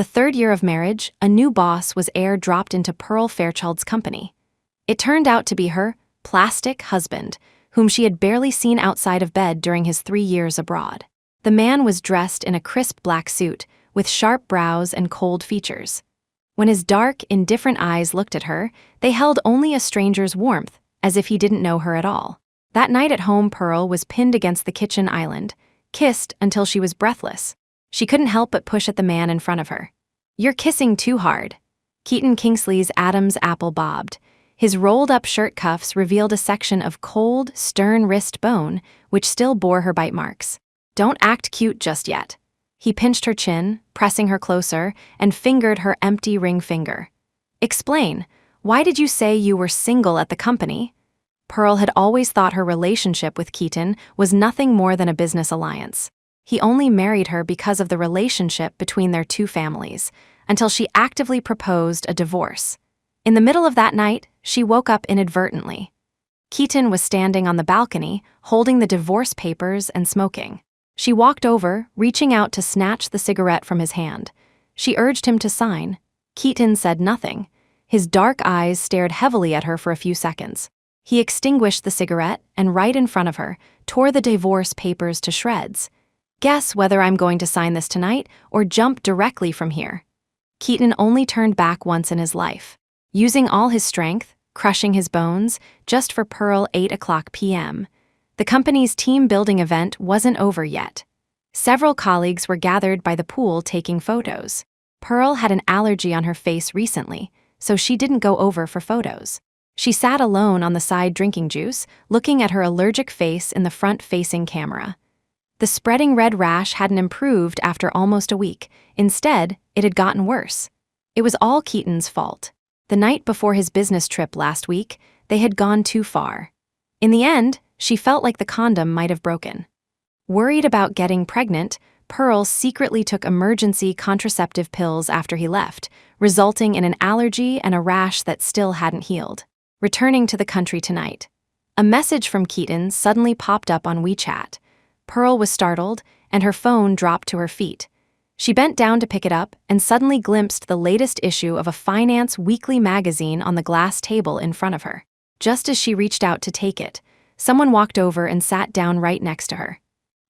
The third year of marriage, a new boss was airdropped into Pearl Fairchild's company. It turned out to be her plastic husband, whom she had barely seen outside of bed during his 3 years abroad. The man was dressed in a crisp black suit, with sharp brows and cold features. When his dark, indifferent eyes looked at her, they held only a stranger's warmth, as if he didn't know her at all. That night at home, Pearl was pinned against the kitchen island, kissed until she was breathless. She couldn't help but push at the man in front of her. "You're kissing too hard." Keaton Kingsley's Adam's apple bobbed. His rolled-up shirt cuffs revealed a section of cold, stern wrist bone, which still bore her bite marks. "Don't act cute just yet." He pinched her chin, pressing her closer, and fingered her empty ring finger. "Explain, why did you say you were single at the company?" Pearl had always thought her relationship with Keaton was nothing more than a business alliance. He only married her because of the relationship between their two families, until she actively proposed a divorce. In the middle of that night, she woke up inadvertently. Keaton was standing on the balcony, holding the divorce papers and smoking. She walked over, reaching out to snatch the cigarette from his hand. She urged him to sign. Keaton said nothing. His dark eyes stared heavily at her for a few seconds. He extinguished the cigarette and, right in front of her, tore the divorce papers to shreds. "Guess whether I'm going to sign this tonight or jump directly from here." Keaton only turned back once in his life. Using all his strength, crushing his bones, just for Pearl 8:00 p.m. The company's team-building event wasn't over yet. Several colleagues were gathered by the pool taking photos. Pearl had an allergy on her face recently, so she didn't go over for photos. She sat alone on the side drinking juice, looking at her allergic face in the front-facing camera. The spreading red rash hadn't improved after almost a week. Instead, it had gotten worse. It was all Keaton's fault. The night before his business trip last week, they had gone too far. In the end, she felt like the condom might have broken. Worried about getting pregnant, Pearl secretly took emergency contraceptive pills after he left, resulting in an allergy and a rash that still hadn't healed. Returning to the country tonight. A message from Keaton suddenly popped up on WeChat. Pearl was startled, and her phone dropped to her feet. She bent down to pick it up and suddenly glimpsed the latest issue of a finance weekly magazine on the glass table in front of her. Just as she reached out to take it, someone walked over and sat down right next to her.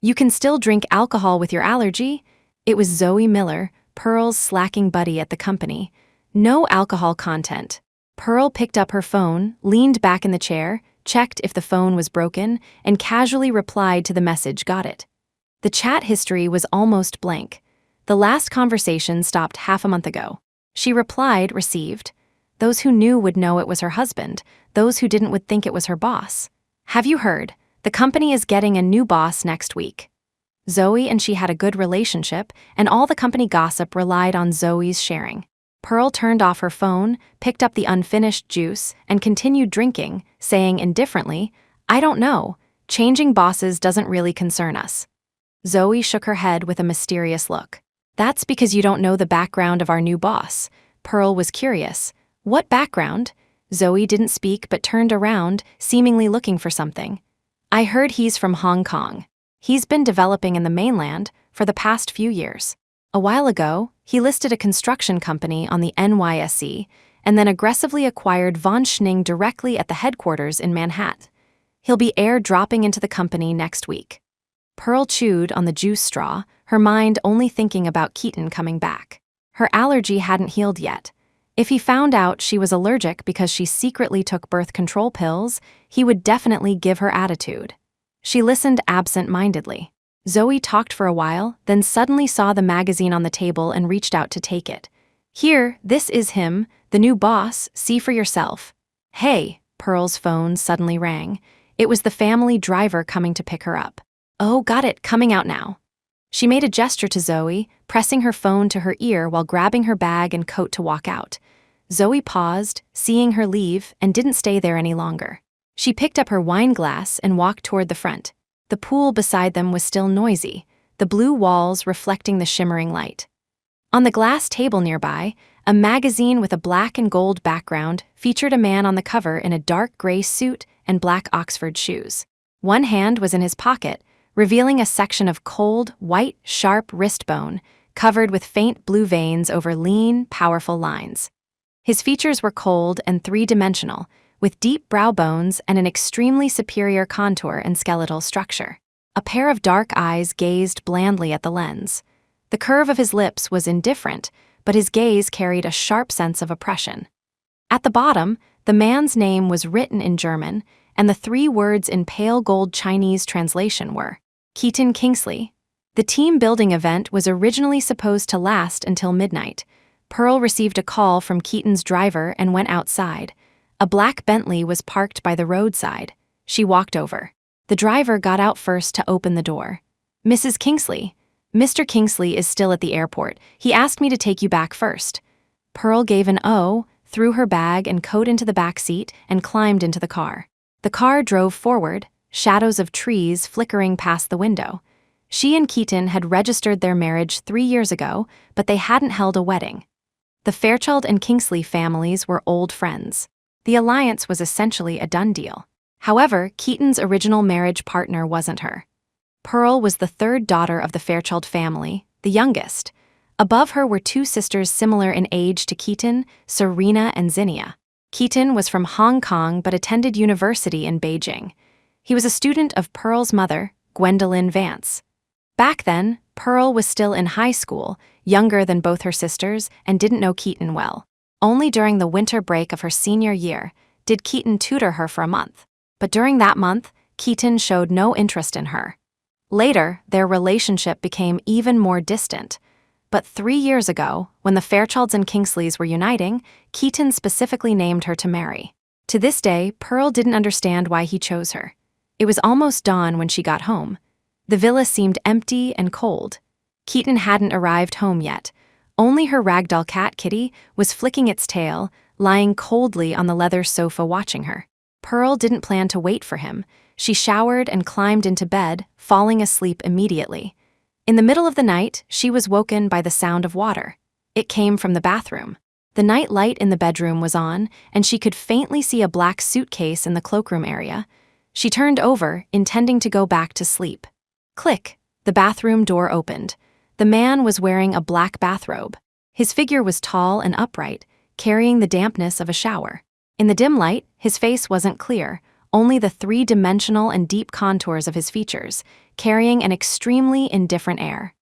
"You can still drink alcohol with your allergy?" It was Zoe Miller, Pearl's slacking buddy at the company. "No alcohol content." Pearl picked up her phone, leaned back in the chair, checked if the phone was broken, and casually replied to the message. Got it. The chat history was almost blank. The last conversation stopped half a month ago. She replied, received. Those who knew would know it was her husband. Those who didn't would think it was her boss. "Have you heard? The company is getting a new boss next week." Zoe and she had a good relationship, and all the company gossip relied on Zoe's sharing. Pearl turned off her phone, picked up the unfinished juice, and continued drinking, saying indifferently, "I don't know. Changing bosses doesn't really concern us." Zoe shook her head with a mysterious look. "That's because you don't know the background of our new boss." Pearl was curious. "What background?" Zoe didn't speak but turned around, seemingly looking for something. "I heard he's from Hong Kong. He's been developing in the mainland for the past few years. A while ago, he listed a construction company on the NYSE and then aggressively acquired Von Schning directly at the headquarters in Manhattan. He'll be airdropping into the company next week." Pearl chewed on the juice straw, her mind only thinking about Keaton coming back. Her allergy hadn't healed yet. If he found out she was allergic because she secretly took birth control pills, he would definitely give her attitude. She listened absent-mindedly. Zoe talked for a while, then suddenly saw the magazine on the table and reached out to take it. "Here, this is him, the new boss, see for yourself." "Hey," Pearl's phone suddenly rang. It was the family driver coming to pick her up. "Oh, got it, coming out now." She made a gesture to Zoe, pressing her phone to her ear while grabbing her bag and coat to walk out. Zoe paused, seeing her leave, and didn't stay there any longer. She picked up her wine glass and walked toward the front. The pool beside them was still noisy, the blue walls reflecting the shimmering light. On the glass table nearby, a magazine with a black and gold background featured a man on the cover in a dark gray suit and black Oxford shoes. One hand was in his pocket, revealing a section of cold, white, sharp wrist bone, covered with faint blue veins over lean, powerful lines. His features were cold and three-dimensional, with deep brow bones and an extremely superior contour and skeletal structure. A pair of dark eyes gazed blandly at the lens. The curve of his lips was indifferent, but his gaze carried a sharp sense of oppression. At the bottom, the man's name was written in German, and the three words in pale gold Chinese translation were Keaton Kingsley. The team-building event was originally supposed to last until midnight. Pearl received a call from Keaton's driver and went outside. A black Bentley was parked by the roadside. She walked over. The driver got out first to open the door. "Mrs. Kingsley, Mr. Kingsley is still at the airport. He asked me to take you back first." Pearl gave an "oh," threw her bag and coat into the back seat, and climbed into the car. The car drove forward, shadows of trees flickering past the window. She and Keaton had registered their marriage 3 years ago, but they hadn't held a wedding. The Fairchild and Kingsley families were old friends. The alliance was essentially a done deal. However, Keaton's original marriage partner wasn't her. Pearl was the third daughter of the Fairchild family, the youngest. Above her were two sisters similar in age to Keaton, Serena and Zinnia. Keaton was from Hong Kong but attended university in Beijing. He was a student of Pearl's mother, Gwendolyn Vance. Back then, Pearl was still in high school, younger than both her sisters, and didn't know Keaton well. Only during the winter break of her senior year did Keaton tutor her for a month. But during that month, Keaton showed no interest in her. Later, their relationship became even more distant. But 3 years ago, when the Fairchilds and Kingsleys were uniting, Keaton specifically named her to marry. To this day, Pearl didn't understand why he chose her. It was almost dawn when she got home. The villa seemed empty and cold. Keaton hadn't arrived home yet. Only her ragdoll cat, Kitty, was flicking its tail, lying coldly on the leather sofa watching her. Pearl didn't plan to wait for him. She showered and climbed into bed, falling asleep immediately. In the middle of the night, she was woken by the sound of water. It came from the bathroom. The night light in the bedroom was on, and she could faintly see a black suitcase in the cloakroom area. She turned over, intending to go back to sleep. Click! The bathroom door opened. The man was wearing a black bathrobe. His figure was tall and upright, carrying the dampness of a shower. In the dim light, his face wasn't clear, only the three-dimensional and deep contours of his features, carrying an extremely indifferent air.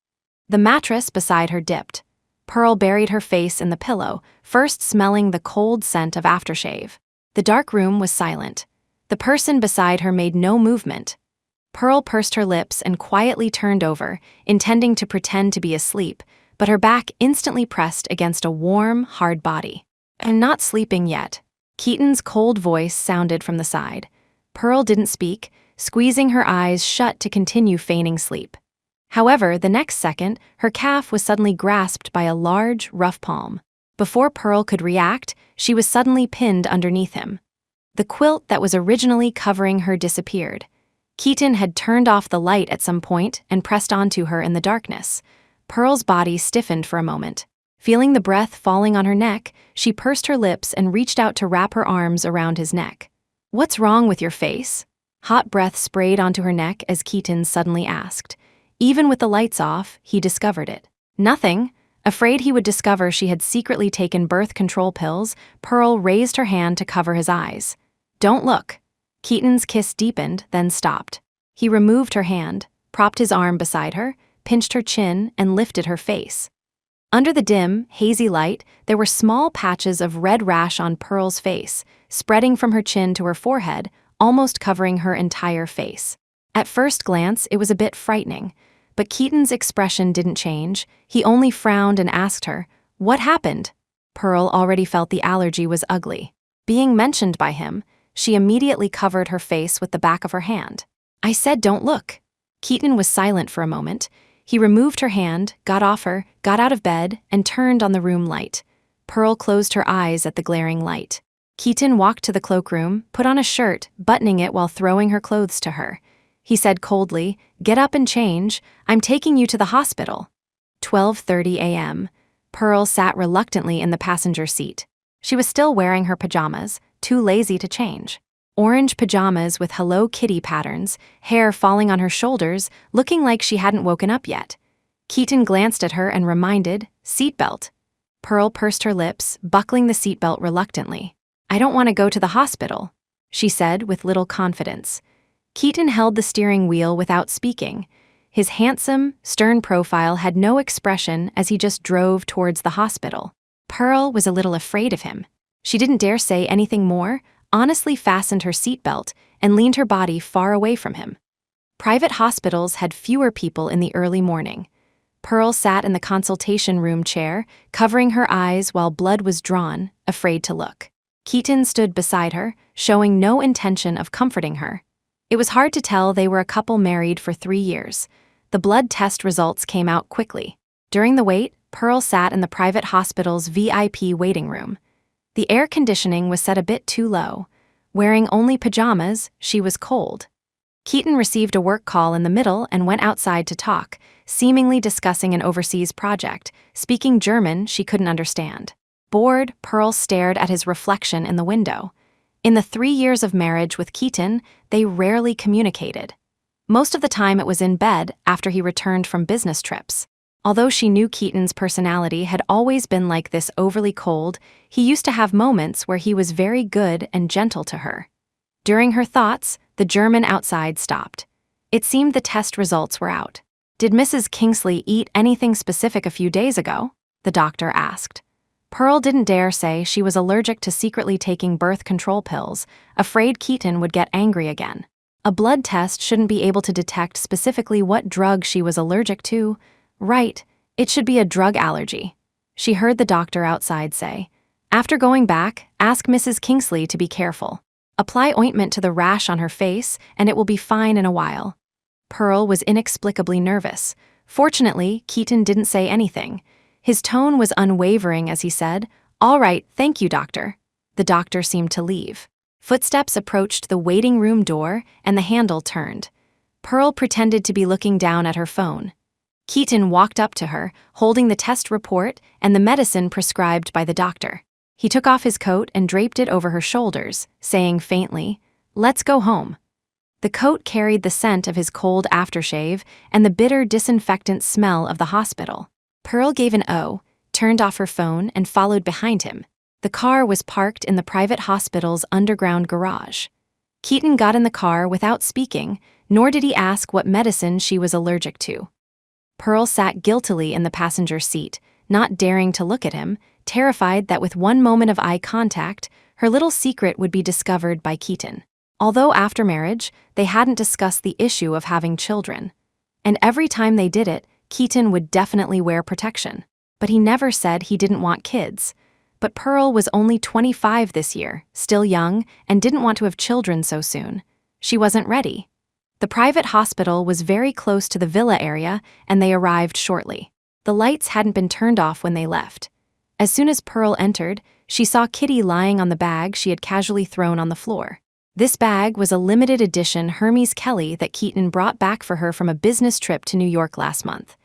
The mattress beside her dipped. Pearl buried her face in the pillow, first smelling the cold scent of aftershave. The dark room was silent. The person beside her made no movement. Pearl pursed her lips and quietly turned over, intending to pretend to be asleep, but her back instantly pressed against a warm, hard body. "I'm not sleeping yet." Keaton's cold voice sounded from the side. Pearl didn't speak, squeezing her eyes shut to continue feigning sleep. However, the next second, her calf was suddenly grasped by a large, rough palm. Before Pearl could react, she was suddenly pinned underneath him. The quilt that was originally covering her disappeared. Keaton had turned off the light at some point and pressed onto her in the darkness. Pearl's body stiffened for a moment. Feeling the breath falling on her neck, she pursed her lips and reached out to wrap her arms around his neck. "What's wrong with your face?" Hot breath sprayed onto her neck as Keaton suddenly asked. Even with the lights off, he discovered it. "Nothing." Afraid he would discover she had secretly taken birth control pills, Pearl raised her hand to cover his eyes. "Don't look." Keaton's kiss deepened, then stopped. He removed her hand, propped his arm beside her, pinched her chin, and lifted her face. Under the dim, hazy light, there were small patches of red rash on Pearl's face, spreading from her chin to her forehead, almost covering her entire face. At first glance, it was a bit frightening, but Keaton's expression didn't change. He only frowned and asked her, "What happened?" Pearl already felt the allergy was ugly. Being mentioned by him, she immediately covered her face with the back of her hand. "I said don't look." Keaton was silent for a moment. He removed her hand, got off her, got out of bed, and turned on the room light. Pearl closed her eyes at the glaring light. Keaton walked to the cloakroom, put on a shirt, buttoning it while throwing her clothes to her. He said coldly, "Get up and change. I'm taking you to the hospital." 12:30 a.m. Pearl sat reluctantly in the passenger seat. She was still wearing her pajamas, too lazy to change. Orange pajamas with Hello Kitty patterns, hair falling on her shoulders, looking like she hadn't woken up yet. Keaton glanced at her and reminded, "Seatbelt." Pearl pursed her lips, buckling the seatbelt reluctantly. "I don't want to go to the hospital," she said with little confidence. Keaton held the steering wheel without speaking. His handsome, stern profile had no expression as he just drove towards the hospital. Pearl was a little afraid of him. She didn't dare say anything more, honestly fastened her seatbelt, and leaned her body far away from him. Private hospitals had fewer people in the early morning. Pearl sat in the consultation room chair, covering her eyes while blood was drawn, afraid to look. Keaton stood beside her, showing no intention of comforting her. It was hard to tell they were a couple married for 3 years. The blood test results came out quickly. During the wait, Pearl sat in the private hospital's VIP waiting room. The air conditioning was set a bit too low. Wearing only pajamas, she was cold. Keaton received a work call in the middle and went outside to talk, seemingly discussing an overseas project, speaking German she couldn't understand. Bored, Pearl stared at his reflection in the window. In the 3 years of marriage with Keaton, they rarely communicated. Most of the time it was in bed after he returned from business trips. Although she knew Keaton's personality had always been like this, overly cold, he used to have moments where he was very good and gentle to her. During her thoughts, the German outside stopped. It seemed the test results were out. "Did Mrs. Kingsley eat anything specific a few days ago?" the doctor asked. Pearl didn't dare say she was allergic to secretly taking birth control pills, afraid Keaton would get angry again. A blood test shouldn't be able to detect specifically what drug she was allergic to. Right, it should be a drug allergy. She heard the doctor outside say, "After going back, ask Mrs. Kingsley to be careful. Apply ointment to the rash on her face, and it will be fine in a while." Pearl was inexplicably nervous. Fortunately, Keaton didn't say anything. His tone was unwavering as he said, "All right, thank you, doctor." The doctor seemed to leave. Footsteps approached the waiting room door, and the handle turned. Pearl pretended to be looking down at her phone. Keaton walked up to her, holding the test report and the medicine prescribed by the doctor. He took off his coat and draped it over her shoulders, saying faintly, "Let's go home." The coat carried the scent of his cold aftershave and the bitter disinfectant smell of the hospital. Pearl gave an "oh," turned off her phone, and followed behind him. The car was parked in the private hospital's underground garage. Keaton got in the car without speaking, nor did he ask what medicine she was allergic to. Pearl sat guiltily in the passenger seat, not daring to look at him, terrified that with one moment of eye contact, her little secret would be discovered by Keaton. Although after marriage, they hadn't discussed the issue of having children. And every time they did it, Keaton would definitely wear protection. But he never said he didn't want kids. But Pearl was only 25 this year, still young, and didn't want to have children so soon. She wasn't ready. The private hospital was very close to the villa area, and they arrived shortly. The lights hadn't been turned off when they left. As soon as Pearl entered, she saw Kitty lying on the bag she had casually thrown on the floor. This bag was a limited edition Hermes Kelly that Keaton brought back for her from a business trip to New York last month.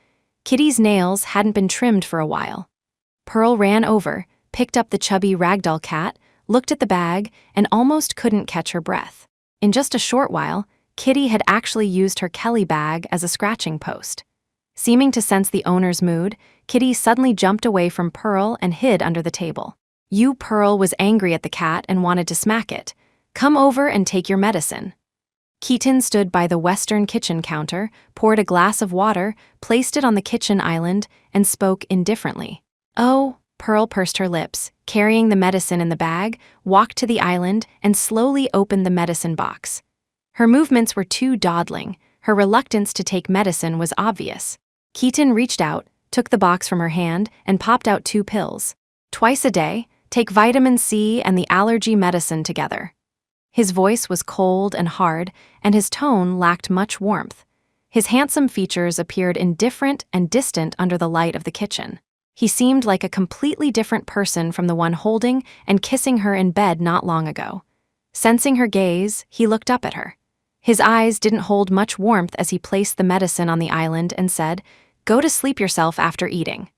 Kitty's nails hadn't been trimmed for a while. Pearl ran over, picked up the chubby ragdoll cat, looked at the bag, and almost couldn't catch her breath. In just a short while, Kitty had actually used her Kelly bag as a scratching post. Seeming to sense the owner's mood, Kitty suddenly jumped away from Pearl and hid under the table. Pearl was angry at the cat and wanted to smack it. "Come over and take your medicine." Keaton stood by the western kitchen counter, poured a glass of water, placed it on the kitchen island, and spoke indifferently. "Oh," Pearl pursed her lips, carrying the medicine in the bag, walked to the island, and slowly opened the medicine box. Her movements were too dawdling. Her reluctance to take medicine was obvious. Keaton reached out, took the box from her hand, and popped out 2 pills. "Twice a day, take vitamin C and the allergy medicine together." His voice was cold and hard, and his tone lacked much warmth. His handsome features appeared indifferent and distant under the light of the kitchen. He seemed like a completely different person from the one holding and kissing her in bed not long ago. Sensing her gaze, he looked up at her. His eyes didn't hold much warmth as he placed the medicine on the island and said, "Go to sleep yourself after eating."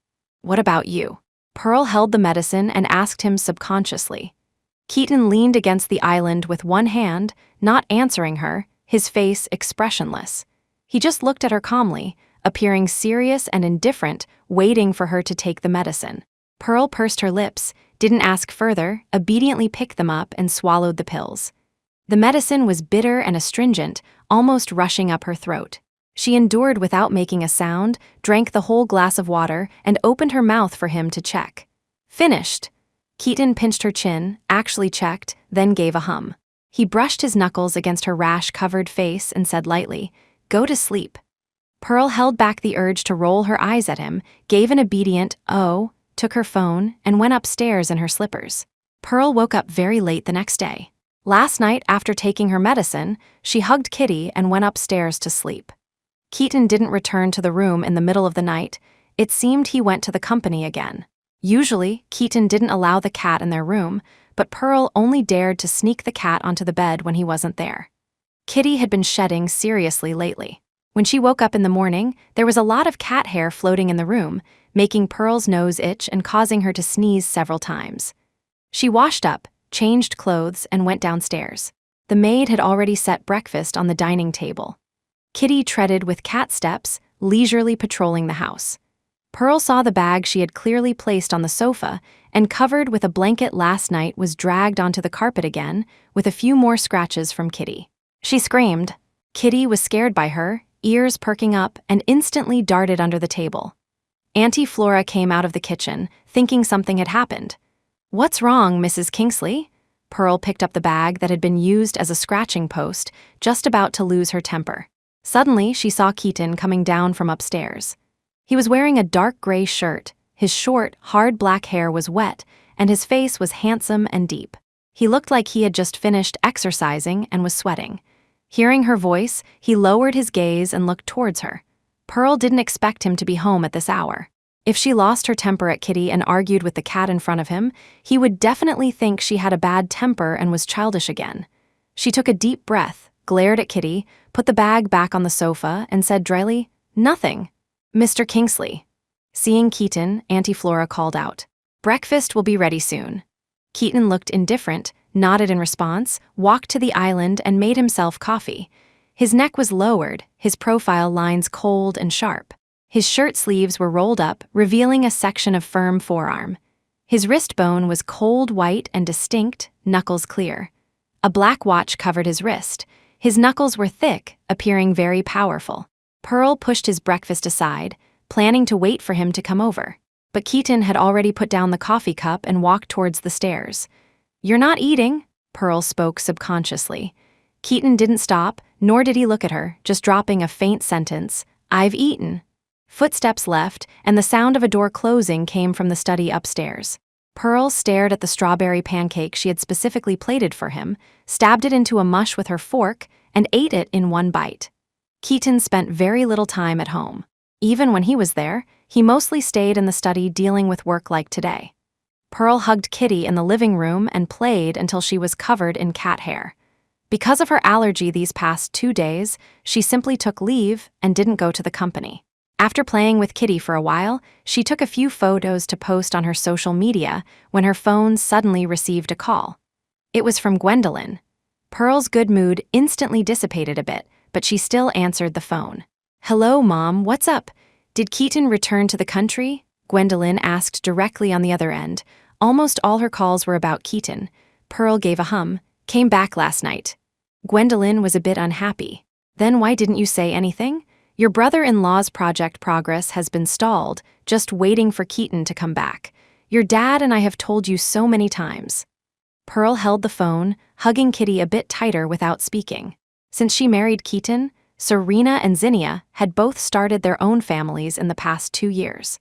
"What about you?" Pearl held the medicine and asked him subconsciously. Keaton leaned against the island with one hand, not answering her, his face expressionless. He just looked at her calmly, appearing serious and indifferent, waiting for her to take the medicine. Pearl pursed her lips, didn't ask further, obediently picked them up and swallowed the pills. The medicine was bitter and astringent, almost rushing up her throat. She endured without making a sound, drank the whole glass of water, and opened her mouth for him to check. Finished. Keaton pinched her chin, actually checked, then gave a hum. He brushed his knuckles against her rash-covered face and said lightly, "Go to sleep." Pearl held back the urge to roll her eyes at him, gave an obedient "oh," took her phone, and went upstairs in her slippers. Pearl woke up very late the next day. Last night, after taking her medicine, she hugged Kitty and went upstairs to sleep. Keaton didn't return to the room in the middle of the night. It seemed he went to the company again. Usually, Keaton didn't allow the cat in their room, but Pearl only dared to sneak the cat onto the bed when he wasn't there. Kitty had been shedding seriously lately. When she woke up in the morning, there was a lot of cat hair floating in the room, making Pearl's nose itch and causing her to sneeze several times. She washed up, changed clothes, and went downstairs. The maid had already set breakfast on the dining table. Kitty treaded with cat steps, leisurely patrolling the house. Pearl saw the bag she had clearly placed on the sofa and covered with a blanket last night was dragged onto the carpet again, with a few more scratches from Kitty. She screamed. Kitty was scared by her, ears perking up, and instantly darted under the table. Auntie Flora came out of the kitchen, thinking something had happened. "What's wrong, Mrs. Kingsley?" Pearl picked up the bag that had been used as a scratching post, just about to lose her temper. Suddenly, she saw Keaton coming down from upstairs. He was wearing a dark gray shirt, his short, hard black hair was wet, and his face was handsome and deep. He looked like he had just finished exercising and was sweating. Hearing her voice, he lowered his gaze and looked towards her. Pearl didn't expect him to be home at this hour. If she lost her temper at Kitty and argued with the cat in front of him, he would definitely think she had a bad temper and was childish again. She took a deep breath, glared at Kitty, put the bag back on the sofa, and said dryly, "Nothing. Mr. Kingsley." Seeing Keaton, Auntie Flora called out, "Breakfast will be ready soon." Keaton looked indifferent, nodded in response, walked to the island and made himself coffee. His neck was lowered, his profile lines cold and sharp. His shirt sleeves were rolled up, revealing a section of firm forearm. His wrist bone was cold white and distinct, knuckles clear. A black watch covered his wrist. His knuckles were thick, appearing very powerful. Pearl pushed his breakfast aside, planning to wait for him to come over. But Keaton had already put down the coffee cup and walked towards the stairs. "You're not eating," Pearl spoke subconsciously. Keaton didn't stop, nor did he look at her, just dropping a faint sentence, "I've eaten." Footsteps left, and the sound of a door closing came from the study upstairs. Pearl stared at the strawberry pancake she had specifically plated for him, stabbed it into a mush with her fork, and ate it in one bite. Keaton spent very little time at home. Even when he was there, he mostly stayed in the study dealing with work like today. Pearl hugged Kitty in the living room and played until she was covered in cat hair. Because of her allergy these past 2 days, she simply took leave and didn't go to the company. After playing with Kitty for a while, she took a few photos to post on her social media when her phone suddenly received a call. It was from Gwendolyn. Pearl's good mood instantly dissipated a bit, but she still answered the phone. "Hello, Mom, what's up? Did Keaton return to the country?" Gwendolyn asked directly on the other end. Almost all her calls were about Keaton. Pearl gave a hum. "Came back last night." Gwendolyn was a bit unhappy. "Then why didn't you say anything? Your brother-in-law's project progress has been stalled, just waiting for Keaton to come back. Your dad and I have told you so many times." Pearl held the phone, hugging Kitty a bit tighter without speaking. Since she married Keaton, Serena and Zinnia had both started their own families in the past 2 years.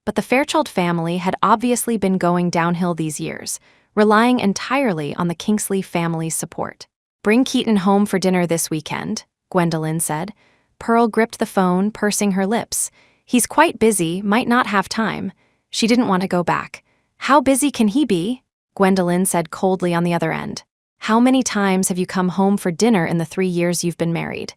But the Fairchild family had obviously been going downhill these years, relying entirely on the Kingsley family's support. "Bring Keaton home for dinner this weekend," Gwendolyn said. Pearl gripped the phone, pursing her lips. "He's quite busy, might not have time." She didn't want to go back. "How busy can he be?" Gwendolyn said coldly on the other end. "How many times have you come home for dinner in the 3 years you've been married?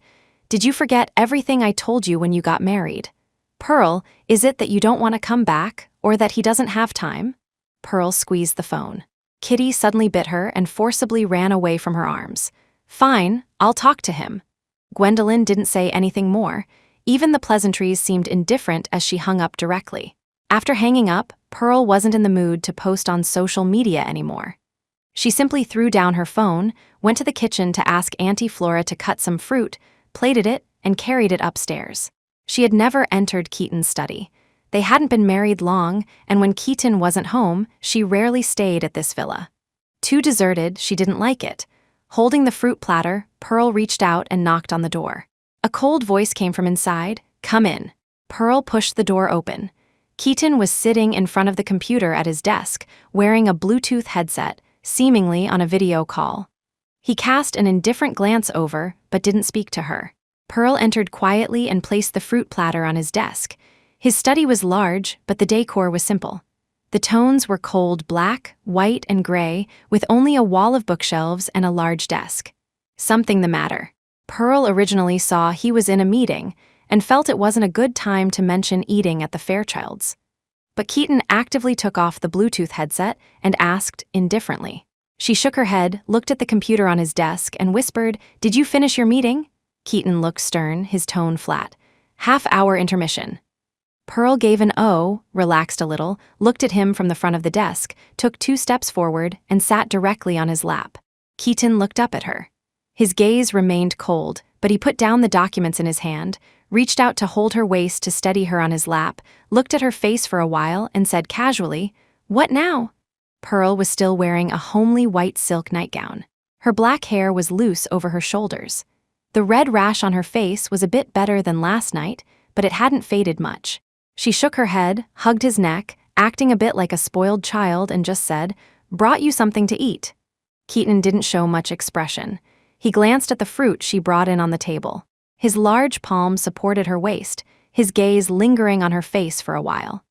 Did you forget everything I told you when you got married? Pearl, is it that you don't want to come back, or that he doesn't have time?" Pearl squeezed the phone. Kitty suddenly bit her and forcibly ran away from her arms. "Fine, I'll talk to him." Gwendolyn didn't say anything more. Even the pleasantries seemed indifferent as she hung up directly. After hanging up, Pearl wasn't in the mood to post on social media anymore. She simply threw down her phone, went to the kitchen to ask Auntie Flora to cut some fruit, plated it, and carried it upstairs. She had never entered Keaton's study. They hadn't been married long, and when Keaton wasn't home, she rarely stayed at this villa. Too deserted, she didn't like it. Holding the fruit platter, Pearl reached out and knocked on the door. A cold voice came from inside. "Come in." Pearl pushed the door open. Keaton was sitting in front of the computer at his desk, wearing a Bluetooth headset, seemingly on a video call. He cast an indifferent glance over, but didn't speak to her. Pearl entered quietly and placed the fruit platter on his desk. His study was large, but the decor was simple. The tones were cold black, white, and gray, with only a wall of bookshelves and a large desk. Something the matter. Pearl originally saw he was in a meeting and felt it wasn't a good time to mention eating at the Fairchilds. But Keaton actively took off the Bluetooth headset and asked indifferently. She shook her head, looked at the computer on his desk, and whispered, "Did you finish your meeting?" Keaton looked stern, his tone flat. "Half-hour intermission." Pearl gave an "oh," relaxed a little, looked at him from the front of the desk, took 2 steps forward, and sat directly on his lap. Keaton looked up at her. His gaze remained cold, but he put down the documents in his hand, reached out to hold her waist to steady her on his lap, looked at her face for a while, and said casually, "What now?" Pearl was still wearing a homely white silk nightgown. Her black hair was loose over her shoulders. The red rash on her face was a bit better than last night, but it hadn't faded much. She shook her head, hugged his neck, acting a bit like a spoiled child, and just said, "Brought you something to eat." Keaton didn't show much expression. He glanced at the fruit she brought in on the table. His large palm supported her waist, his gaze lingering on her face for a while.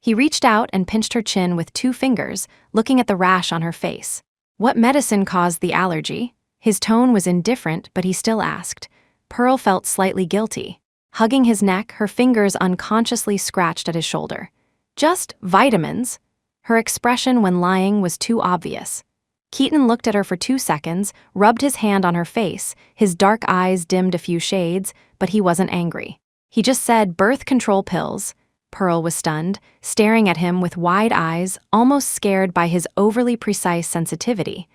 He reached out and pinched her chin with 2 fingers, looking at the rash on her face. "What medicine caused the allergy?" His tone was indifferent, but he still asked. Pearl felt slightly guilty. Hugging his neck, her fingers unconsciously scratched at his shoulder. "Just vitamins." Her expression when lying was too obvious. Keaton looked at her for 2 seconds, rubbed his hand on her face, his dark eyes dimmed a few shades, but he wasn't angry. He just said, "Birth control pills." Pearl was stunned, staring at him with wide eyes, almost scared by his overly precise sensitivity.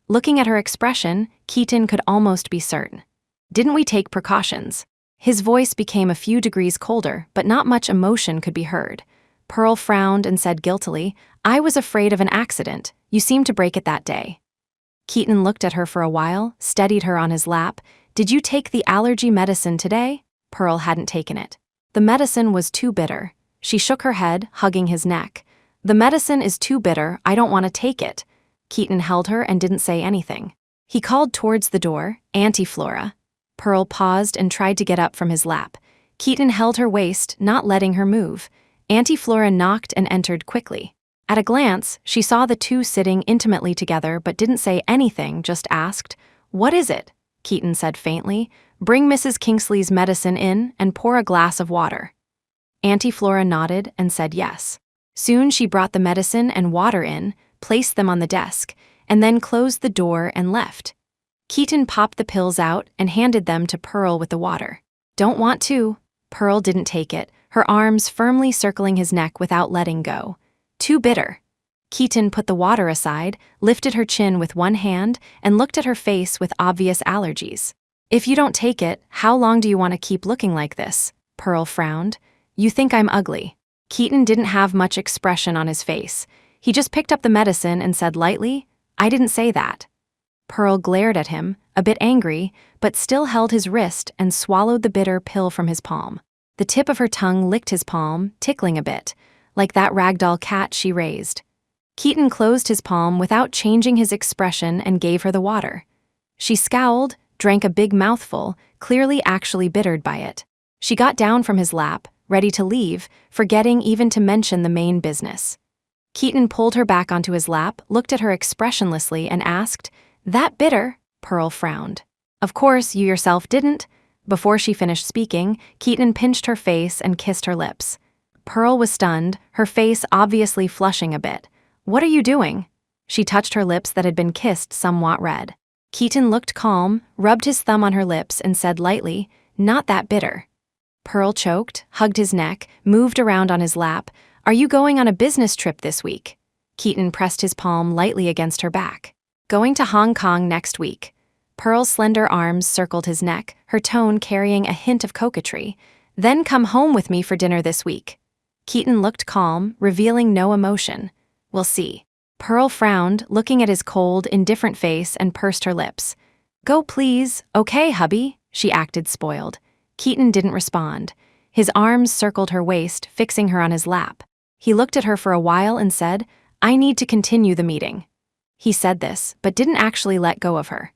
Looking at her expression, Keaton could almost be certain. "Didn't we take precautions?" His voice became a few degrees colder, but not much emotion could be heard. Pearl frowned and said guiltily, "I was afraid of an accident. You seemed to break it that day." Keaton looked at her for a while, steadied her on his lap. "Did you take the allergy medicine today?" Pearl hadn't taken it. The medicine was too bitter. She shook her head, hugging his neck. "The medicine is too bitter. I don't want to take it." Keaton held her and didn't say anything. He called towards the door, "Auntie Flora." Pearl paused and tried to get up from his lap. Keaton held her waist, not letting her move. Auntie Flora knocked and entered quickly. At a glance, she saw the two sitting intimately together but didn't say anything, just asked, "What is it?" Keaton said faintly. "Bring Mrs. Kingsley's medicine in and pour a glass of water." Auntie Flora nodded and said yes. Soon she brought the medicine and water in, placed them on the desk, and then closed the door and left. Keaton popped the pills out and handed them to Pearl with the water. "Don't want to." Pearl didn't take it, her arms firmly circling his neck without letting go. "Too bitter." Keaton put the water aside, lifted her chin with one hand, and looked at her face with obvious allergies. "If you don't take it, how long do you want to keep looking like this?" Pearl frowned. "You think I'm ugly." Keaton didn't have much expression on his face. He just picked up the medicine and said lightly, "I didn't say that." Pearl glared at him, a bit angry, but still held his wrist and swallowed the bitter pill from his palm. The tip of her tongue licked his palm, tickling a bit, like that ragdoll cat she raised. Keaton closed his palm without changing his expression and gave her the water. She scowled, drank a big mouthful, clearly actually bittered by it. She got down from his lap, ready to leave, forgetting even to mention the main business. Keaton pulled her back onto his lap, looked at her expressionlessly, and asked, "That bitter?" Pearl frowned. "Of course, you yourself didn't." Before she finished speaking, Keaton pinched her face and kissed her lips. Pearl was stunned, her face obviously flushing a bit. "What are you doing?" She touched her lips that had been kissed somewhat red. Keaton looked calm, rubbed his thumb on her lips, and said lightly, "Not that bitter." Pearl choked, hugged his neck, moved around on his lap. Are you going on a business trip this week? Keaton pressed his palm lightly against her back. Going to Hong Kong next week. Pearl's slender arms circled his neck, her tone carrying a hint of coquetry. Then come home with me for dinner this week. Keaton looked calm, revealing no emotion. We'll see. Pearl frowned, looking at his cold, indifferent face and pursed her lips. Go please. Okay, hubby. She acted spoiled. Keaton didn't respond. His arms circled her waist, fixing her on his lap. He looked at her for a while and said, I need to continue the meeting. He said this, but didn't actually let go of her.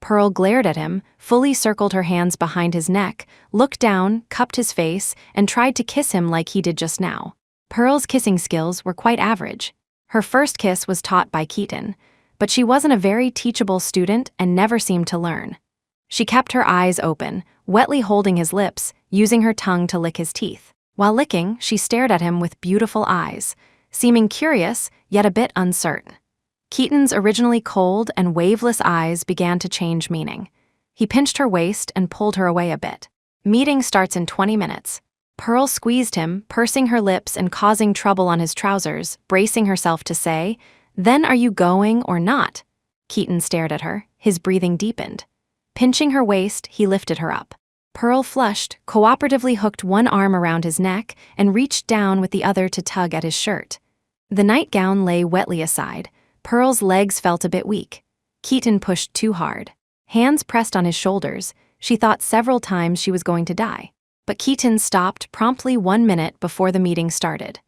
Pearl glared at him, fully circled her hands behind his neck, looked down, cupped his face, and tried to kiss him like he did just now. Pearl's kissing skills were quite average. Her first kiss was taught by Keaton, but she wasn't a very teachable student and never seemed to learn. She kept her eyes open, wetly holding his lips, using her tongue to lick his teeth. While licking, she stared at him with beautiful eyes, seeming curious, yet a bit uncertain. Keaton's originally cold and waveless eyes began to change meaning. He pinched her waist and pulled her away a bit. Meeting starts in 20 minutes. Pearl squeezed him, pursing her lips and causing trouble on his trousers, bracing herself to say, Then are you going or not? Keaton stared at her, his breathing deepened. Pinching her waist, he lifted her up. Pearl flushed, cooperatively hooked one arm around his neck, and reached down with the other to tug at his shirt. The nightgown lay wetly aside. Pearl's legs felt a bit weak. Keaton pushed too hard. Hands pressed on his shoulders, she thought several times she was going to die. But Keaton stopped promptly 1 minute before the meeting started.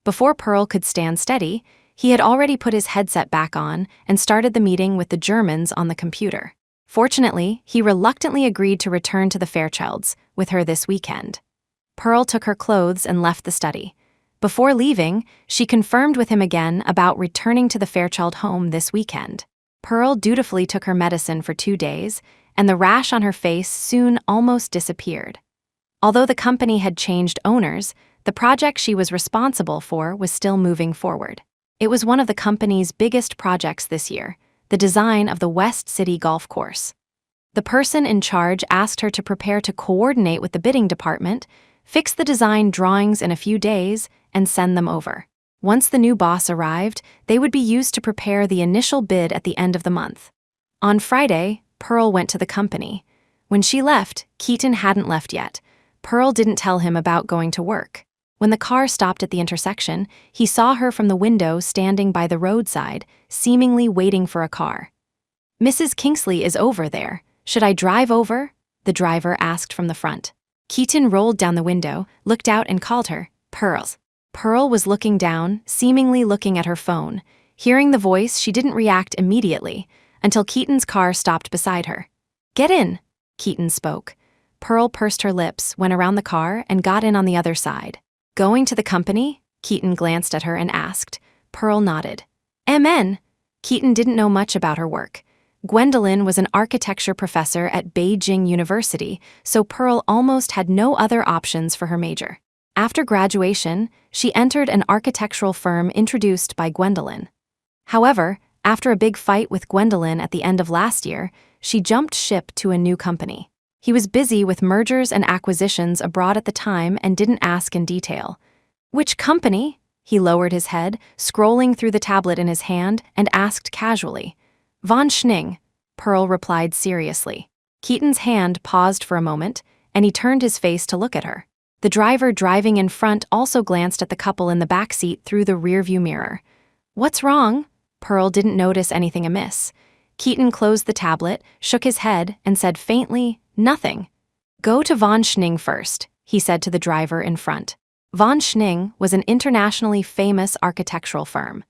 Before Pearl could stand steady, he had already put his headset back on and started the meeting with the Germans on the computer. Fortunately, he reluctantly agreed to return to the Fairchilds with her this weekend. Pearl took her clothes and left the study. Before leaving, she confirmed with him again about returning to the Fairchild home this weekend. Pearl dutifully took her medicine for 2 days, and the rash on her face soon almost disappeared. Although the company had changed owners, the project she was responsible for was still moving forward. It was one of the company's biggest projects this year, the design of the West City Golf Course. The person in charge asked her to prepare to coordinate with the bidding department, fix the design drawings in a few days, and send them over. Once the new boss arrived, they would be used to prepare the initial bid at the end of the month. On Friday, Pearl went to the company. When she left, Keaton hadn't left yet. Pearl didn't tell him about going to work. When the car stopped at the intersection, he saw her from the window standing by the roadside, seemingly waiting for a car. Mrs. Kingsley is over there. Should I drive over? The driver asked from the front. Keaton rolled down the window, looked out and called her, Pearl. Pearl was looking down, seemingly looking at her phone. Hearing the voice, she didn't react immediately, until Keaton's car stopped beside her. Get in, Keaton spoke. Pearl pursed her lips, went around the car, and got in on the other side. Going to the company? Keaton glanced at her and asked. Pearl nodded. MN. Keaton didn't know much about her work. Gwendolyn was an architecture professor at Beijing University, so Pearl almost had no other options for her major. After graduation, she entered an architectural firm introduced by Gwendolyn. However, after a big fight with Gwendolyn at the end of last year, she jumped ship to a new company. He was busy with mergers and acquisitions abroad at the time and didn't ask in detail. Which company? He lowered his head, scrolling through the tablet in his hand, and asked casually. Von Schning, Pearl replied seriously. Keaton's hand paused for a moment, and he turned his face to look at her. The driver driving in front also glanced at the couple in the back seat through the rearview mirror. What's wrong? Pearl didn't notice anything amiss. Keaton closed the tablet, shook his head, and said faintly, Nothing. Go to Von Schning first, he said to the driver in front. Von Schning was an internationally famous architectural firm.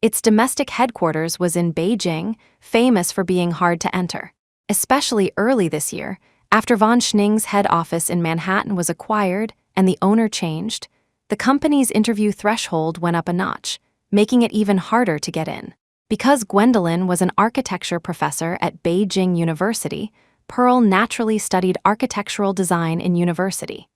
Its domestic headquarters was in Beijing, famous for being hard to enter. Especially early this year, after Von Schning's head office in Manhattan was acquired and the owner changed, the company's interview threshold went up a notch, making it even harder to get in. Because Gwendolyn was an architecture professor at Beijing University, Pearl naturally studied architectural design in university.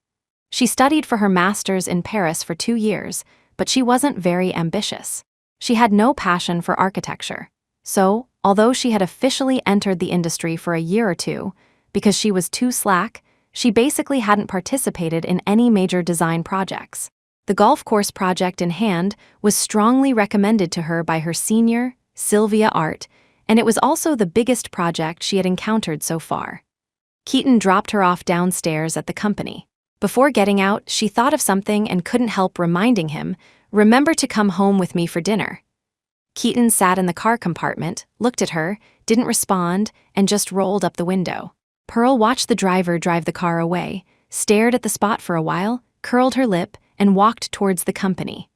She studied for her master's in Paris for 2 years, but she wasn't very ambitious. She had no passion for architecture. So, although she had officially entered the industry for a year or two, because she was too slack, she basically hadn't participated in any major design projects. The golf course project in hand was strongly recommended to her by her senior, Sylvia Art, and it was also the biggest project she had encountered so far. Keaton dropped her off downstairs at the company. Before getting out, she thought of something and couldn't help reminding him, "Remember to come home with me for dinner." Keaton sat in the car compartment, looked at her, didn't respond, and just rolled up the window. Pearl watched the driver drive the car away, stared at the spot for a while, curled her lip, and walked towards the company.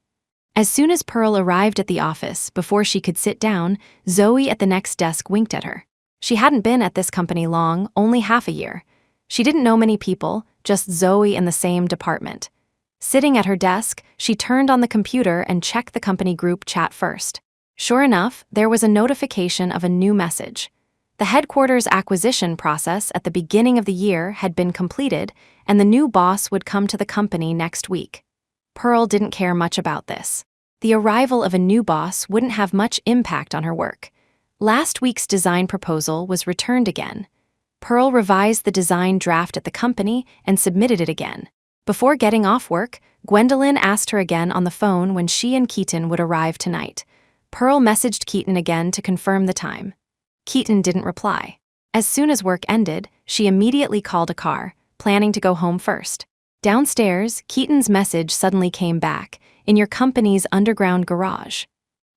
As soon as Pearl arrived at the office, before she could sit down, Zoe at the next desk winked at her. She hadn't been at this company long, only half a year. She didn't know many people, just Zoe in the same department. Sitting at her desk, she turned on the computer and checked the company group chat first. Sure enough, there was a notification of a new message. The headquarters acquisition process at the beginning of the year had been completed, and the new boss would come to the company next week. Pearl didn't care much about this. The arrival of a new boss wouldn't have much impact on her work. Last week's design proposal was returned again. Pearl revised the design draft at the company and submitted it again. Before getting off work, Gwendolyn asked her again on the phone when she and Keaton would arrive tonight. Pearl messaged Keaton again to confirm the time. Keaton didn't reply. As soon as work ended, she immediately called a car, planning to go home first. Downstairs, Keaton's message suddenly came back, "In your company's underground garage."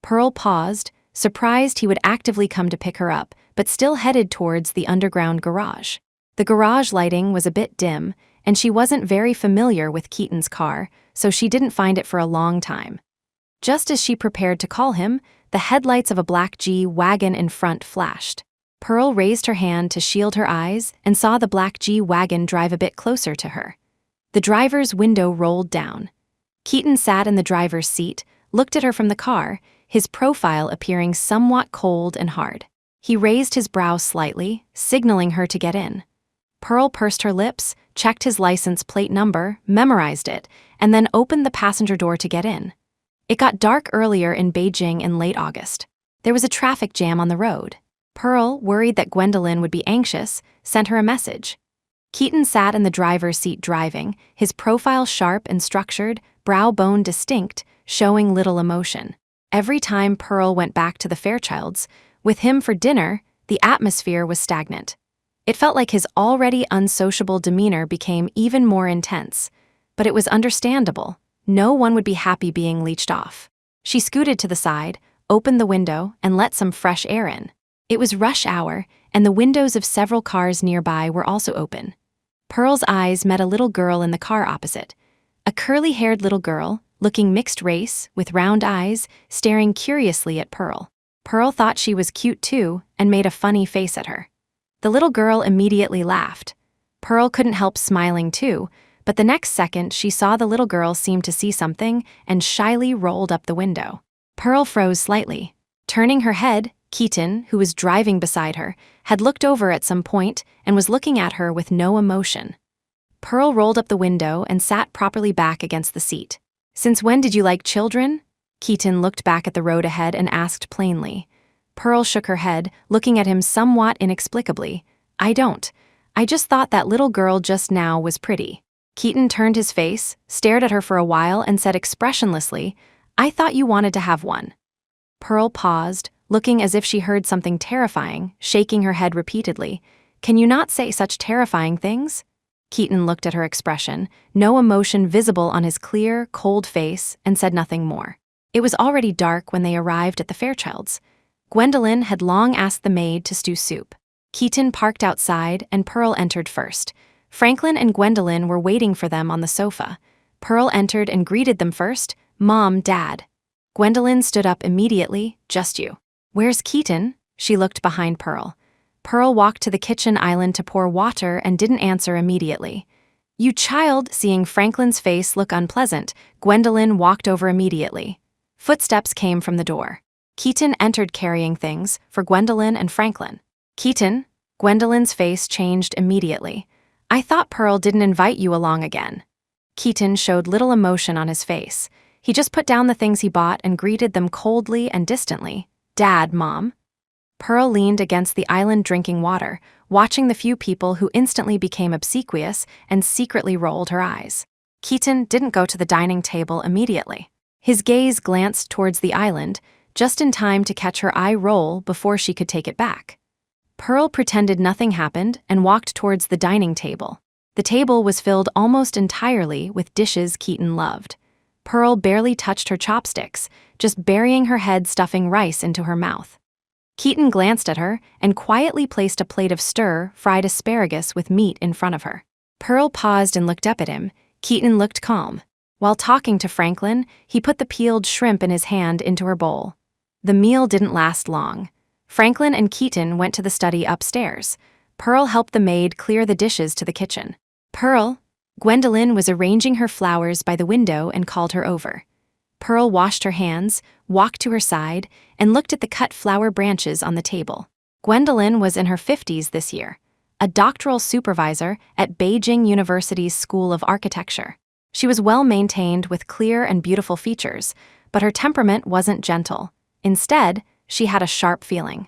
Pearl paused, surprised he would actively come to pick her up, but still headed towards the underground garage. The garage lighting was a bit dim, and she wasn't very familiar with Keaton's car, so she didn't find it for a long time. Just as she prepared to call him, the headlights of a black G-Wagon in front flashed. Pearl raised her hand to shield her eyes and saw the black G-Wagon drive a bit closer to her. The driver's window rolled down. Keaton sat in the driver's seat, looked at her from the car, his profile appearing somewhat cold and hard. He raised his brow slightly, signaling her to get in. Pearl pursed her lips, checked his license plate number, memorized it, and then opened the passenger door to get in. It got dark earlier in Beijing in late August. There was a traffic jam on the road. Pearl, worried that Gwendolyn would be anxious, sent her a message. Keaton sat in the driver's seat driving, his profile sharp and structured, brow bone distinct, showing little emotion. Every time Pearl went back to the Fairchilds, with him for dinner, the atmosphere was stagnant. It felt like his already unsociable demeanor became even more intense. But it was understandable. No one would be happy being leeched off. She scooted to the side, opened the window, and let some fresh air in. It was rush hour, and the windows of several cars nearby were also open. Pearl's eyes met a little girl in the car opposite. A curly-haired little girl, looking mixed race, with round eyes, staring curiously at Pearl. Pearl thought she was cute too, and made a funny face at her. The little girl immediately laughed. Pearl couldn't help smiling too, but the next second she saw the little girl seem to see something and shyly rolled up the window. Pearl froze slightly. Turning her head, Keaton, who was driving beside her, had looked over at some point and was looking at her with no emotion. Pearl rolled up the window and sat properly back against the seat. "Since when did you like children?" Keaton looked back at the road ahead and asked plainly. Pearl shook her head, looking at him somewhat inexplicably. "I don't. I just thought that little girl just now was pretty." Keaton turned his face, stared at her for a while, and said expressionlessly, "I thought you wanted to have one." Pearl paused, looking as if she heard something terrifying, shaking her head repeatedly. "Can you not say such terrifying things?" Keaton looked at her expression, no emotion visible on his clear, cold face, and said nothing more. It was already dark when they arrived at the Fairchilds. Gwendolyn had long asked the maid to stew soup. Keaton parked outside, and Pearl entered first. Franklin and Gwendolyn were waiting for them on the sofa. Pearl entered and greeted them first, "Mom, Dad." Gwendolyn stood up immediately, "Just you." "Where's Keaton?" She looked behind Pearl. Pearl walked to the kitchen island to pour water and didn't answer immediately. "You child," seeing Franklin's face look unpleasant, Gwendolyn walked over immediately. Footsteps came from the door. Keaton entered carrying things for Gwendolyn and Franklin. "Keaton?" Gwendolyn's face changed immediately. "I thought Pearl didn't invite you along again." Keaton showed little emotion on his face. He just put down the things he bought and greeted them coldly and distantly. "Dad, Mom." Pearl leaned against the island drinking water, watching the few people who instantly became obsequious and secretly rolled her eyes. Keaton didn't go to the dining table immediately. His gaze glanced towards the island, just in time to catch her eye roll before she could take it back. Pearl pretended nothing happened and walked towards the dining table. The table was filled almost entirely with dishes Keaton loved. Pearl barely touched her chopsticks, just burying her head stuffing rice into her mouth. Keaton glanced at her and quietly placed a plate of stir-fried asparagus with meat in front of her. Pearl paused and looked up at him. Keaton looked calm. While talking to Franklin, he put the peeled shrimp in his hand into her bowl. The meal didn't last long. Franklin and Keaton went to the study upstairs. Pearl helped the maid clear the dishes to the kitchen. Pearl, Gwendolyn was arranging her flowers by the window and called her over. Pearl washed her hands, walked to her side, and looked at the cut flower branches on the table. Gwendolyn was in her 50s this year, a doctoral supervisor at Beijing University's School of Architecture. She was well-maintained with clear and beautiful features, but her temperament wasn't gentle. Instead, she had a sharp feeling.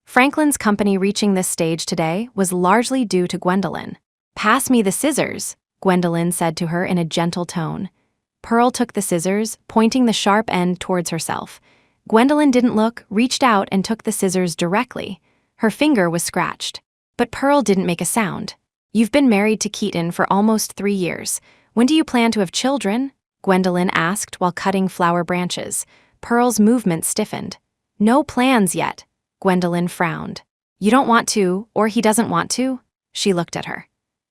Franklin's company reaching this stage today was largely due to Gwendolyn. "Pass me the scissors," Gwendolyn said to her in a gentle tone. Pearl took the scissors, pointing the sharp end towards herself. Gwendolyn didn't look, reached out and took the scissors directly. Her finger was scratched. But Pearl didn't make a sound. "You've been married to Keaton for almost 3 years. When do you plan to have children?" Gwendolyn asked while cutting flower branches. Pearl's movement stiffened. "No plans yet." Gwendolyn frowned. "You don't want to, or he doesn't want to?" She looked at her.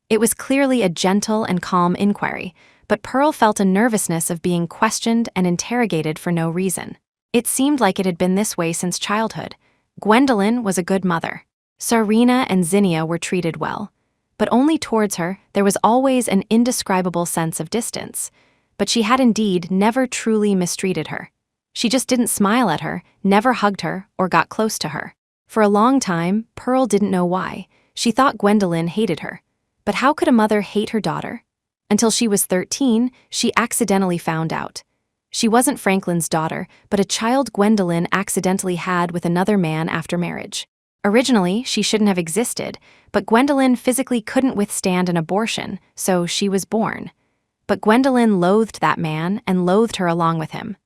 It was clearly a gentle and calm inquiry, but Pearl felt a nervousness of being questioned and interrogated for no reason. It seemed like it had been this way since childhood. Gwendolyn was a good mother. Serena and Zinnia were treated well. But only towards her, there was always an indescribable sense of distance. But she had indeed never truly mistreated her. She just didn't smile at her, never hugged her, or got close to her. For a long time, Pearl didn't know why. She thought Gwendolyn hated her. But how could a mother hate her daughter? Until she was 13, she accidentally found out. She wasn't Franklin's daughter, but a child Gwendolyn accidentally had with another man after marriage. Originally, she shouldn't have existed, but Gwendolyn physically couldn't withstand an abortion, so she was born. But Gwendolyn loathed that man and loathed her along with him.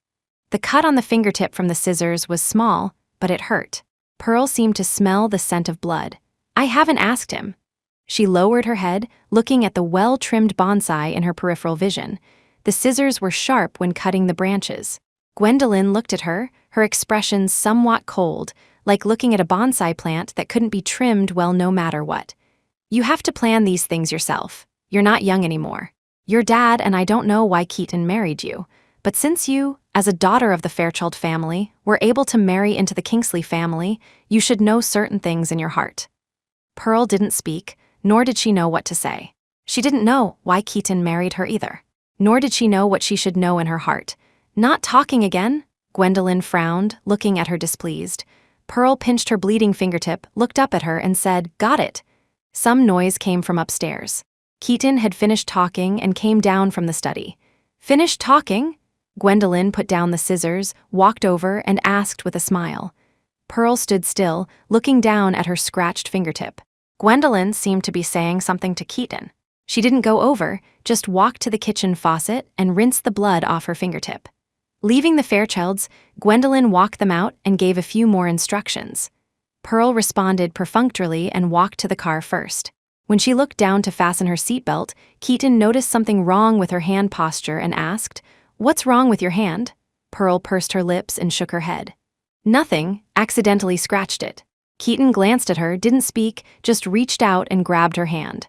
The cut on the fingertip from the scissors was small, but it hurt. Pearl seemed to smell the scent of blood. "I haven't asked him." She lowered her head, looking at the well-trimmed bonsai in her peripheral vision. The scissors were sharp when cutting the branches. Gwendolyn looked at her, her expression somewhat cold, like looking at a bonsai plant that couldn't be trimmed well no matter what. "You have to plan these things yourself. You're not young anymore. Your dad and I don't know why Keaton married you, but since you, as a daughter of the Fairchild family, were able to marry into the Kingsley family, you should know certain things in your heart." Pearl didn't speak, nor did she know what to say. She didn't know why Keaton married her either. Nor did she know what she should know in her heart. "Not talking again?" Gwendolyn frowned, looking at her displeased. Pearl pinched her bleeding fingertip, looked up at her, and said, "Got it." Some noise came from upstairs. Keaton had finished talking and came down from the study. "Finished talking?" Gwendolyn put down the scissors, walked over, and asked with a smile. Pearl stood still, looking down at her scratched fingertip. Gwendolyn seemed to be saying something to Keaton. She didn't go over, just walked to the kitchen faucet and rinsed the blood off her fingertip. Leaving the Fairchilds, Gwendolyn walked them out and gave a few more instructions. Pearl responded perfunctorily and walked to the car first. When she looked down to fasten her seatbelt, Keaton noticed something wrong with her hand posture and asked, "What's wrong with your hand?" Pearl pursed her lips and shook her head. "Nothing, accidentally scratched it." Keaton glanced at her, didn't speak, just reached out and grabbed her hand.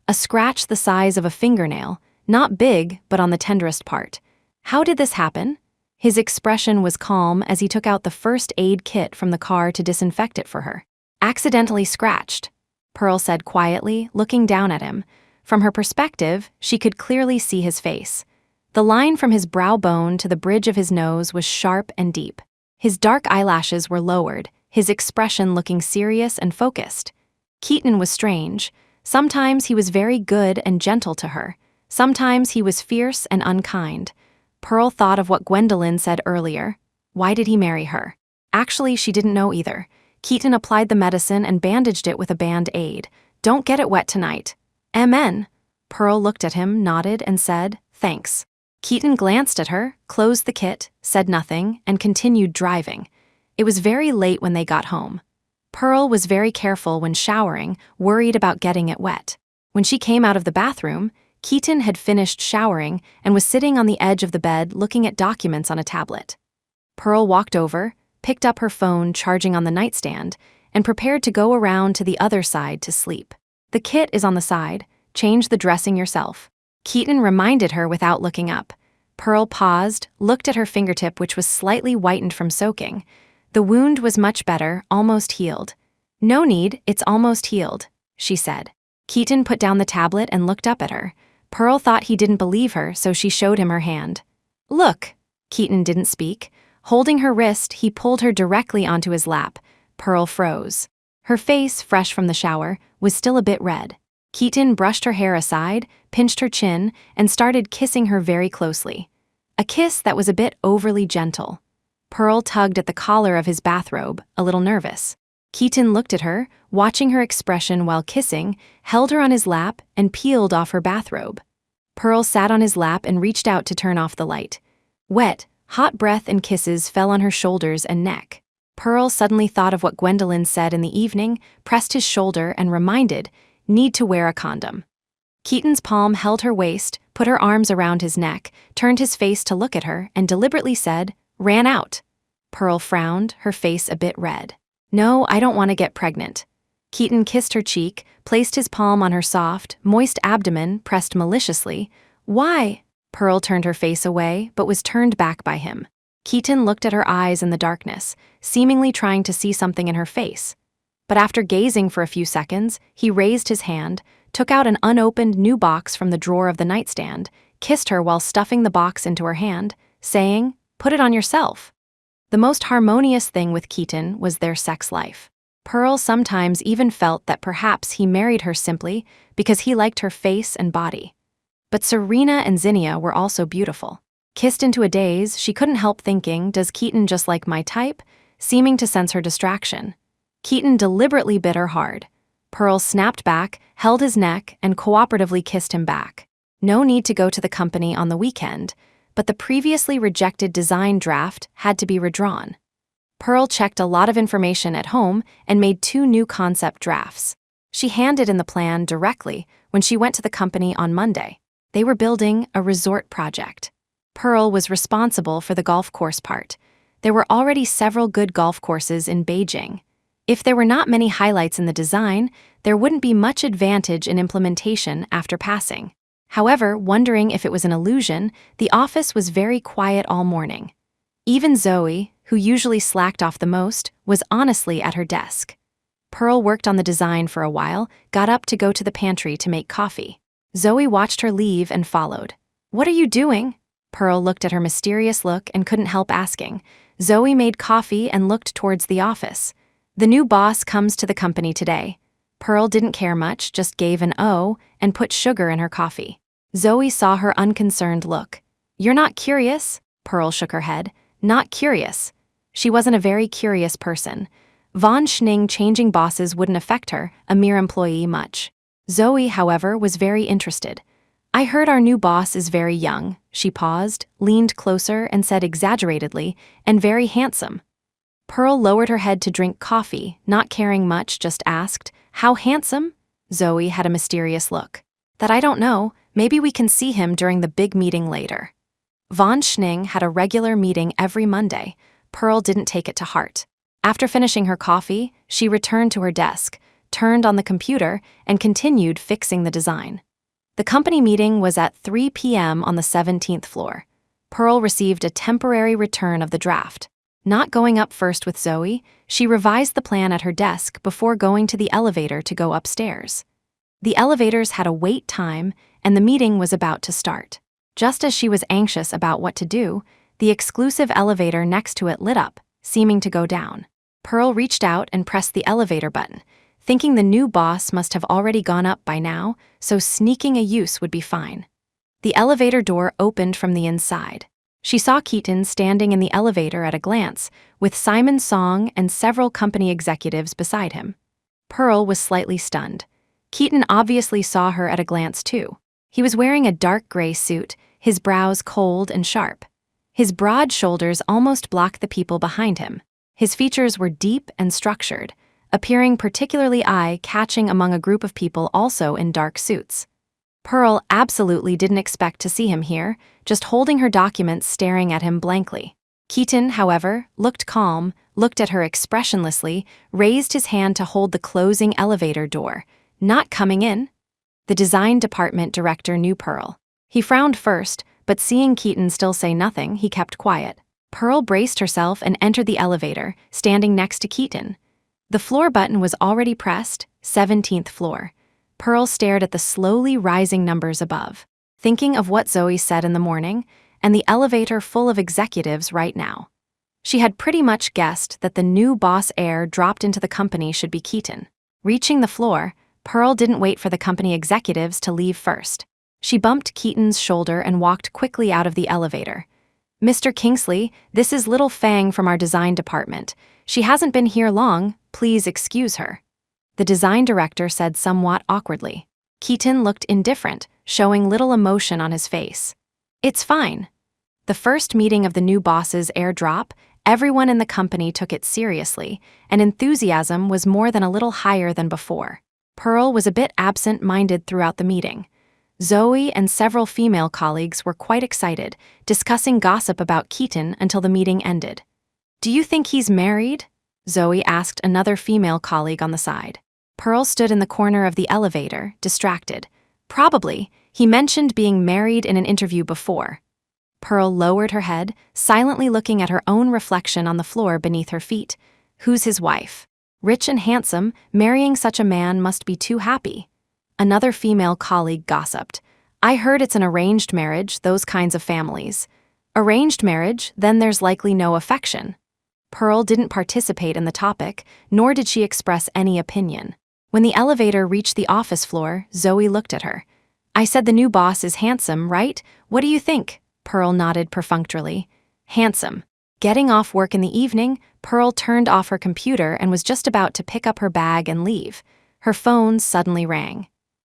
A scratch the size of a fingernail, not big, but on the tenderest part. "How did this happen?" His expression was calm as he took out the first aid kit from the car to disinfect it for her. "Accidentally scratched," Pearl said quietly, looking down at him. From her perspective, she could clearly see his face. The line from his brow bone to the bridge of his nose was sharp and deep. His dark eyelashes were lowered, his expression looking serious and focused. Keaton was strange. Sometimes he was very good and gentle to her. Sometimes he was fierce and unkind. Pearl thought of what Gwendolyn said earlier. Why did he marry her? Actually, she didn't know either. Keaton applied the medicine and bandaged it with a band-aid. "Don't get it wet tonight." "Amen." Pearl looked at him, nodded, and said, "Thanks." Keaton glanced at her, closed the kit, said nothing, and continued driving. It was very late when they got home. Pearl was very careful when showering, worried about getting it wet. When she came out of the bathroom, Keaton had finished showering and was sitting on the edge of the bed looking at documents on a tablet. Pearl walked over, picked up her phone charging on the nightstand, and prepared to go around to the other side to sleep. "The kit is on the side. Change the dressing yourself." Keaton reminded her without looking up. Pearl paused, looked at her fingertip, which was slightly whitened from soaking. The wound was much better, almost healed. "No need, it's almost healed," she said. Keaton put down the tablet and looked up at her. Pearl thought he didn't believe her, so she showed him her hand. "Look." Keaton didn't speak. Holding her wrist, he pulled her directly onto his lap. Pearl froze. Her face, fresh from the shower, was still a bit red. Keaton brushed her hair aside, pinched her chin, and started kissing her very closely. A kiss that was a bit overly gentle. Pearl tugged at the collar of his bathrobe, a little nervous. Keaton looked at her, watching her expression while kissing, held her on his lap, and peeled off her bathrobe. Pearl sat on his lap and reached out to turn off the light. Wet, hot breath and kisses fell on her shoulders and neck. Pearl suddenly thought of what Gwendolyn said in the evening, pressed his shoulder, and reminded, "Need to wear a condom." Keaton's palm held her waist, put her arms around his neck, turned his face to look at her, and deliberately said, "Ran out." Pearl frowned, her face a bit red. "No, I don't want to get pregnant." Keaton kissed her cheek, placed his palm on her soft, moist abdomen, pressed maliciously. "Why?" Pearl turned her face away, but was turned back by him. Keaton looked at her eyes in the darkness, seemingly trying to see something in her face. But after gazing for a few seconds, he raised his hand, took out an unopened new box from the drawer of the nightstand, kissed her while stuffing the box into her hand, saying, "Put it on yourself." The most harmonious thing with Keaton was their sex life. Pearl sometimes even felt that perhaps he married her simply because he liked her face and body. But Serena and Zinnia were also beautiful. Kissed into a daze, she couldn't help thinking, does Keaton just like my type? Seeming to sense her distraction. Keaton deliberately bit her hard. Pearl snapped back, held his neck, and cooperatively kissed him back. No need to go to the company on the weekend, but the previously rejected design draft had to be redrawn. Pearl checked a lot of information at home and made 2 new concept drafts. She handed in the plan directly when she went to the company on Monday. They were building a resort project. Pearl was responsible for the golf course part. There were already several good golf courses in Beijing. If there were not many highlights in the design, there wouldn't be much advantage in implementation after passing. However, wondering if it was an illusion, the office was very quiet all morning. Even Zoe, who usually slacked off the most, was honestly at her desk. Pearl worked on the design for a while, got up to go to the pantry to make coffee. Zoe watched her leave and followed. "What are you doing?" Pearl looked at her mysterious look and couldn't help asking. Zoe made coffee and looked towards the office. "The new boss comes to the company today." Pearl didn't care much, just gave an "oh" and put sugar in her coffee. Zoe saw her unconcerned look. "You're not curious?" Pearl shook her head. Not curious. She wasn't a very curious person. Von Schning changing bosses wouldn't affect her, a mere employee, much. Zoe, however, was very interested. "I heard our new boss is very young." She paused, leaned closer, and said exaggeratedly, "and very handsome." Pearl lowered her head to drink coffee, not caring much, just asked, "How handsome?" Zoe had a mysterious look. "That I don't know. Maybe we can see him during the big meeting later." Von Schning had a regular meeting every Monday. Pearl didn't take it to heart. After finishing her coffee, she returned to her desk, turned on the computer, and continued fixing the design. The company meeting was at 3 p.m. on the 17th floor. Pearl received a temporary return of the draft. Not going up first with Zoe, she revised the plan at her desk before going to the elevator to go upstairs. The elevators had a wait time, and the meeting was about to start. Just as she was anxious about what to do, the exclusive elevator next to it lit up, seeming to go down. Pearl reached out and pressed the elevator button, thinking the new boss must have already gone up by now, so sneaking a use would be fine. The elevator door opened from the inside. She saw Keaton standing in the elevator at a glance, with Simon Song and several company executives beside him. Pearl was slightly stunned. Keaton obviously saw her at a glance too. He was wearing a dark gray suit, his brows cold and sharp. His broad shoulders almost blocked the people behind him. His features were deep and structured, appearing particularly eye-catching among a group of people also in dark suits. Pearl absolutely didn't expect to see him here, just holding her documents staring at him blankly. Keaton, however, looked calm, looked at her expressionlessly, raised his hand to hold the closing elevator door. Not coming in? The design department director knew Pearl. He frowned first, but seeing Keaton still say nothing, he kept quiet. Pearl braced herself and entered the elevator, standing next to Keaton. The floor button was already pressed, 17th floor. Pearl stared at the slowly rising numbers above, thinking of what Zoe said in the morning, and the elevator full of executives right now. She had pretty much guessed that the new boss heir dropped into the company should be Keaton. Reaching the floor, Pearl didn't wait for the company executives to leave first. She bumped Keaton's shoulder and walked quickly out of the elevator. "Mr. Kingsley, this is Little Fang from our design department. She hasn't been here long, please excuse her," the design director said somewhat awkwardly. Keaton looked indifferent, showing little emotion on his face. "It's fine." The first meeting of the new boss's airdrop, everyone in the company took it seriously, and enthusiasm was more than a little higher than before. Pearl was a bit absent-minded throughout the meeting. Zoe and several female colleagues were quite excited, discussing gossip about Keaton until the meeting ended. "Do you think he's married?" Zoe asked another female colleague on the side. Pearl stood in the corner of the elevator, distracted. "Probably. He mentioned being married in an interview before." Pearl lowered her head, silently looking at her own reflection on the floor beneath her feet. Who's his wife? Rich and handsome, marrying such a man must be too happy. Another female colleague gossiped. "I heard it's an arranged marriage, those kinds of families." "Arranged marriage, then there's likely no affection." Pearl didn't participate in the topic, nor did she express any opinion. When the elevator reached the office floor, Zoe looked at her. "I said the new boss is handsome, right? What do you think?" Pearl nodded perfunctorily. "Handsome." Getting off work in the evening, Pearl turned off her computer and was just about to pick up her bag and leave. Her phone suddenly rang.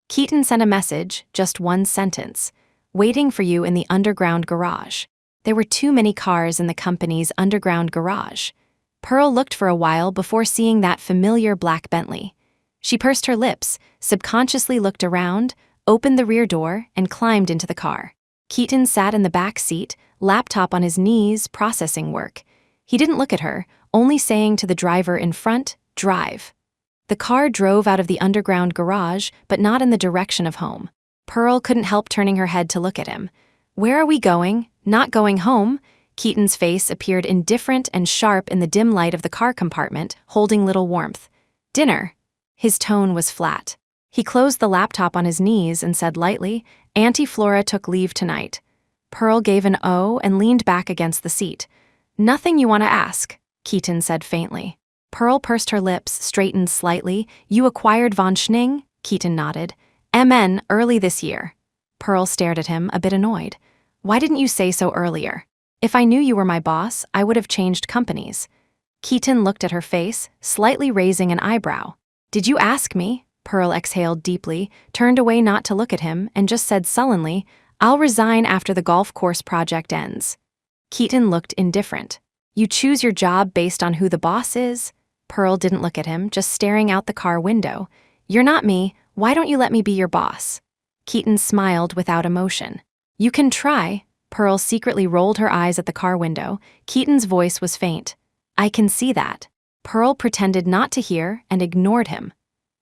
Keaton sent a message, just one sentence. "Waiting for you in the underground garage." There were too many cars in the company's underground garage. Pearl looked for a while before seeing that familiar black Bentley. She pursed her lips, subconsciously looked around, opened the rear door, and climbed into the car. Keaton sat in the back seat, laptop on his knees, processing work. He didn't look at her, only saying to the driver in front, "Drive." The car drove out of the underground garage, but not in the direction of home. Pearl couldn't help turning her head to look at him. "Where are we going? Not going home?" Keaton's face appeared indifferent and sharp in the dim light of the car compartment, holding little warmth. "Dinner." His tone was flat. He closed the laptop on his knees and said lightly, "Auntie Flora took leave tonight." Pearl gave an "oh" and leaned back against the seat. "Nothing you want to ask," Keaton said faintly. Pearl pursed her lips, straightened slightly. "You acquired von Schning?" Keaton nodded. "MN, early this year." Pearl stared at him, a bit annoyed. "Why didn't you say so earlier? If I knew you were my boss, I would have changed companies." Keaton looked at her face, slightly raising an eyebrow. "Did you ask me?" Pearl exhaled deeply, turned away not to look at him, and just said sullenly, "I'll resign after the golf course project ends." Keaton looked indifferent. "You choose your job based on who the boss is?" Pearl didn't look at him, just staring out the car window. "You're not me. Why don't you let me be your boss?" Keaton smiled without emotion. "You can try." Pearl secretly rolled her eyes at the car window. Keaton's voice was faint. "I can see that." Pearl pretended not to hear and ignored him.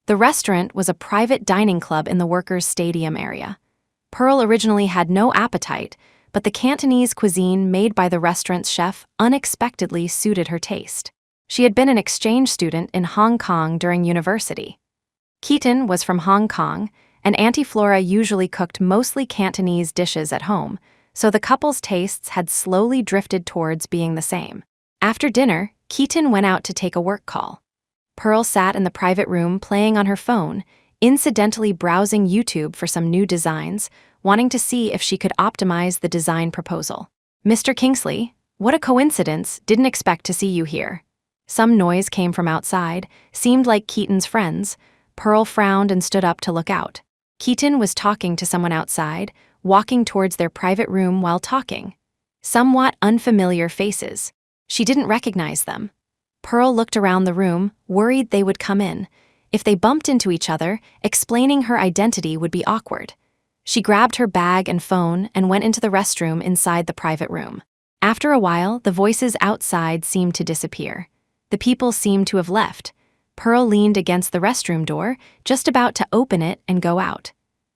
The restaurant was a private dining club in the workers' stadium area. Pearl originally had no appetite, but the Cantonese cuisine made by the restaurant's chef unexpectedly suited her taste. She had been an exchange student in Hong Kong during university. Keaton was from Hong Kong, and Auntie Flora usually cooked mostly Cantonese dishes at home, so the couple's tastes had slowly drifted towards being the same. After dinner, Keaton went out to take a work call. Pearl sat in the private room playing on her phone, incidentally browsing YouTube for some new designs, wanting to see if she could optimize the design proposal. "Mr. Kingsley, what a coincidence, didn't expect to see you here." Some noise came from outside, seemed like Keaton's friends. Pearl frowned and stood up to look out. Keaton was talking to someone outside, walking towards their private room while talking. Somewhat unfamiliar faces. She didn't recognize them. Pearl looked around the room, worried they would come in. If they bumped into each other, explaining her identity would be awkward. She grabbed her bag and phone and went into the restroom inside the private room. After a while, the voices outside seemed to disappear. The people seemed to have left. Pearl leaned against the restroom door, just about to open it and go out.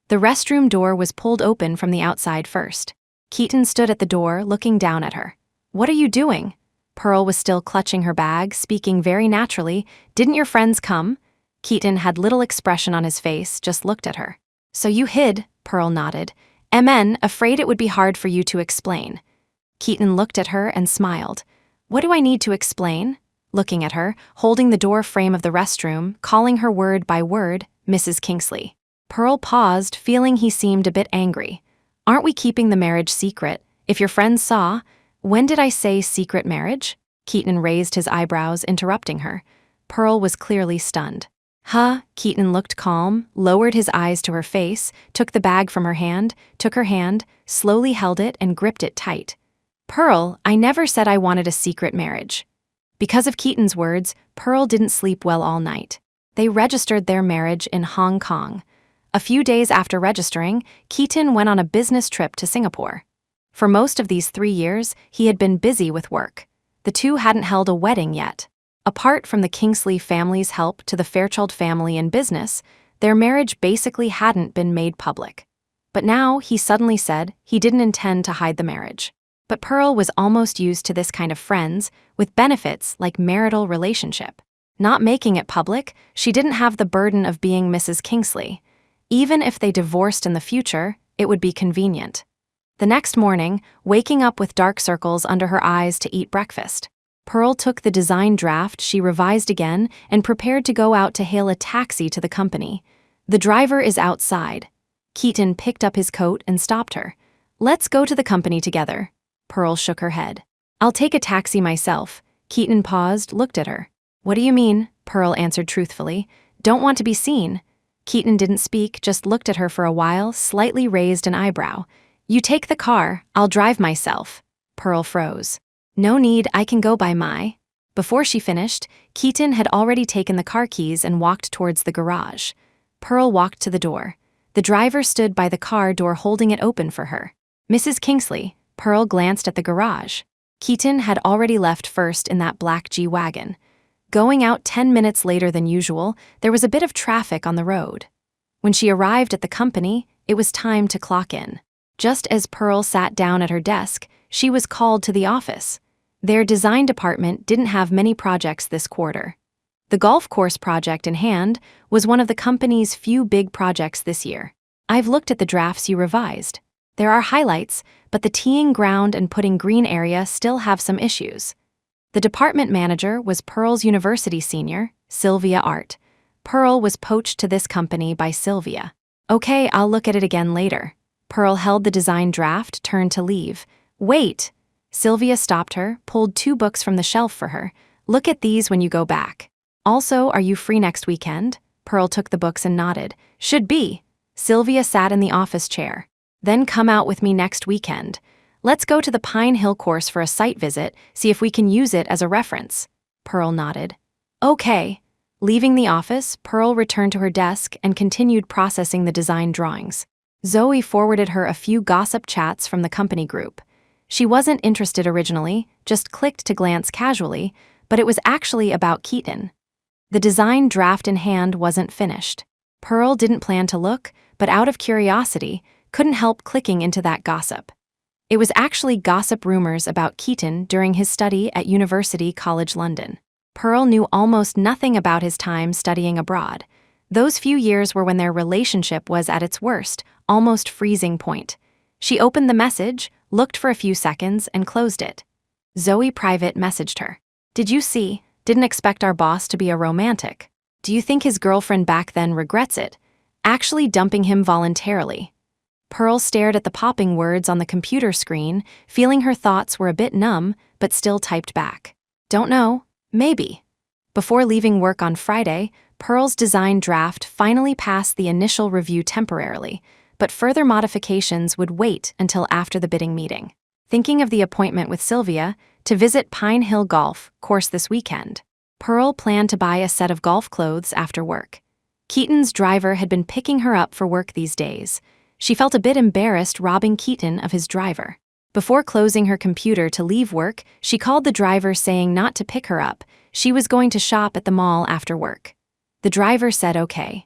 The restroom door was pulled open from the outside first. Keaton stood at the door, looking down at her. "What are you doing?" Pearl was still clutching her bag, speaking very naturally. "Didn't your friends come?" Keaton had little expression on his face, just looked at her. "So you hid," Pearl nodded. "MN, afraid it would be hard for you to explain." Keaton looked at her and smiled. "What do I need to explain?" Looking at her, holding the door frame of the restroom, calling her word by word, "Mrs. Kingsley." Pearl paused, feeling he seemed a bit angry. "Aren't we keeping the marriage secret? If your friends saw—" "When did I say secret marriage?" Keaton raised his eyebrows, interrupting her. Pearl was clearly stunned. "Huh?" Keaton looked calm, lowered his eyes to her face, took the bag from her hand, took her hand, slowly held it and gripped it tight. "Pearl, I never said I wanted a secret marriage." Because of Keaton's words, Pearl didn't sleep well all night. They registered their marriage in Hong Kong. A few days after registering, Keaton went on a business trip to Singapore. For most of these 3 years, he had been busy with work. The two hadn't held a wedding yet. Apart from the Kingsley family's help to the Fairchild family in business, their marriage basically hadn't been made public. But now, he suddenly said he didn't intend to hide the marriage. But Pearl was almost used to this kind of friends, with benefits like marital relationship. Not making it public, she didn't have the burden of being Mrs. Kingsley. Even if they divorced in the future, it would be convenient. The next morning, waking up with dark circles under her eyes to eat breakfast, Pearl took the design draft she revised again and prepared to go out to hail a taxi to the company. "The driver is outside." Keaton picked up his coat and stopped her. "Let's go to the company together." Pearl shook her head. "I'll take a taxi myself." Keaton paused, looked at her. "What do you mean?" Pearl answered truthfully. "Don't want to be seen." Keaton didn't speak, just looked at her for a while, slightly raised an eyebrow. "You take the car, I'll drive myself." Pearl froze. "No need, I can go by my—" Before she finished, Keaton had already taken the car keys and walked towards the garage. Pearl walked to the door. The driver stood by the car door holding it open for her. "Mrs. Kingsley." Pearl glanced at the garage. Keaton had already left first in that black G-Wagon. Going out 10 minutes later than usual, there was a bit of traffic on the road. When she arrived at the company, it was time to clock in. Just as Pearl sat down at her desk, she was called to the office. Their design department didn't have many projects this quarter. The golf course project in hand was one of the company's few big projects this year. "I've looked at the drafts you revised. There are highlights, but the teeing ground and putting green area still have some issues." The department manager was Pearl's university senior, Sylvia Art. Pearl was poached to this company by Sylvia. "Okay, I'll look at it again later." Pearl held the design draft, turned to leave. "Wait!" Sylvia stopped her, pulled 2 books from the shelf for her. "Look at these when you go back. Also, are you free next weekend?" Pearl took the books and nodded. "Should be." Sylvia sat in the office chair. "Then come out with me next weekend. Let's go to the Pine Hill course for a site visit, see if we can use it as a reference." Pearl nodded. "Okay." Leaving the office, Pearl returned to her desk and continued processing the design drawings. Zoe forwarded her a few gossip chats from the company group. She wasn't interested originally, just clicked to glance casually, but it was actually about Keaton. The design draft in hand wasn't finished. Pearl didn't plan to look, but out of curiosity, couldn't help clicking into that gossip. It was actually gossip rumors about Keaton during his study at University College London. Pearl knew almost nothing about his time studying abroad. Those few years were when their relationship was at its worst, almost freezing point. She opened the message, looked for a few seconds, and closed it. Zoe Private messaged her. "Did you see? Didn't expect our boss to be a romantic. Do you think his girlfriend back then regrets it? Actually dumping him voluntarily." Pearl stared at the popping words on the computer screen, feeling her thoughts were a bit numb, but still typed back. Don't know, maybe. Before leaving work on Friday, Pearl's design draft finally passed the initial review temporarily, but further modifications would wait until after the bidding meeting. Thinking of the appointment with Sylvia to visit Pine Hill Golf Course this weekend, Pearl planned to buy a set of golf clothes after work. Keaton's driver had been picking her up for work these days. She felt a bit embarrassed robbing Keaton of his driver. Before closing her computer to leave work, she called the driver saying not to pick her up. She was going to shop at the mall after work. The driver said okay.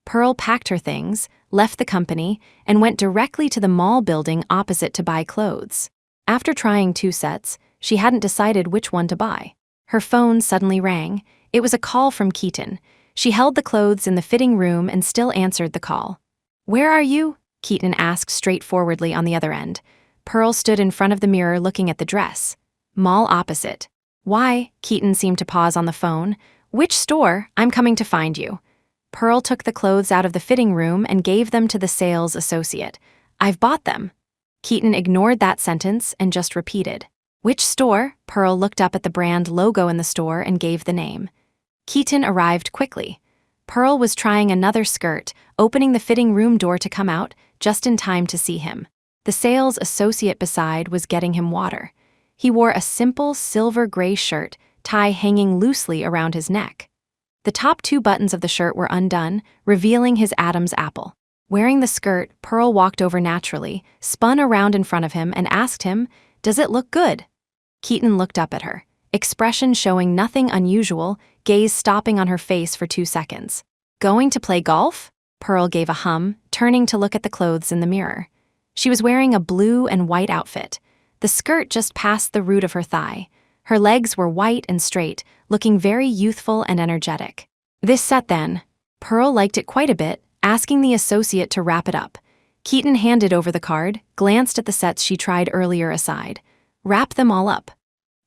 Pearl packed her things, left the company, and went directly to the mall building opposite to buy clothes. After trying 2 sets, she hadn't decided which one to buy. Her phone suddenly rang. It was a call from Keaton. She held the clothes in the fitting room and still answered the call. "Where are you?" Keaton asked straightforwardly on the other end. Pearl stood in front of the mirror looking at the dress. "Mall opposite." "Why?" Keaton seemed to pause on the phone. "Which store? I'm coming to find you." Pearl took the clothes out of the fitting room and gave them to the sales associate. "I've bought them." Keaton ignored that sentence and just repeated. "Which store?" Pearl looked up at the brand logo in the store and gave the name. Keaton arrived quickly. Pearl was trying another skirt, opening the fitting room door to come out, just in time to see him. The sales associate beside was getting him water. He wore a simple silver-gray shirt, tie hanging loosely around his neck. The top 2 buttons of the shirt were undone, revealing his Adam's apple. Wearing the skirt, Pearl walked over naturally, spun around in front of him, and asked him, "Does it look good?" Keaton looked up at her, expression showing nothing unusual, gaze stopping on her face for 2 seconds. "Going to play golf?" Pearl gave a hum, turning to look at the clothes in the mirror. She was wearing a blue and white outfit. The skirt just passed the root of her thigh. Her legs were white and straight, looking very youthful and energetic. "This set then." Pearl liked it quite a bit, asking the associate to wrap it up. Keaton handed over the card, glanced at the sets she tried earlier aside. "Wrap them all up."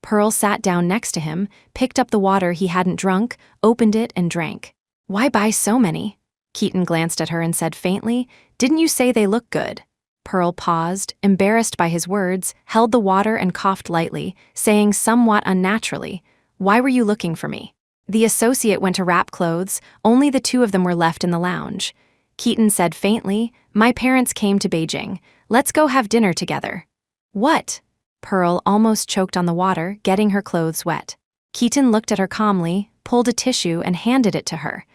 Pearl sat down next to him, picked up the water he hadn't drunk, opened it and drank. "Why buy so many?" Keaton glanced at her and said faintly, "Didn't you say they look good?" Pearl paused, embarrassed by his words, held the water and coughed lightly, saying somewhat unnaturally, "Why were you looking for me?" The associate went to wrap clothes, only the 2 of them were left in the lounge. Keaton said faintly, "My parents came to Beijing. Let's go have dinner together." "What?" Pearl almost choked on the water, getting her clothes wet. Keaton looked at her calmly, pulled a tissue and handed it to her.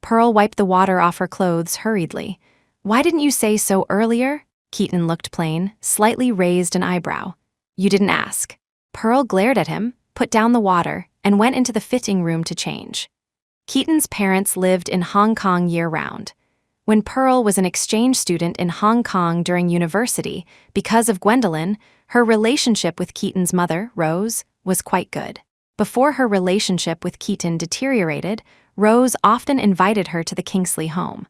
Pearl wiped the water off her clothes hurriedly. "Why didn't you say so earlier?" Keaton looked plain, slightly raised an eyebrow. "You didn't ask." Pearl glared at him, put down the water, and went into the fitting room to change. Keaton's parents lived in Hong Kong year-round. When Pearl was an exchange student in Hong Kong during university, because of Gwendolyn, her relationship with Keaton's mother, Rose, was quite good. Before her relationship with Keaton deteriorated, Rose often invited her to the Kingsley home.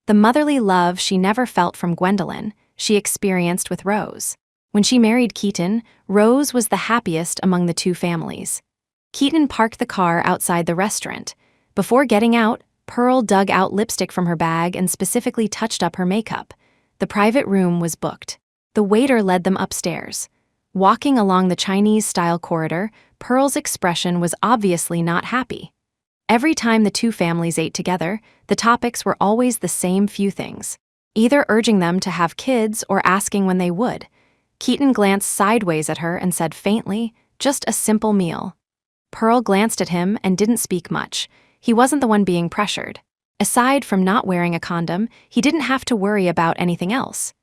The motherly love she never felt from Gwendolyn, she experienced with Rose. When she married Keaton, Rose was the happiest among the 2 families. Keaton parked the car outside the restaurant. Before getting out, Pearl dug out lipstick from her bag and specifically touched up her makeup. The private room was booked. The waiter led them upstairs. Walking along the Chinese-style corridor, Pearl's expression was obviously not happy. Every time the 2 families ate together, the topics were always the same few things, either urging them to have kids or asking when they would. Keaton glanced sideways at her and said faintly, "Just a simple meal." Pearl glanced at him and didn't speak much. He wasn't the one being pressured. Aside from not wearing a condom, he didn't have to worry about anything else.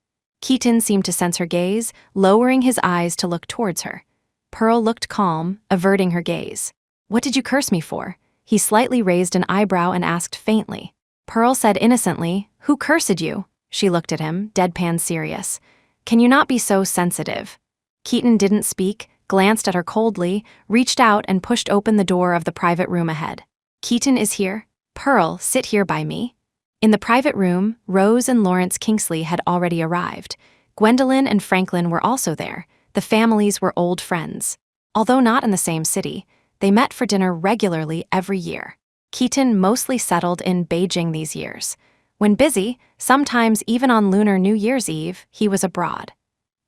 Keaton seemed to sense her gaze, lowering his eyes to look towards her. Pearl looked calm, averting her gaze. "What did you curse me for?" He slightly raised an eyebrow and asked faintly. Pearl said innocently, "Who cursed you?" She looked at him, deadpan serious. "Can you not be so sensitive?" Keaton didn't speak, glanced at her coldly, reached out and pushed open the door of the private room ahead. "Keaton is here. Pearl, sit here by me." In the private room, Rose and Lawrence Kingsley had already arrived. Gwendolyn and Franklin were also there. The families were old friends. Although not in the same city, they met for dinner regularly every year. Keaton mostly settled in Beijing these years. When busy, sometimes even on Lunar New Year's Eve, he was abroad.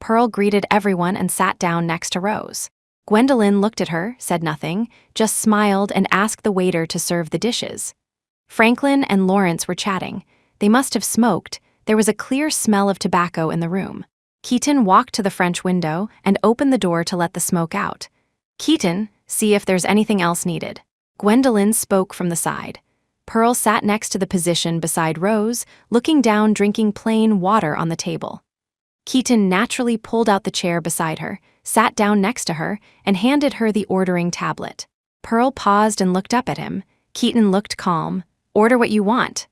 Pearl greeted everyone and sat down next to Rose. Gwendolyn looked at her, said nothing, just smiled and asked the waiter to serve the dishes. Franklin and Lawrence were chatting. They must have smoked. There was a clear smell of tobacco in the room. Keaton walked to the French window and opened the door to let the smoke out. "Keaton, see if there's anything else needed." Gwendolyn spoke from the side. Pearl sat next to the position beside Rose, looking down, drinking plain water on the table. Keaton naturally pulled out the chair beside her, sat down next to her, and handed her the ordering tablet. Pearl paused and looked up at him. Keaton looked calm. "Order what you want."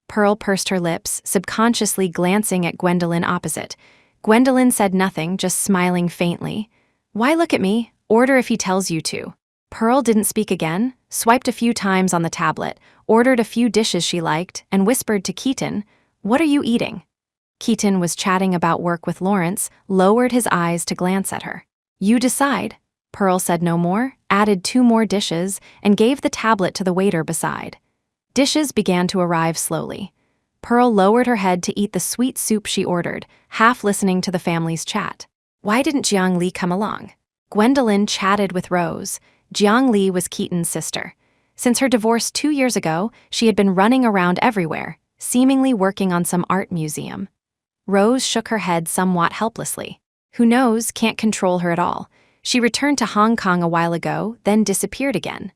Pearl pursed her lips, subconsciously glancing at Gwendolyn opposite. Gwendolyn said nothing, just smiling faintly. "Why look at me? Order if he tells you to." Pearl didn't speak again, swiped a few times on the tablet, ordered a few dishes she liked, and whispered to Keaton, "What are you eating?" Keaton was chatting about work with Lawrence, lowered his eyes to glance at her. "You decide." Pearl said no more, added 2 more dishes, and gave the tablet to the waiter beside. Dishes began to arrive slowly. Pearl lowered her head to eat the sweet soup she ordered, half listening to the family's chat. Why didn't Jiang Li come along? Gwendolyn chatted with Rose. Jiang Li was Keaton's sister. Since her divorce 2 years ago, she had been running around everywhere, seemingly working on some art museum. Rose shook her head somewhat helplessly. Who knows, can't control her at all. She returned to Hong Kong a while ago, then disappeared again.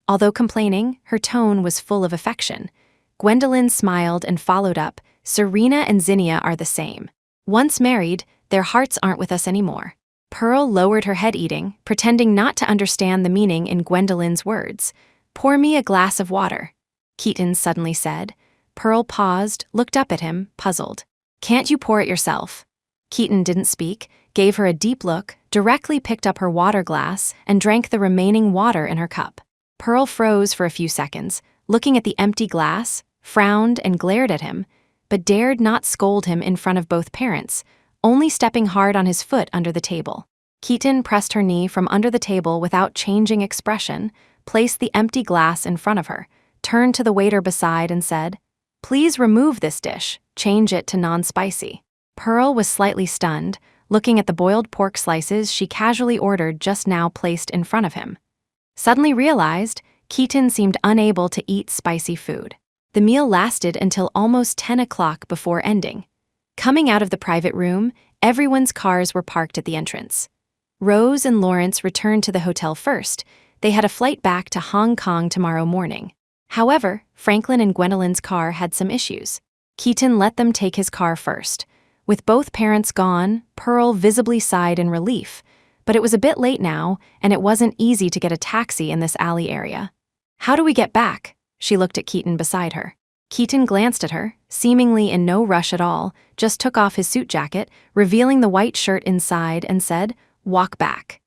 Although complaining, her tone was full of affection. Gwendolyn smiled and followed up, "Serena and Zinnia are the same. Once married, their hearts aren't with us anymore." Pearl lowered her head eating, pretending not to understand the meaning in Gwendolyn's words. "Pour me a glass of water," Keaton suddenly said. Pearl paused, looked up at him, puzzled. "Can't you pour it yourself?" Keaton didn't speak, gave her a deep look, directly picked up her water glass, and drank the remaining water in her cup. Pearl froze for a few seconds, looking at the empty glass, frowned and glared at him, but dared not scold him in front of both parents, only stepping hard on his foot under the table. Keaton pressed her knee from under the table without changing expression, placed the empty glass in front of her, turned to the waiter beside and said, "Please remove this dish, change it to non-spicy." Pearl was slightly stunned, looking at the boiled pork slices she casually ordered just now placed in front of him. Suddenly realized, Keaton seemed unable to eat spicy food. The meal lasted until almost 10 o'clock before ending. Coming out of the private room, everyone's cars were parked at the entrance. Rose and Lawrence returned to the hotel first. They had a flight back to Hong Kong tomorrow morning. However, Franklin and Gwendolyn's car had some issues. Keaton let them take his car first. With both parents gone, Pearl visibly sighed in relief, but it was a bit late now, and it wasn't easy to get a taxi in this alley area. "How do we get back?" She looked at Keaton beside her. Keaton glanced at her, seemingly in no rush at all, just took off his suit jacket, revealing the white shirt inside, and said, "Walk back."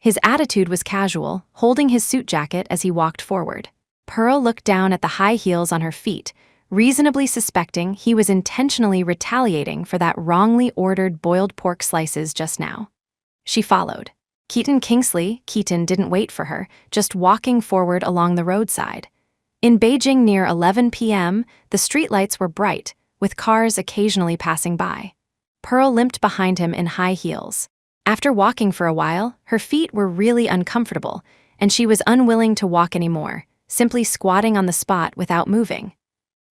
His attitude was casual, holding his suit jacket as he walked forward. Pearl looked down at the high heels on her feet, reasonably suspecting he was intentionally retaliating for that wrongly ordered boiled pork slices just now. She followed. Keaton didn't wait for her, just walking forward along the roadside. In Beijing near 11 p.m., the streetlights were bright, with cars occasionally passing by. Pearl limped behind him in high heels. After walking for a while, her feet were really uncomfortable, and she was unwilling to walk anymore, simply squatting on the spot without moving.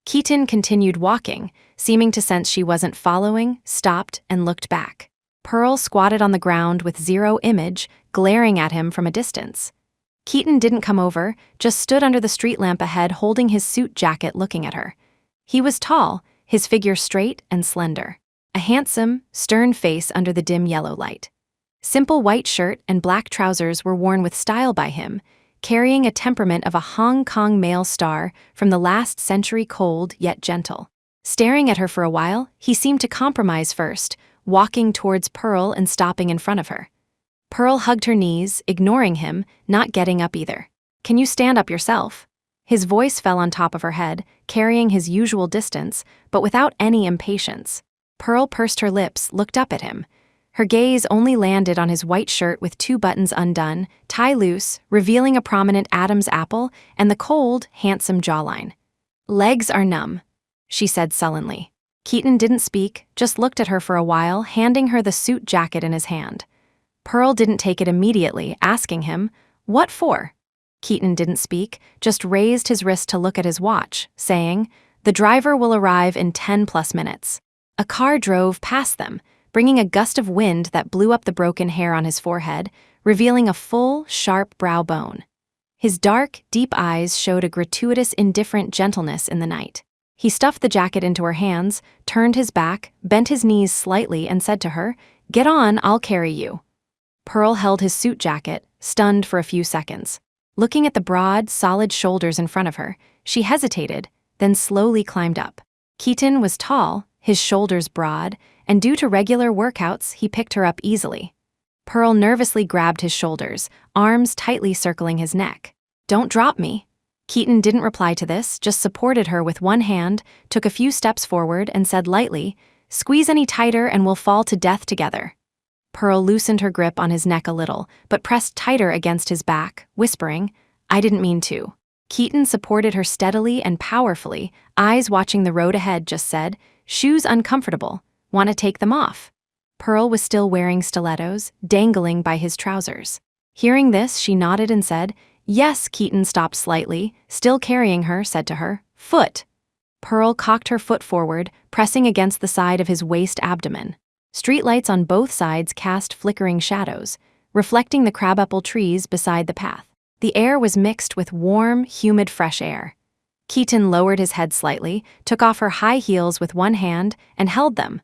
Keaton continued walking, seeming to sense she wasn't following, stopped, and looked back. Pearl squatted on the ground with zero image, glaring at him from a distance. Keaton didn't come over, just stood under the street lamp ahead holding his suit jacket looking at her. He was tall, his figure straight and slender. A handsome, stern face under the dim yellow light. Simple white shirt and black trousers were worn with style by him, carrying a temperament of a Hong Kong male star from the last century, cold yet gentle. Staring at her for a while, he seemed to compromise first, walking towards Pearl and stopping in front of her. Pearl hugged her knees, ignoring him, not getting up either. "Can you stand up yourself?" His voice fell on top of her head, carrying his usual distance, but without any impatience. Pearl pursed her lips, looked up at him. Her gaze only landed on his white shirt with 2 buttons undone, tie loose, revealing a prominent Adam's apple and the cold, handsome jawline. "Legs are numb." she said sullenly. Keaton didn't speak, just looked at her for a while, handing her the suit jacket in his hand. Pearl didn't take it immediately, asking him, "What for?" Keaton didn't speak, just raised his wrist to look at his watch, saying, "The driver will arrive in 10+ minutes." A car drove past them, bringing a gust of wind that blew up the broken hair on his forehead, revealing a full, sharp brow bone. His dark, deep eyes showed a gratuitous, indifferent gentleness in the night. He stuffed the jacket into her hands, turned his back, bent his knees slightly, and said to her, "Get on, I'll carry you." Pearl held his suit jacket, stunned for a few seconds. Looking at the broad, solid shoulders in front of her, she hesitated, then slowly climbed up. Keaton was tall, his shoulders broad, and due to regular workouts, he picked her up easily. Pearl nervously grabbed his shoulders, arms tightly circling his neck. "Don't drop me." Keaton didn't reply to this, just supported her with one hand, took a few steps forward, and said lightly, "Squeeze any tighter and we'll fall to death together." Pearl loosened her grip on his neck a little, but pressed tighter against his back, whispering, "I didn't mean to." Keaton supported her steadily and powerfully, eyes watching the road ahead, just said, "Shoes uncomfortable. Want to take them off?" Pearl was still wearing stilettos, dangling by his trousers. Hearing this, she nodded and said, "Yes." Keaton stopped slightly, still carrying her, said to her, "Foot." Pearl cocked her foot forward, pressing against the side of his waist abdomen. Streetlights on both sides cast flickering shadows, reflecting the crabapple trees beside the path. The air was mixed with warm, humid fresh air. Keaton lowered his head slightly, took off her high heels with one hand, and held them.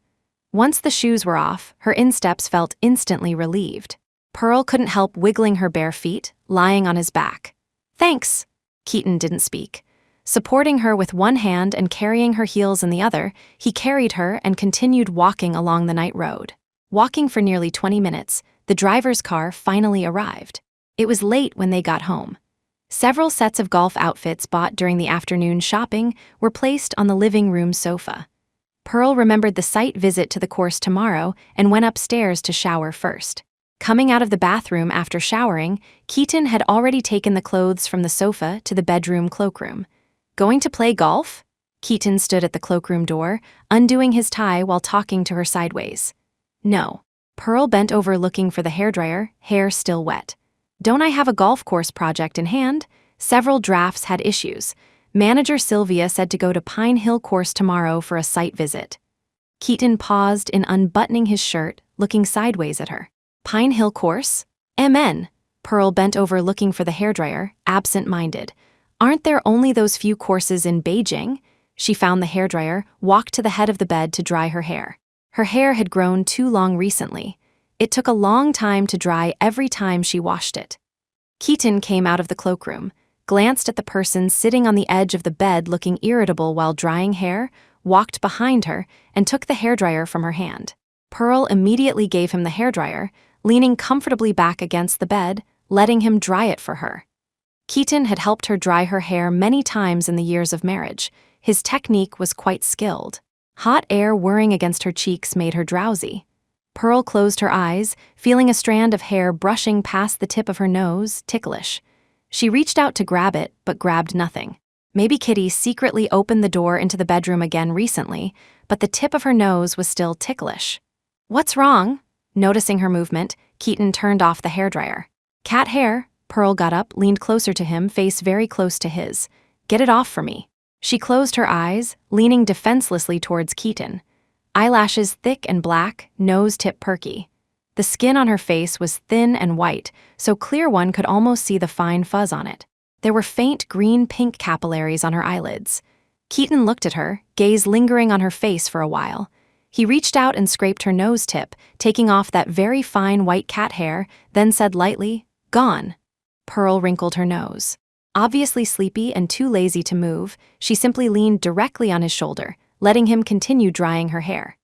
Once the shoes were off, her insteps felt instantly relieved. Pearl couldn't help wiggling her bare feet, lying on his back. "Thanks." Keaton didn't speak. Supporting her with one hand and carrying her heels in the other, he carried her and continued walking along the night road. Walking for nearly 20 minutes, the driver's car finally arrived. It was late when they got home. Several sets of golf outfits bought during the afternoon shopping were placed on the living room sofa. Pearl remembered the site visit to the course tomorrow and went upstairs to shower first. Coming out of the bathroom after showering, Keaton had already taken the clothes from the sofa to the bedroom cloakroom. "Going to play golf?" Keaton stood at the cloakroom door, undoing his tie while talking to her sideways. "No." Pearl bent over looking for the hairdryer, hair still wet. "Don't I have a golf course project in hand?" Several drafts had issues. Manager Sylvia said to go to Pine Hill Course tomorrow for a site visit. Keaton paused in unbuttoning his shirt, looking sideways at her. "Pine Hill Course? MN." Pearl bent over looking for the hairdryer, absent-minded. "Aren't there only those few courses in Beijing?" She found the hairdryer, walked to the head of the bed to dry her hair. Her hair had grown too long recently. It took a long time to dry every time she washed it. Keaton came out of the cloakroom, glanced at the person sitting on the edge of the bed looking irritable while drying hair, walked behind her, and took the hairdryer from her hand. Pearl immediately gave him the hairdryer, leaning comfortably back against the bed, letting him dry it for her. Keaton had helped her dry her hair many times in the years of marriage. His technique was quite skilled. Hot air whirring against her cheeks made her drowsy. Pearl closed her eyes, feeling a strand of hair brushing past the tip of her nose, ticklish. She reached out to grab it, but grabbed nothing. Maybe Kitty secretly opened the door into the bedroom again recently, but the tip of her nose was still ticklish. "What's wrong?" Noticing her movement, Keaton turned off the hairdryer. "Cat hair." Pearl got up, leaned closer to him, face very close to his. "Get it off for me." She closed her eyes, leaning defenselessly towards Keaton. Eyelashes thick and black, nose tip perky. The skin on her face was thin and white, so clear one could almost see the fine fuzz on it. There were faint green-pink capillaries on her eyelids. Keaton looked at her, gaze lingering on her face for a while. He reached out and scraped her nose tip, taking off that very fine white cat hair, then said lightly, "Gone." Pearl wrinkled her nose. Obviously sleepy and too lazy to move, she simply leaned directly on his shoulder, letting him continue drying her hair.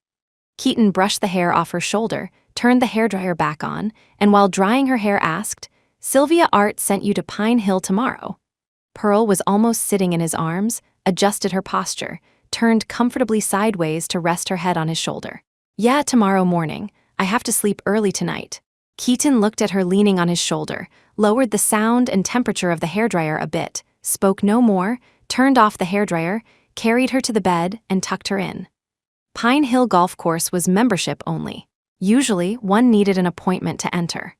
Keaton brushed the hair off her shoulder, turned the hairdryer back on, and while drying her hair asked, "Sylvia Art sent you to Pine Hill tomorrow." Pearl was almost sitting in his arms, adjusted her posture, turned comfortably sideways to rest her head on his shoulder. "Yeah, tomorrow morning. I have to sleep early tonight." Keaton looked at her leaning on his shoulder, lowered the sound and temperature of the hairdryer a bit, spoke no more, turned off the hairdryer, carried her to the bed, and tucked her in. Pine Hill Golf Course was membership only. Usually, one needed an appointment to enter.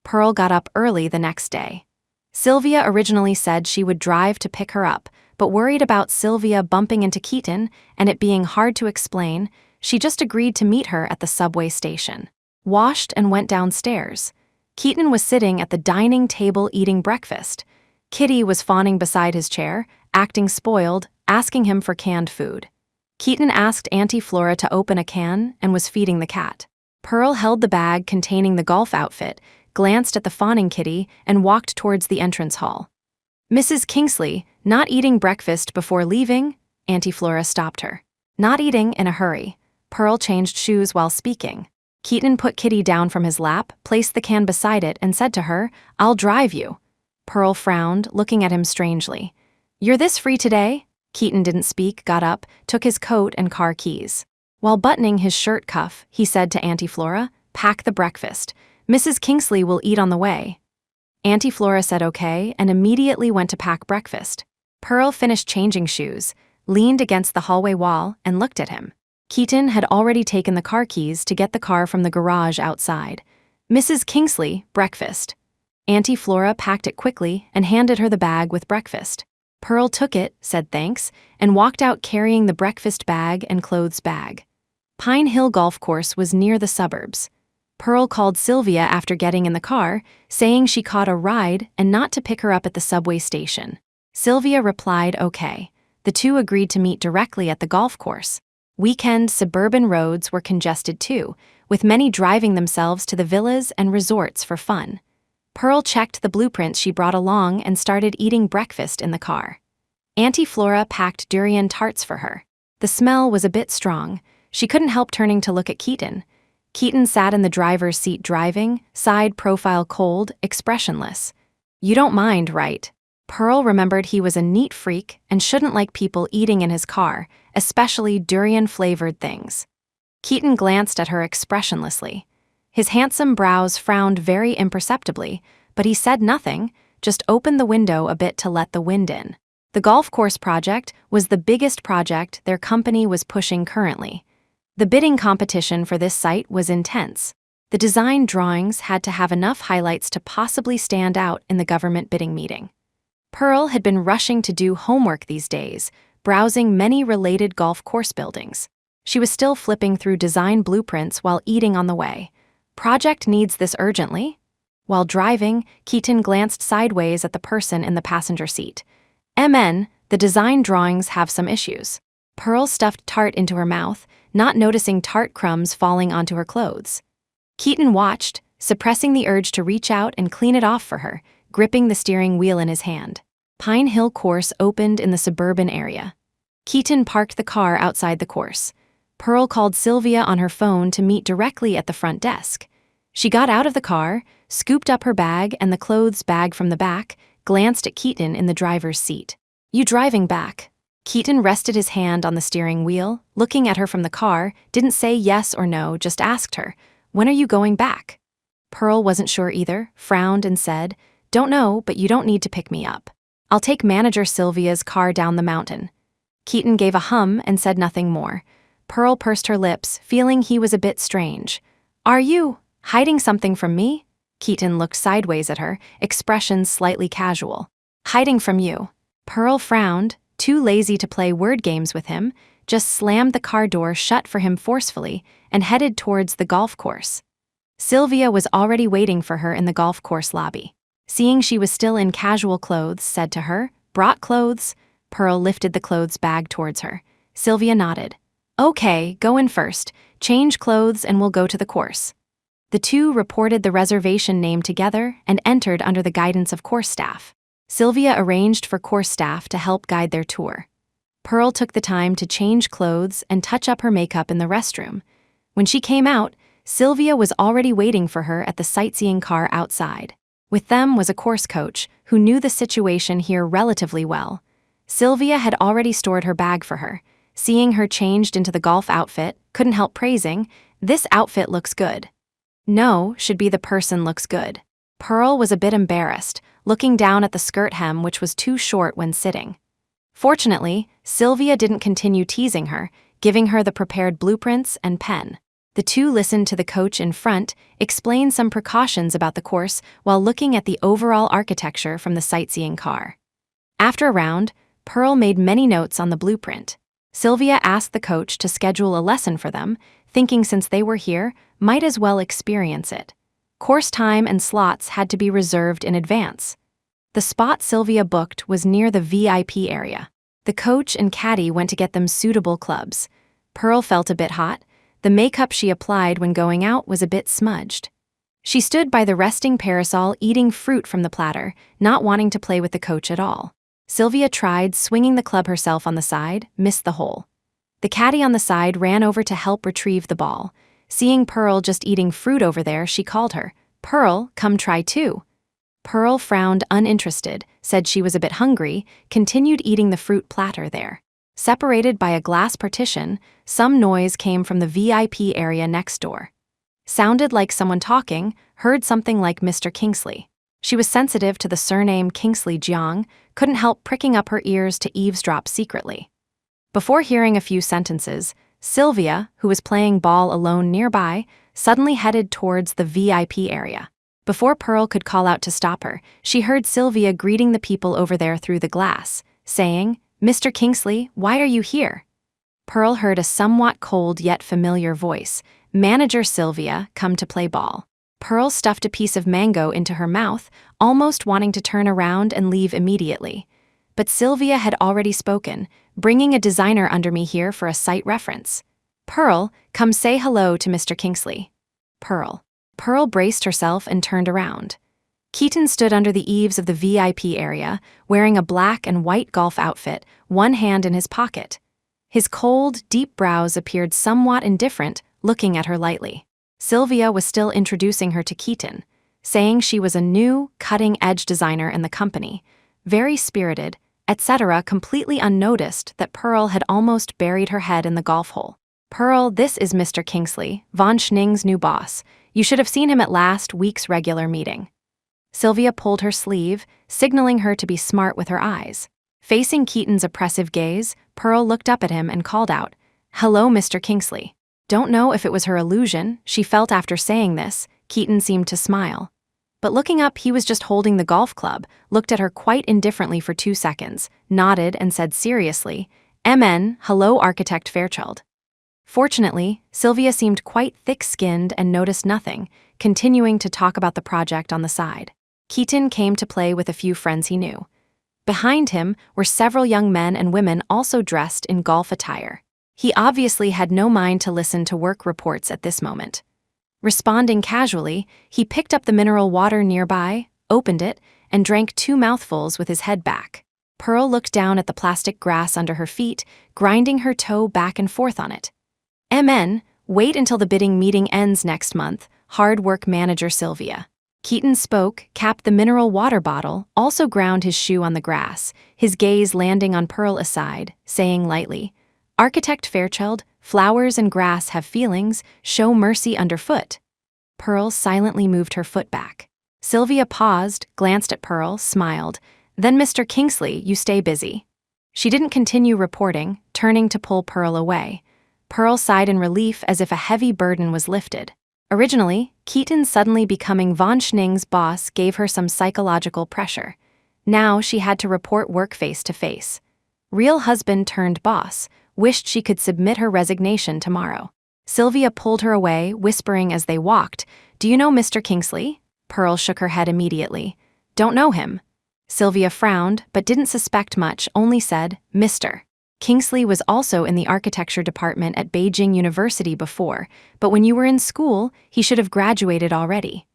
Pearl got up early the next day. Sylvia originally said she would drive to pick her up, but worried about Sylvia bumping into Keaton and it being hard to explain, she just agreed to meet her at the subway station. Washed and went downstairs. Keaton was sitting at the dining table eating breakfast. Kitty was fawning beside his chair, acting spoiled, asking him for canned food. Keaton asked Auntie Flora to open a can and was feeding the cat. Pearl held the bag containing the golf outfit, glanced at the fawning kitty, and walked towards the entrance hall. "Mrs. Kingsley, not eating breakfast before leaving?" Auntie Flora stopped her. Not eating in a hurry. Pearl changed shoes while speaking. Keaton put Kitty down from his lap, placed the can beside it, and said to her, "I'll drive you." Pearl frowned, looking at him strangely. "You're this free today?" Keaton didn't speak, got up, took his coat and car keys. While buttoning his shirt cuff, he said to Auntie Flora, "Pack the breakfast. Mrs. Kingsley will eat on the way." Auntie Flora said okay and immediately went to pack breakfast. Pearl finished changing shoes, leaned against the hallway wall, and looked at him. Keaton had already taken the car keys to get the car from the garage outside. "Mrs. Kingsley, breakfast." Auntie Flora packed it quickly and handed her the bag with breakfast. Pearl took it, said thanks, and walked out carrying the breakfast bag and clothes bag. Pine Hill Golf Course was near the suburbs. Pearl called Sylvia after getting in the car, saying she caught a ride and not to pick her up at the subway station. Sylvia replied okay. The two agreed to meet directly at the golf course. Weekend suburban roads were congested too, with many driving themselves to the villas and resorts for fun. Pearl checked the blueprints she brought along and started eating breakfast in the car. Auntie Flora packed durian tarts for her. The smell was a bit strong. She couldn't help turning to look at Keaton. Keaton sat in the driver's seat driving, side profile cold, expressionless. "You don't mind, right?" Pearl remembered he was a neat freak and shouldn't like people eating in his car, especially durian-flavored things. Keaton glanced at her expressionlessly. His handsome brows frowned very imperceptibly, but he said nothing, just opened the window a bit to let the wind in. The golf course project was the biggest project their company was pushing currently. The bidding competition for this site was intense. The design drawings had to have enough highlights to possibly stand out in the government bidding meeting. Pearl had been rushing to do homework these days, browsing many related golf course buildings. She was still flipping through design blueprints while eating on the way. Project needs this urgently? While driving, Keaton glanced sideways at the person in the passenger seat. "MN, the design drawings have some issues." Pearl stuffed tart into her mouth, not noticing tart crumbs falling onto her clothes. Keaton watched, suppressing the urge to reach out and clean it off for her, gripping the steering wheel in his hand. Pine Hill Course opened in the suburban area. Keaton parked the car outside the course. Pearl called Sylvia on her phone to meet directly at the front desk. She got out of the car, scooped up her bag and the clothes bag from the back, glanced at Keaton in the driver's seat. "You driving back?" Keaton rested his hand on the steering wheel, looking at her from the car, didn't say yes or no, just asked her, "When are you going back?" Pearl wasn't sure either, frowned and said, "Don't know, but you don't need to pick me up. I'll take Manager Sylvia's car down the mountain." Keaton gave a hum and said nothing more. Pearl pursed her lips, feeling he was a bit strange. "Are you hiding something from me?" Keaton looked sideways at her, expression slightly casual. "Hiding from you." Pearl frowned, too lazy to play word games with him, just slammed the car door shut for him forcefully and headed towards the golf course. Sylvia was already waiting for her in the golf course lobby. Seeing she was still in casual clothes, said to her, "Brought clothes?" Pearl lifted the clothes bag towards her. Sylvia nodded. "Okay, go in first, change clothes and we'll go to the course." The two reported the reservation name together and entered under the guidance of course staff. Sylvia arranged for course staff to help guide their tour. Pearl took the time to change clothes and touch up her makeup in the restroom. When she came out, Sylvia was already waiting for her at the sightseeing car outside. With them was a course coach who knew the situation here relatively well. Sylvia had already stored her bag for her. Seeing her changed into the golf outfit, couldn't help praising, "This outfit looks good." "No" should be the person looks good. Pearl was a bit embarrassed, looking down at the skirt hem which was too short when sitting. Fortunately, Sylvia didn't continue teasing her, giving her the prepared blueprints and pen. The two listened to the coach in front explain some precautions about the course while looking at the overall architecture from the sightseeing car. After a round, Pearl made many notes on the blueprint. Sylvia asked the coach to schedule a lesson for them, thinking since they were here, might as well experience it. Course time and slots had to be reserved in advance. The spot Sylvia booked was near the VIP area. The coach and caddy went to get them suitable clubs. Pearl felt a bit hot. The makeup she applied when going out was a bit smudged. She stood by the resting parasol eating fruit from the platter, not wanting to play with the coach at all. Sylvia tried swinging the club herself on the side, missed the hole. The caddy on the side ran over to help retrieve the ball. Seeing Pearl just eating fruit over there, she called her, "Pearl, come try too." Pearl frowned uninterested, said she was a bit hungry, continued eating the fruit platter there. Separated by a glass partition, some noise came from the VIP area next door. Sounded like someone talking, heard something like Mr. Kingsley. She was sensitive to the surname Kingsley Jeong, couldn't help pricking up her ears to eavesdrop secretly. Before hearing a few sentences, Sylvia, who was playing ball alone nearby, suddenly headed towards the VIP area. Before Pearl could call out to stop her, she heard Sylvia greeting the people over there through the glass, saying, "Mr. Kingsley, why are you here?" Pearl heard a somewhat cold yet familiar voice, "Manager Sylvia, come to play ball." Pearl stuffed a piece of mango into her mouth, almost wanting to turn around and leave immediately. But Sylvia had already spoken, "Bringing a designer under me here for a site reference. Pearl, come say hello to Mr. Kingsley." Pearl braced herself and turned around. Keaton stood under the eaves of the VIP area, wearing a black and white golf outfit, one hand in his pocket. His cold, deep brows appeared somewhat indifferent, looking at her lightly. Sylvia was still introducing her to Keaton, saying she was a new, cutting-edge designer in the company, very spirited, etc., completely unnoticed that Pearl had almost buried her head in the golf hole. "Pearl, this is Mr. Kingsley, Von Schning's new boss. You should have seen him at last week's regular meeting." Sylvia pulled her sleeve, signaling her to be smart with her eyes. Facing Keaton's oppressive gaze, Pearl looked up at him and called out, "Hello, Mr. Kingsley." Don't know if it was her illusion, she felt after saying this, Keaton seemed to smile. But looking up, he was just holding the golf club, looked at her quite indifferently for 2 seconds, nodded and said seriously, "MN, hello Architect Fairchild." Fortunately, Sylvia seemed quite thick-skinned and noticed nothing, continuing to talk about the project on the side. Keaton came to play with a few friends he knew. Behind him were several young men and women also dressed in golf attire. He obviously had no mind to listen to work reports at this moment. Responding casually, he picked up the mineral water nearby, opened it, and drank 2 mouthfuls with his head back. Pearl looked down at the plastic grass under her feet, grinding her toe back and forth on it. "MN, wait until the bidding meeting ends next month, hard work manager Sylvia." Keaton spoke, capped the mineral water bottle, also ground his shoe on the grass, his gaze landing on Pearl aside, saying lightly, "Architect Fairchild, flowers and grass have feelings, show mercy underfoot." Pearl silently moved her foot back. Sylvia paused, glanced at Pearl, smiled. "Then Mr. Kingsley, you stay busy." She didn't continue reporting, turning to pull Pearl away. Pearl sighed in relief as if a heavy burden was lifted. Originally, Keaton suddenly becoming Von Schning's boss gave her some psychological pressure. Now she had to report work face to face. Real husband turned boss, wished she could submit her resignation tomorrow. Sylvia pulled her away, whispering as they walked, "Do you know Mr. Kingsley?" Pearl shook her head immediately. "Don't know him." Sylvia frowned, but didn't suspect much, only said, "Mr. Kingsley was also in the architecture department at Beijing University before, but when you were in school, he should have graduated already."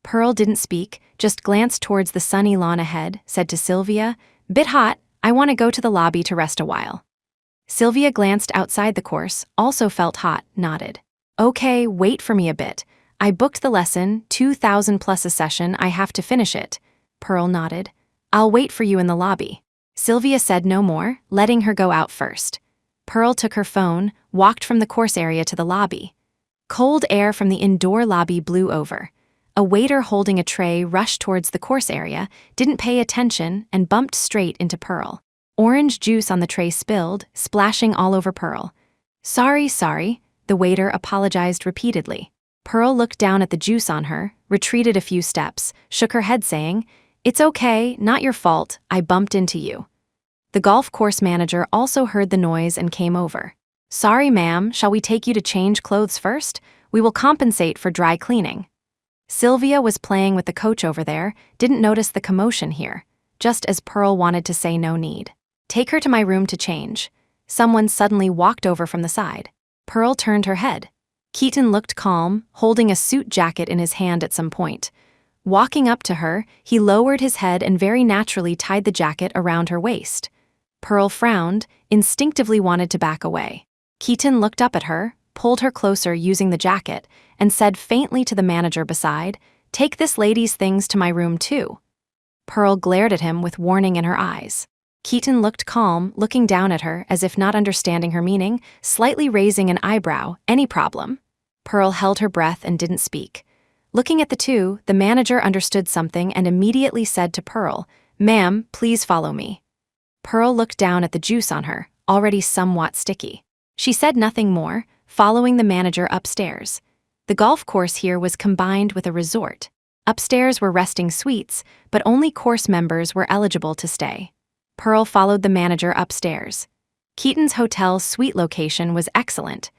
Pearl didn't speak, just glanced towards the sunny lawn ahead, said to Sylvia, "Bit hot, I want to go to the lobby to rest a while." Sylvia glanced outside the course, also felt hot, nodded. "Okay, wait for me a bit. I booked the lesson, 2,000 plus a session, I have to finish it." Pearl nodded. "I'll wait for you in the lobby." Sylvia said no more, letting her go out first. Pearl took her phone, walked from the course area to the lobby. Cold air from the indoor lobby blew over. A waiter holding a tray rushed towards the course area, didn't pay attention, and bumped straight into Pearl. Orange juice on the tray spilled, splashing all over Pearl. Sorry, the waiter apologized repeatedly. Pearl looked down at the juice on her, retreated a few steps, shook her head saying, "It's okay, not your fault, I bumped into you." The golf course manager also heard the noise and came over. "Sorry, ma'am, shall we take you to change clothes first? We will compensate for dry cleaning." Sylvia was playing with the coach over there, didn't notice the commotion here, just as Pearl wanted to say no need. "Take her to my room to change." Someone suddenly walked over from the side. Pearl turned her head. Keaton looked calm, holding a suit jacket in his hand at some point. Walking up to her, he lowered his head and very naturally tied the jacket around her waist. Pearl frowned, instinctively wanted to back away. Keaton looked up at her, pulled her closer using the jacket, and said faintly to the manager beside, "Take this lady's things to my room too." Pearl glared at him with warning in her eyes. Keaton looked calm, looking down at her as if not understanding her meaning, slightly raising an eyebrow. "Any problem?" Pearl held her breath and didn't speak. Looking at the two, the manager understood something and immediately said to Pearl, "Ma'am, please follow me." Pearl looked down at the juice on her, already somewhat sticky. She said nothing more, following the manager upstairs. The golf course here was combined with a resort. Upstairs were resting suites, but only course members were eligible to stay. Pearl followed the manager upstairs. Keaton's hotel's suite location was excellent.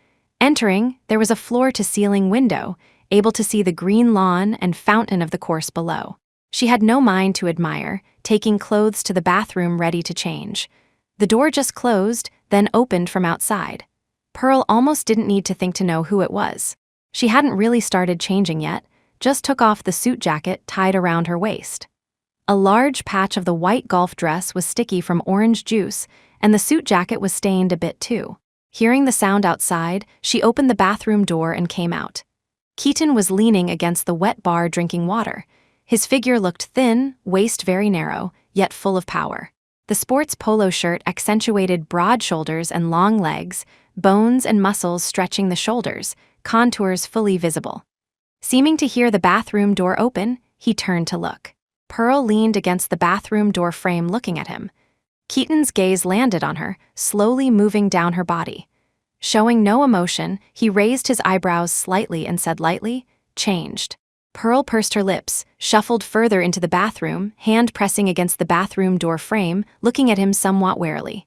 Entering, there was a floor-to-ceiling window, able to see the green lawn and fountain of the course below. She had no mind to admire, taking clothes to the bathroom ready to change. The door just closed, then opened from outside. Pearl almost didn't need to think to know who it was. She hadn't really started changing yet, just took off the suit jacket tied around her waist. A large patch of the white golf dress was sticky from orange juice, and the suit jacket was stained a bit too. Hearing the sound outside, she opened the bathroom door and came out. Keaton was leaning against the wet bar drinking water. His figure looked thin, waist very narrow, yet full of power. The sports polo shirt accentuated broad shoulders and long legs, bones and muscles stretching the shoulders, contours fully visible. Seeming to hear the bathroom door open, he turned to look. Pearl leaned against the bathroom door frame looking at him. Keaton's gaze landed on her, slowly moving down her body. Showing no emotion, he raised his eyebrows slightly and said lightly, "Changed." Pearl pursed her lips, shuffled further into the bathroom, hand pressing against the bathroom door frame, looking at him somewhat warily.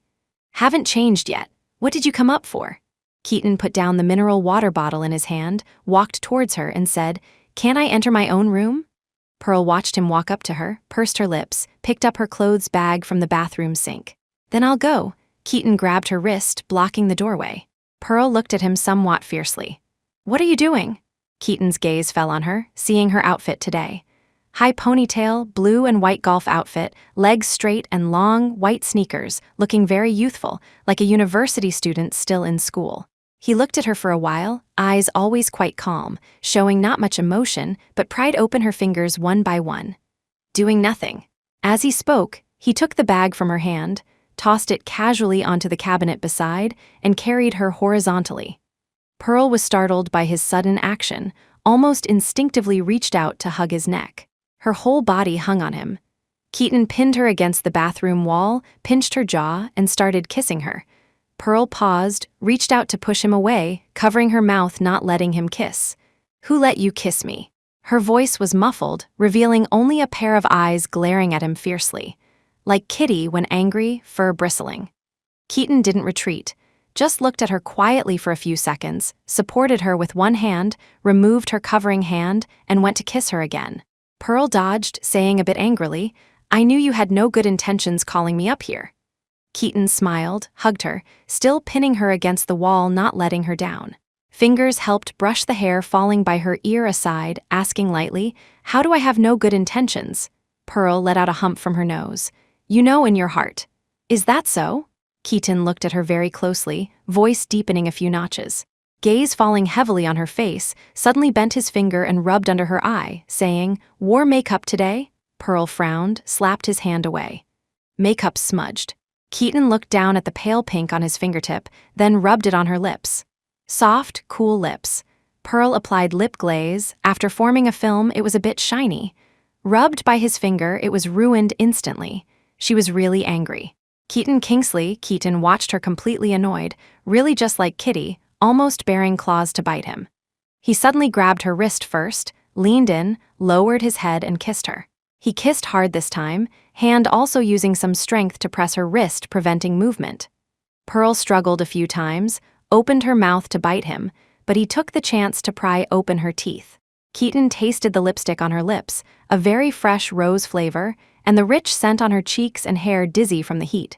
"Haven't changed yet. What did you come up for?" Keaton put down the mineral water bottle in his hand, walked towards her and said, "Can't I enter my own room?" Pearl watched him walk up to her, pursed her lips, picked up her clothes bag from the bathroom sink. "Then I'll go." Keaton grabbed her wrist, blocking the doorway. Pearl looked at him somewhat fiercely. "What are you doing?" Keaton's gaze fell on her, seeing her outfit today. High ponytail, blue and white golf outfit, legs straight and long, white sneakers, looking very youthful, like a university student still in school. He looked at her for a while, eyes always quite calm, showing not much emotion, but pried open her fingers one by one. Doing nothing. As he spoke, he took the bag from her hand, tossed it casually onto the cabinet beside, and carried her horizontally. Pearl was startled by his sudden action, almost instinctively reached out to hug his neck. Her whole body hung on him. Keaton pinned her against the bathroom wall, pinched her jaw, and started kissing her. Pearl paused, reached out to push him away, covering her mouth, not letting him kiss. "Who let you kiss me?" Her voice was muffled, revealing only a pair of eyes glaring at him fiercely. Like Kitty when angry, fur bristling. Keaton didn't retreat, just looked at her quietly for a few seconds, supported her with one hand, removed her covering hand, and went to kiss her again. Pearl dodged, saying a bit angrily, "I knew you had no good intentions calling me up here." Keaton smiled, hugged her, still pinning her against the wall, not letting her down. Fingers helped brush the hair falling by her ear aside, asking lightly, "How do I have no good intentions?" Pearl let out a hump from her nose. "You know in your heart." "Is that so?" Keaton looked at her very closely, voice deepening a few notches. Gaze falling heavily on her face, suddenly bent his finger and rubbed under her eye, saying, "Wore makeup today?" Pearl frowned, slapped his hand away. Makeup smudged. Keaton looked down at the pale pink on his fingertip, then rubbed it on her lips. Soft, cool lips. Pearl applied lip glaze. After forming a film, it was a bit shiny. Rubbed by his finger, it was ruined instantly. She was really angry. Keaton watched her completely annoyed, really just like Kitty, almost baring claws to bite him. He suddenly grabbed her wrist first, leaned in, lowered his head and kissed her. He kissed hard this time, hand also using some strength to press her wrist, preventing movement. Pearl struggled a few times, opened her mouth to bite him, but he took the chance to pry open her teeth. Keaton tasted the lipstick on her lips, a very fresh rose flavor, and the rich scent on her cheeks and hair dizzy from the heat.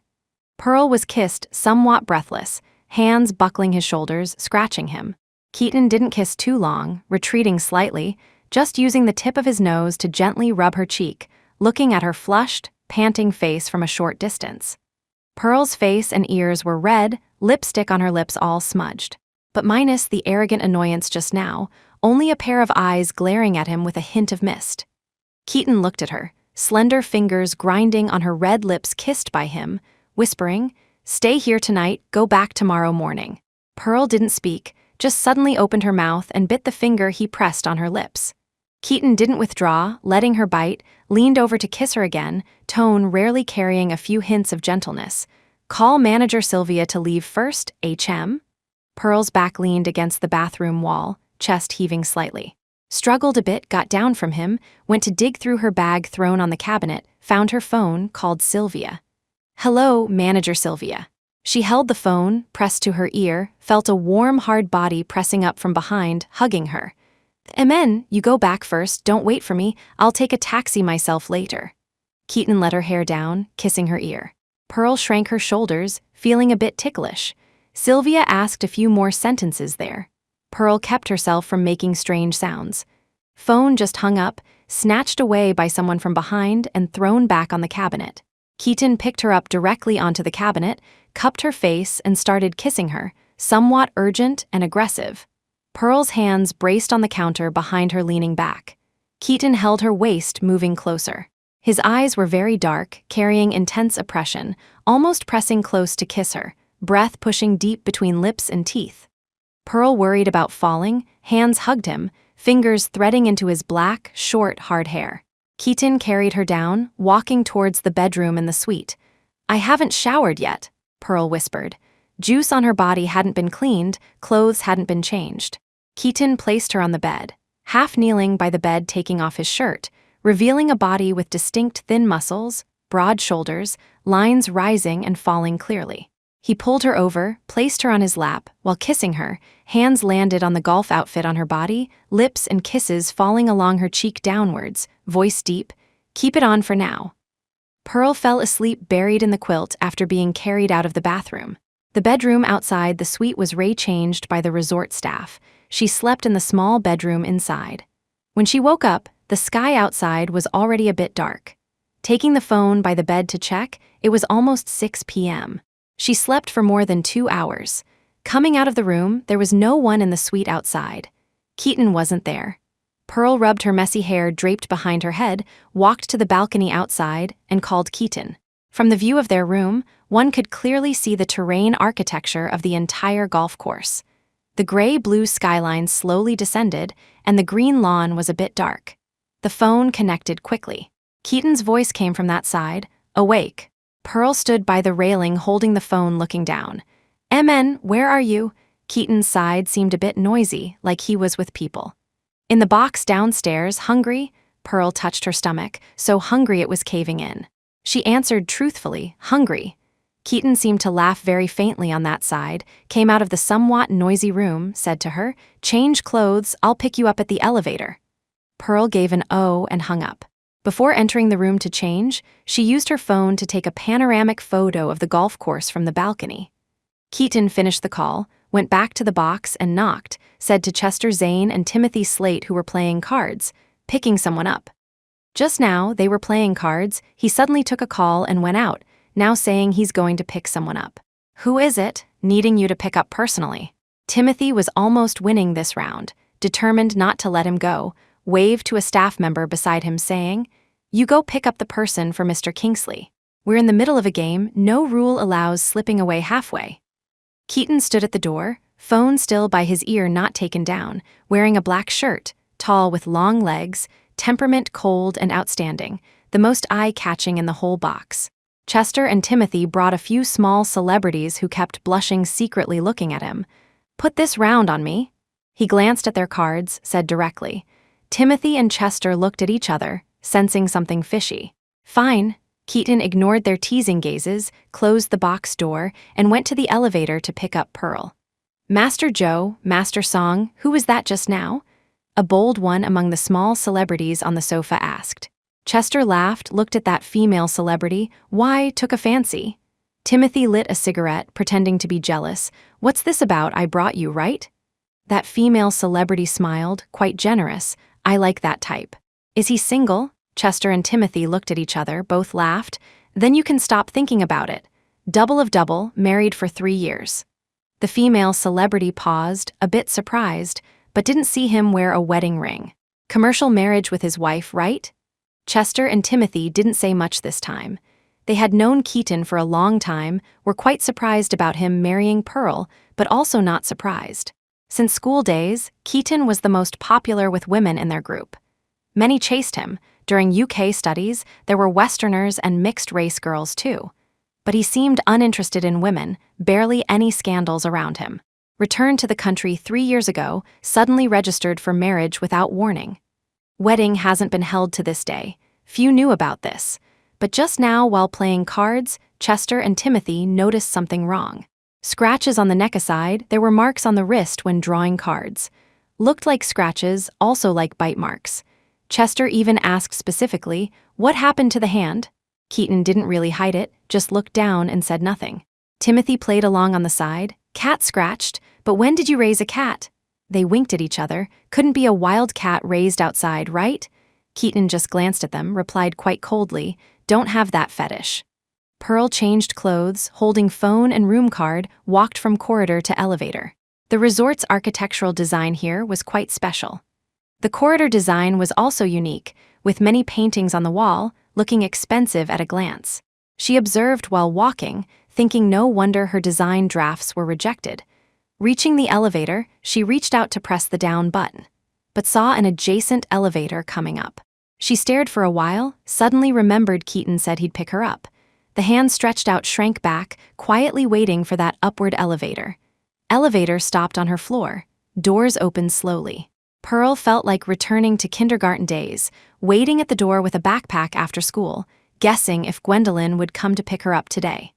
Pearl was kissed somewhat breathless, hands buckling his shoulders, scratching him. Keaton didn't kiss too long, retreating slightly, just using the tip of his nose to gently rub her cheek, looking at her flushed, panting face from a short distance. Pearl's face and ears were red, lipstick on her lips all smudged. But minus the arrogant annoyance just now, only a pair of eyes glaring at him with a hint of mist. Keaton looked at her, slender fingers grinding on her red lips kissed by him, whispering, "Stay here tonight, go back tomorrow morning." Pearl didn't speak, just suddenly opened her mouth and bit the finger he pressed on her lips. Keaton didn't withdraw, letting her bite, leaned over to kiss her again, tone rarely carrying a few hints of gentleness. "Call manager Sylvia to leave first, HM?" Pearl's back leaned against the bathroom wall, chest heaving slightly. Struggled a bit, got down from him, went to dig through her bag thrown on the cabinet, found her phone, called Sylvia. "Hello, manager Sylvia." She held the phone, pressed to her ear, felt a warm, hard body pressing up from behind, hugging her. "Amen, you go back first, don't wait for me, I'll take a taxi myself later." Keaton let her hair down, kissing her ear. Pearl shrank her shoulders, feeling a bit ticklish. Sylvia asked a few more sentences there. Pearl kept herself from making strange sounds. Phone just hung up, snatched away by someone from behind and thrown back on the cabinet. Keaton picked her up directly onto the cabinet, cupped her face and started kissing her, somewhat urgent and aggressive. Pearl's hands braced on the counter behind her, leaning back. Keaton held her waist, moving closer. His eyes were very dark, carrying intense oppression, almost pressing close to kiss her, breath pushing deep between lips and teeth. Pearl worried about falling, hands hugged him, fingers threading into his black, short, hard hair. Keaton carried her down, walking towards the bedroom in the suite. "I haven't showered yet," Pearl whispered. Juice on her body hadn't been cleaned, clothes hadn't been changed. Keaton placed her on the bed, half kneeling by the bed, taking off his shirt, revealing a body with distinct thin muscles, broad shoulders, lines rising and falling clearly. He pulled her over, placed her on his lap, while kissing her, hands landed on the golf outfit on her body, lips and kisses falling along her cheek downwards, voice deep, "Keep it on for now." Pearl fell asleep buried in the quilt after being carried out of the bathroom. The bedroom outside the suite was changed by the resort staff. She slept in the small bedroom inside. When she woke up, the sky outside was already a bit dark. Taking the phone by the bed to check, it was almost 6 p.m. She slept for more than 2 hours. Coming out of the room, there was no one in the suite outside. Keaton wasn't there. Pearl rubbed her messy hair draped behind her head, walked to the balcony outside, and called Keaton. From the view of their room, one could clearly see the terrain architecture of the entire golf course. The gray-blue skyline slowly descended, and the green lawn was a bit dark. The phone connected quickly. Keaton's voice came from that side, awake. Pearl stood by the railing holding the phone, looking down. "MN, where are you?" Keaton's side seemed a bit noisy, like he was with people. "In the box downstairs, hungry?" Pearl touched her stomach, so hungry it was caving in. She answered truthfully, "Hungry." Keaton seemed to laugh very faintly on that side, came out of the somewhat noisy room, said to her, "Change clothes, I'll pick you up at the elevator." Pearl gave an "oh" and hung up. Before entering the room to change, she used her phone to take a panoramic photo of the golf course from the balcony. Keaton finished the call, went back to the box and knocked, said to Chester Zane and Timothy Slate, who were playing cards, picking someone up. Just now, they were playing cards, he suddenly took a call and went out, now saying he's going to pick someone up. "Who is it? Needing you to pick up personally." Timothy was almost winning this round, determined not to let him go, waved to a staff member beside him saying, "You go pick up the person for Mr. Kingsley. We're in the middle of a game, no rule allows slipping away halfway." Keaton stood at the door, phone still by his ear not taken down, wearing a black shirt, tall with long legs, temperament cold and outstanding, the most eye-catching in the whole box. Chester and Timothy brought a few small celebrities who kept blushing, secretly looking at him. "Put this round on me." He glanced at their cards, said directly. Timothy and Chester looked at each other, sensing something fishy. "Fine." Keaton ignored their teasing gazes, closed the box door, and went to the elevator to pick up Pearl. "Master Joe, Master Song, who was that just now?" A bold one among the small celebrities on the sofa asked. Chester laughed, looked at that female celebrity. "Why, took a fancy." Timothy lit a cigarette, pretending to be jealous. "What's this about? I brought you, right?" That female celebrity smiled, quite generous. "I like that type." "Is he single?" Chester and Timothy looked at each other, both laughed. "Then you can stop thinking about it. Double of double, married for 3 years. The female celebrity paused, a bit surprised, but didn't see him wear a wedding ring. Commercial marriage with his wife, right? Chester and Timothy didn't say much this time. They had known Keaton for a long time, were quite surprised about him marrying Pearl, but also not surprised. Since school days, Keaton was the most popular with women in their group. Many chased him. During UK studies, there were Westerners and mixed-race girls too. But he seemed uninterested in women, barely any scandals around him. Returned to the country 3 years ago, suddenly registered for marriage without warning. Wedding hasn't been held to this day. Few knew about this. But just now, while playing cards, Chester and Timothy noticed something wrong. Scratches on the neck aside, there were marks on the wrist when drawing cards. Looked like scratches, also like bite marks. Chester even asked specifically, "What happened to the hand?" Keaton didn't really hide it, just looked down and said nothing. Timothy played along on the side. "Cat scratched, but when did you raise a cat?" They winked at each other. "Couldn't be a wild cat raised outside, right?" Keaton just glanced at them, replied quite coldly, "Don't have that fetish." Pearl changed clothes, holding phone and room card, walked from corridor to elevator. The resort's architectural design here was quite special. The corridor design was also unique, with many paintings on the wall, looking expensive at a glance. She observed while walking, thinking no wonder her design drafts were rejected. Reaching the elevator, she reached out to press the down button, but saw an adjacent elevator coming up. She stared for a while, suddenly remembered Keaton said he'd pick her up. The hand stretched out shrank back, quietly waiting for that upward elevator. Elevator stopped on her floor. Doors opened slowly. Pearl felt like returning to kindergarten days, waiting at the door with a backpack after school, guessing if Gwendolyn would come to pick her up today.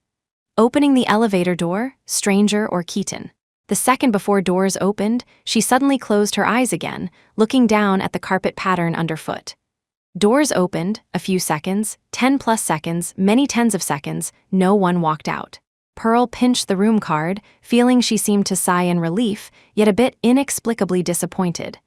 Opening the elevator door, stranger or Keaton. The second before doors opened, she suddenly closed her eyes again, looking down at the carpet pattern underfoot. Doors opened, a few seconds, 10+ seconds, many tens of seconds, no one walked out. Pearl pinched the room card, feeling she seemed to sigh in relief, yet a bit inexplicably disappointed.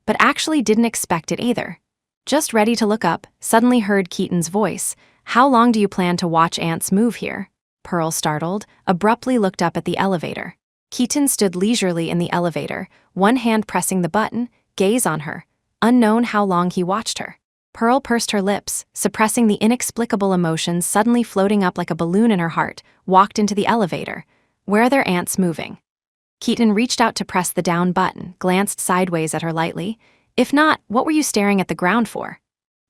But actually didn't expect it either. Just ready to look up, suddenly heard Keaton's voice. "How long do you plan to watch ants move here?" Pearl, startled, abruptly looked up at the elevator. Keaton stood leisurely in the elevator, one hand pressing the button, gaze on her. Unknown how long he watched her. Pearl pursed her lips, suppressing the inexplicable emotions suddenly floating up like a balloon in her heart, walked into the elevator. Where are their ants moving? Keaton reached out to press the down button, glanced sideways at her lightly. "If not, what were you staring at the ground for?"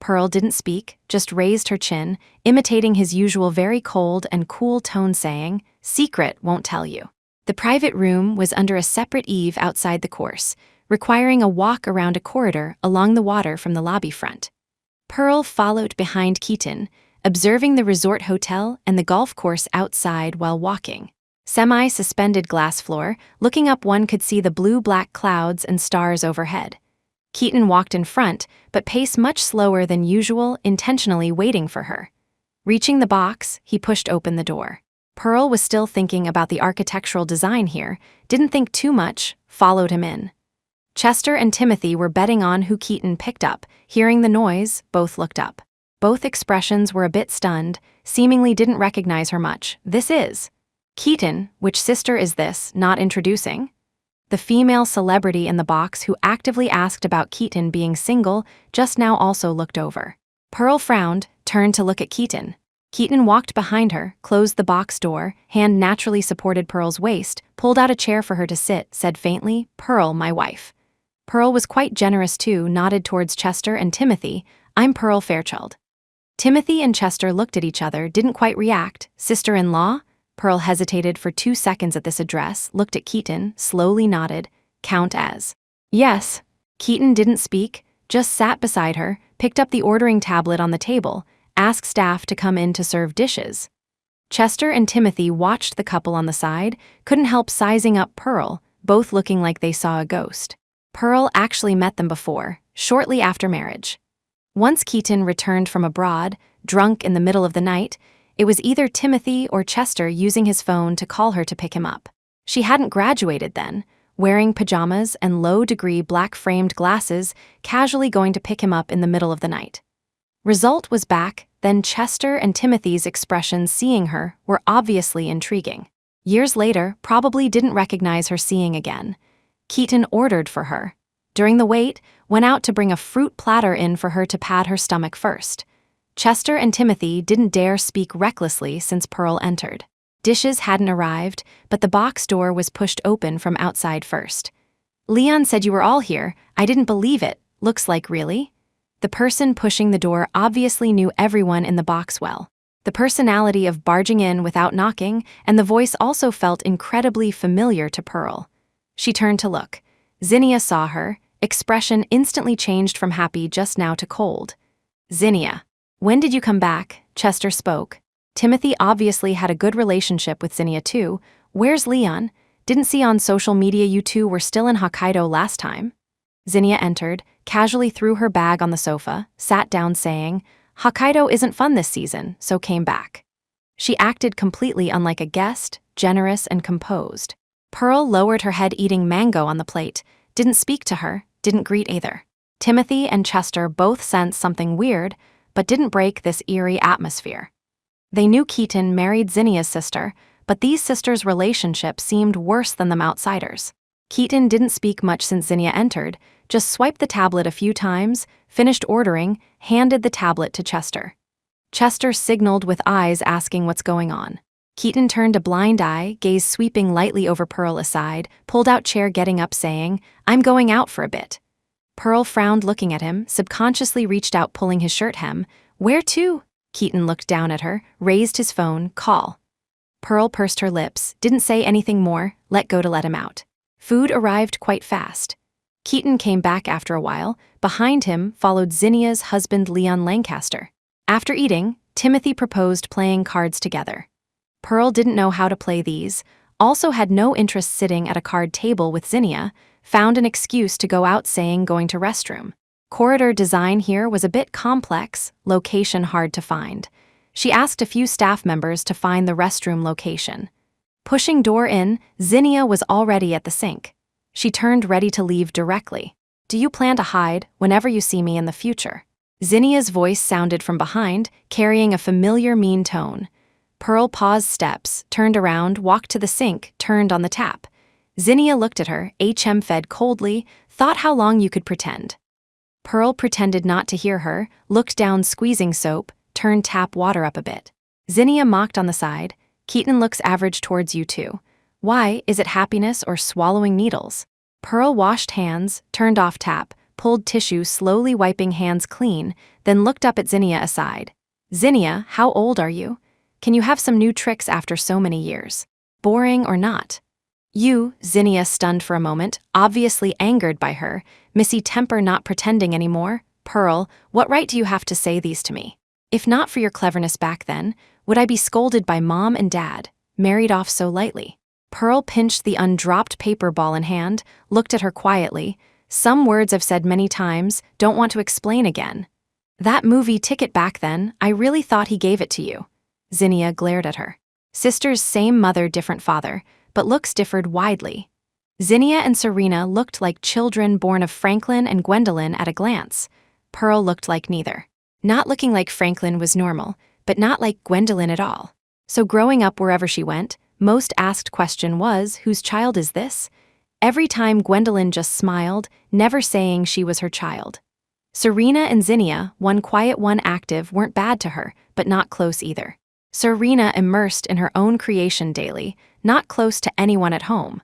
Pearl didn't speak, just raised her chin, imitating his usual very cold and cool tone saying, "Secret, won't tell you." The private room was under a separate eave outside the course, requiring a walk around a corridor along the water from the lobby front. Pearl followed behind Keaton, observing the resort hotel and the golf course outside while walking. Semi-suspended glass floor, looking up one could see the blue-black clouds and stars overhead. Keaton walked in front, but paced much slower than usual, intentionally waiting for her. Reaching the box, he pushed open the door. Pearl was still thinking about the architectural design here, didn't think too much, followed him in. Chester and Timothy were betting on who Keaton picked up. Hearing the noise, both looked up. Both expressions were a bit stunned, seemingly didn't recognize her much. "This is Keaton, which sister is this, not introducing?" The female celebrity in the box who actively asked about Keaton being single just now also looked over. Pearl frowned, turned to look at Keaton. Keaton walked behind her, closed the box door, hand naturally supported Pearl's waist, pulled out a chair for her to sit, said faintly, "Pearl, my wife." Pearl was quite generous too, nodded towards Chester and Timothy. "I'm Pearl Fairchild." Timothy and Chester looked at each other, didn't quite react. Sister-in-law? Pearl hesitated for 2 seconds at this address, looked at Keaton, slowly nodded. Count as. Yes. Keaton didn't speak, just sat beside her, picked up the ordering tablet on the table, asked staff to come in to serve dishes. Chester and Timothy watched the couple on the side, couldn't help sizing up Pearl, both looking like they saw a ghost. Pearl actually met them before, shortly after marriage. Once Keaton returned from abroad, drunk in the middle of the night, it was either Timothy or Chester using his phone to call her to pick him up. She hadn't graduated then, wearing pajamas and low-degree black-framed glasses, casually going to pick him up in the middle of the night. Result was back, then Chester and Timothy's expressions seeing her were obviously intriguing. Years later, probably didn't recognize her seeing again. Keaton ordered for her. During the wait, went out to bring a fruit platter in for her to pad her stomach first. Chester and Timothy didn't dare speak recklessly since Pearl entered. Dishes hadn't arrived, but the box door was pushed open from outside first. Leon said you were all here. I didn't believe it. Looks like really? The person pushing the door obviously knew everyone in the box well. The personality of barging in without knocking, and the voice also felt incredibly familiar to Pearl. She turned to look. Zinnia saw her, expression instantly changed from happy just now to cold. Zinnia. When did you come back? Chester spoke. Timothy obviously had a good relationship with Zinnia too. Where's Leon? Didn't see on social media you two were still in Hokkaido last time. Zinnia entered, casually threw her bag on the sofa, sat down saying, Hokkaido isn't fun this season, so came back. She acted completely unlike a guest, generous and composed. Pearl lowered her head eating mango on the plate, didn't speak to her, didn't greet either. Timothy and Chester both sensed something weird, but didn't break this eerie atmosphere. They knew Keaton married Zinnia's sister, but these sisters' relationship seemed worse than them outsiders. Keaton didn't speak much since Zinnia entered, just swiped the tablet a few times, finished ordering, handed the tablet to Chester. Chester signaled with eyes asking what's going on. Keaton turned a blind eye, gaze sweeping lightly over Pearl aside, pulled out chair getting up saying, I'm going out for a bit. Pearl frowned looking at him, subconsciously reached out pulling his shirt hem. Where to? Keaton looked down at her, raised his phone, call. Pearl pursed her lips, didn't say anything more, let go to let him out. Food arrived quite fast. Keaton came back after a while. Behind him followed Zinnia's husband Leon Lancaster. After eating, Timothy proposed playing cards together. Pearl didn't know how to play these, also had no interest sitting at a card table with Zinnia, found an excuse to go out saying going to restroom. Corridor design here was a bit complex, location hard to find. She asked a few staff members to find the restroom location. Pushing door in, Zinnia was already at the sink. She turned ready to leave directly. Do you plan to hide whenever you see me in the future? Zinnia's voice sounded from behind, carrying a familiar mean tone. Pearl paused steps, turned around, walked to the sink, turned on the tap. Zinnia looked at her, fed coldly, thought how long you could pretend. Pearl pretended not to hear her, looked down squeezing soap, turned tap water up a bit. Zinnia mocked on the side, Keaton looks average towards you too. Why, is it happiness or swallowing needles? Pearl washed hands, turned off tap, pulled tissue slowly wiping hands clean, then looked up at Zinnia aside. Zinnia, how old are you? Can you have some new tricks after so many years? Boring or not? You, Zinnia stunned for a moment, obviously angered by her, missy temper not pretending anymore. Pearl, what right do you have to say these to me? If not for your cleverness back then, would I be scolded by mom and dad, married off so lightly? Pearl pinched the undropped paper ball in hand, looked at her quietly. Some words I've said many times, don't want to explain again. That movie ticket back then, I really thought he gave it to you. Zinnia glared at her. Sisters same mother different father, but looks differed widely. Zinnia and Serena looked like children born of Franklin and Gwendolyn at a glance. Pearl looked like neither. Not looking like Franklin was normal, but not like Gwendolyn at all. So growing up wherever she went, most asked question was, whose child is this? Every time Gwendolyn just smiled, never saying she was her child. Serena and Zinnia, one quiet one active, weren't bad to her, but not close either. Serena immersed in her own creation daily, not close to anyone at home.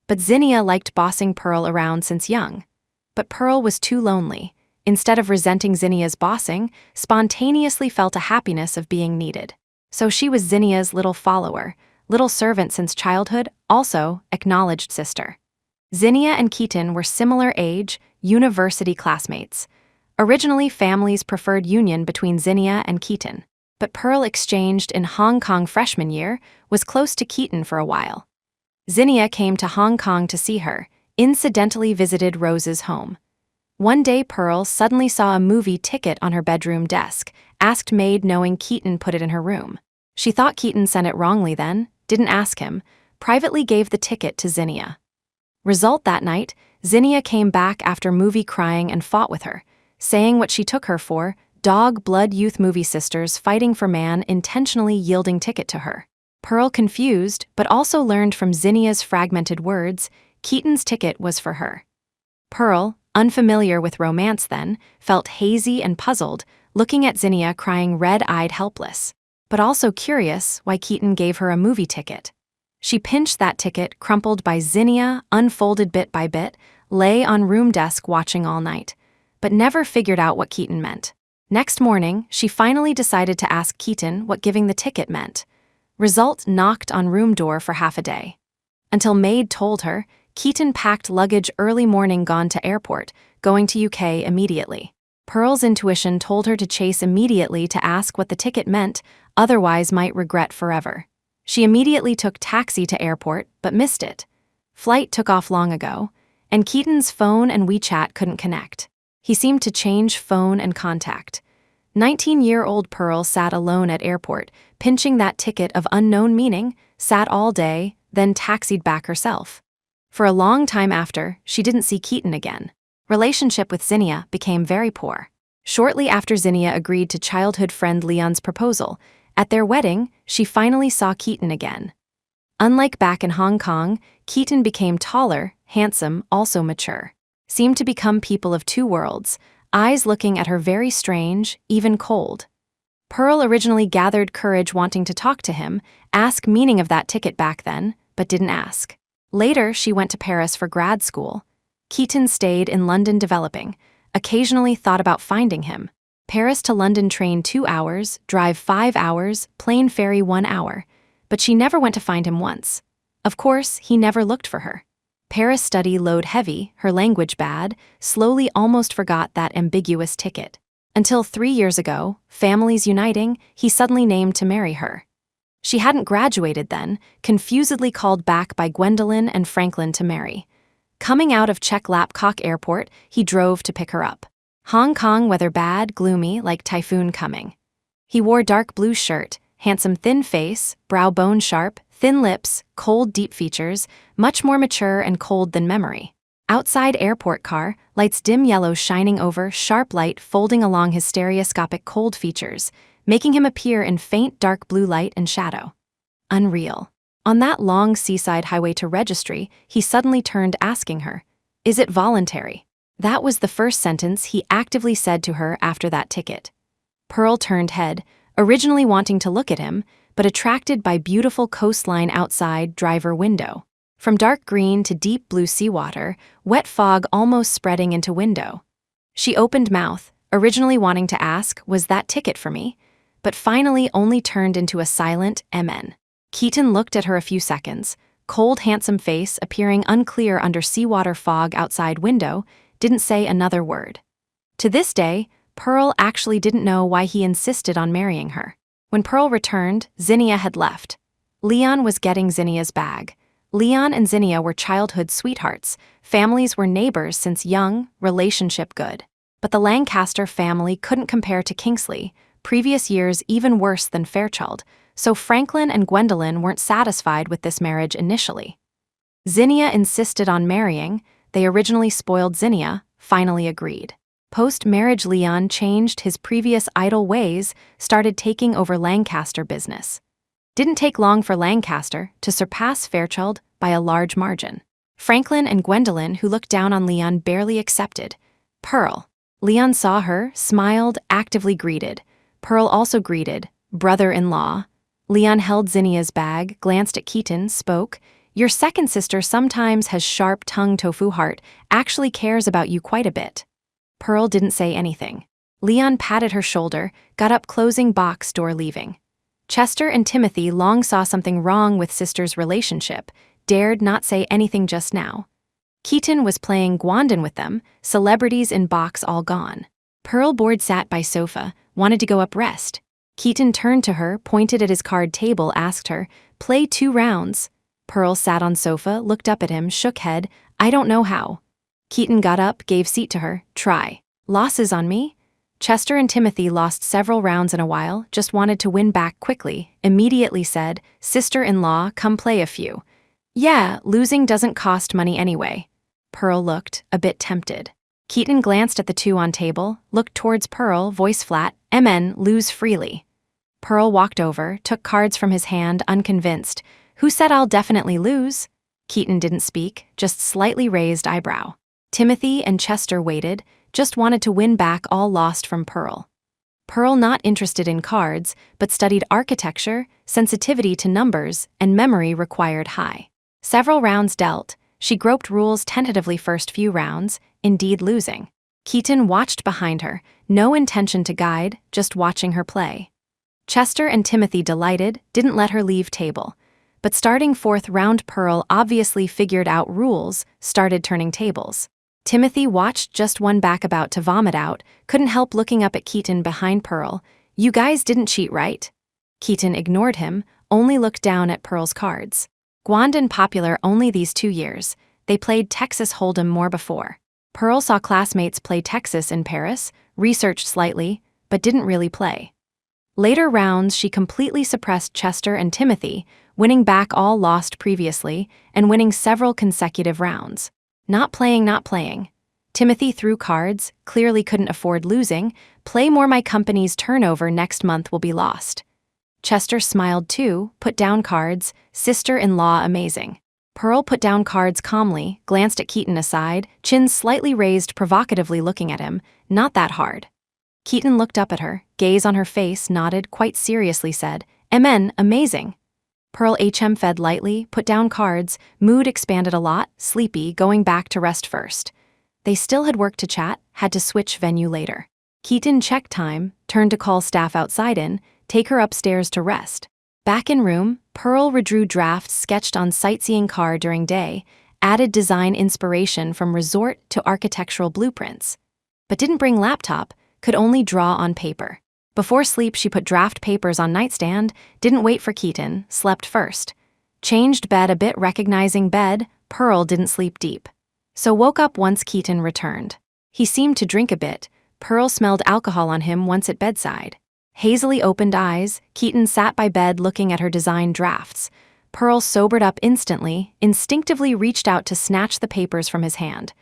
But Zinnia liked bossing Pearl around since young. But Pearl was too lonely, instead of resenting Zinnia's bossing, spontaneously felt a happiness of being needed. So she was Zinnia's little follower, little servant since childhood, also acknowledged sister. Zinnia and Keaton were similar age, university classmates. Originally, families preferred union between Zinnia and Keaton, but Pearl, exchanged in Hong Kong freshman year, was close to Keaton for a while. Zinnia came to Hong Kong to see her, incidentally visited Rose's home. One day, Pearl suddenly saw a movie ticket on her bedroom desk, asked maid knowing Keaton put it in her room. She thought Keaton sent it wrongly then, didn't ask him, privately gave the ticket to Zinnia. Result that night, Zinnia came back after movie crying and fought with her, saying what she took her for, dog blood youth movie sisters fighting for man intentionally yielding ticket to her. Pearl, confused, but also learned from Zinnia's fragmented words, Keaton's ticket was for her. Pearl, unfamiliar with romance then, felt hazy and puzzled, looking at Zinnia crying red-eyed helpless, but also curious why Keaton gave her a movie ticket. She pinched that ticket, crumpled by Zinnia, unfolded bit by bit, lay on room desk watching all night, but never figured out what Keaton meant. Next morning, she finally decided to ask Keaton what giving the ticket meant. Result, knocked on room door for half a day. Until maid told her, Keaton packed luggage early morning, gone to airport, going to UK immediately. Pearl's intuition told her to chase immediately to ask what the ticket meant, otherwise might regret forever. She immediately took taxi to airport, but missed it. Flight took off long ago, and Keaton's phone and WeChat couldn't connect. He seemed to change phone and contact. 19-year-old Pearl sat alone at airport, pinching that ticket of unknown meaning, sat all day, then taxied back herself. For a long time after, she didn't see Keaton again. Relationship with Zinnia became very poor. Shortly after Zinnia agreed to childhood friend Leon's proposal, at their wedding, she finally saw Keaton again. Unlike back in Hong Kong, Keaton became taller, handsome, also mature. Seemed to become people of two worlds, eyes looking at her very strange, even cold. Pearl originally gathered courage wanting to talk to him, ask meaning of that ticket back then, but didn't ask. Later, she went to Paris for grad school. Keaton stayed in London developing, occasionally thought about finding him. Paris to London train 2 hours, drive 5 hours, plane ferry 1 hour. But she never went to find him once. Of course, he never looked for her. Paris study load heavy, her language bad, slowly almost forgot that ambiguous ticket. Until 3 years ago, families uniting, he suddenly named to marry her. She hadn't graduated then, confusedly called back by Gwendolyn and Franklin to marry. Coming out of Czech Lapcock Airport, he drove to pick her up. Hong Kong weather bad, gloomy, like typhoon coming. He wore dark blue shirt, handsome thin face, brow bone sharp, thin lips, cold deep features, much more mature and cold than memory. Outside airport car, lights dim yellow shining over, sharp light folding along his stereoscopic cold features, making him appear in faint dark blue light and shadow. Unreal. On that long seaside highway to Registry, he suddenly turned asking her, "Is it voluntary?" That was the first sentence he actively said to her after that ticket. Pearl turned head, originally wanting to look at him, but attracted by beautiful coastline outside driver window. From dark green to deep blue seawater, wet fog almost spreading into window. She opened mouth, originally wanting to ask, "Was that ticket for me?" but finally only turned into a silent "Amen." Keaton looked at her a few seconds, cold handsome face appearing unclear under seawater fog outside window, didn't say another word. To this day, Pearl actually didn't know why he insisted on marrying her. When Pearl returned, Zinnia had left. Leon was getting Zinnia's bag. Leon and Zinnia were childhood sweethearts, families were neighbors since young, relationship good. But the Lancaster family couldn't compare to Kingsley, previous years even worse than Fairchild, so Franklin and Gwendolyn weren't satisfied with this marriage initially. Zinnia insisted on marrying, they originally spoiled Zinnia, finally agreed. Post-marriage Leon changed his previous idle ways, started taking over Lancaster business. Didn't take long for Lancaster to surpass Fairchild by a large margin. Franklin and Gwendolyn, who looked down on Leon, barely accepted. Pearl. Leon saw her, smiled, actively greeted. Pearl also greeted, brother-in-law. Leon held Zinnia's bag, glanced at Keaton, spoke, "Your second sister sometimes has sharp tongue tofu heart, actually cares about you quite a bit." Pearl didn't say anything. Leon patted her shoulder, got up, closing box door, leaving. Chester and Timothy long saw something wrong with sister's relationship, dared not say anything just now. Keaton was playing Guandon with them, celebrities in box all gone. Pearl bored sat by sofa, wanted to go up rest. Keaton turned to her, pointed at his card table, asked her, "Play 2 rounds." Pearl sat on sofa, looked up at him, shook head, "I don't know how." Keaton got up, gave seat to her, "Try." "Losses on me?" Chester and Timothy lost several rounds in a while, just wanted to win back quickly, immediately said, "Sister-in-law, come play a few." "Yeah, losing doesn't cost money anyway." Pearl looked, a bit tempted. Keaton glanced at the 2 on table, looked towards Pearl, voice flat, "MN, lose freely." Pearl walked over, took cards from his hand, unconvinced. "Who said I'll definitely lose?" Keaton didn't speak, just slightly raised eyebrow. Timothy and Chester waited, just wanted to win back all lost from Pearl. Pearl not interested in cards, but studied architecture, sensitivity to numbers, and memory required high. Several rounds dealt, she groped rules tentatively first few rounds, indeed losing. Keaton watched behind her, no intention to guide, just watching her play. Chester and Timothy delighted, didn't let her leave table. But starting 4th round, Pearl obviously figured out rules, started turning tables. Timothy watched, just one back about to vomit out, couldn't help looking up at Keaton behind Pearl. "You guys didn't cheat, right?" Keaton ignored him, only looked down at Pearl's cards. Guandon popular only these 2 years, they played Texas Hold'em more before. Pearl saw classmates play Texas in Paris, researched slightly, but didn't really play. Later rounds she completely suppressed Chester and Timothy, winning back all lost previously, and winning several consecutive rounds. Not playing. Timothy threw cards, clearly couldn't afford losing, "Play more, my company's turnover next month will be lost." Chester smiled too, put down cards, "Sister-in-law amazing." Pearl put down cards calmly, glanced at Keaton aside, chin slightly raised, provocatively looking at him, "Not that hard." Keaton looked up at her, gaze on her face, nodded, quite seriously said, "MN, amazing." Pearl fed lightly, put down cards, mood expanded a lot, sleepy, going back to rest first. They still had work to chat, had to switch venue later. Keaton checked time, turned to call staff outside in, take her upstairs to rest. Back in room, Pearl redrew drafts sketched on sightseeing car during day, added design inspiration from resort to architectural blueprints. But didn't bring laptop, could only draw on paper. Before sleep she put draft papers on nightstand, didn't wait for Keaton, slept first. Changed bed a bit, recognizing bed, Pearl didn't sleep deep. So woke up once Keaton returned. He seemed to drink a bit, Pearl smelled alcohol on him once at bedside. Hazily opened eyes, Keaton sat by bed looking at her design drafts. Pearl sobered up instantly, instinctively reached out to snatch the papers from his hand.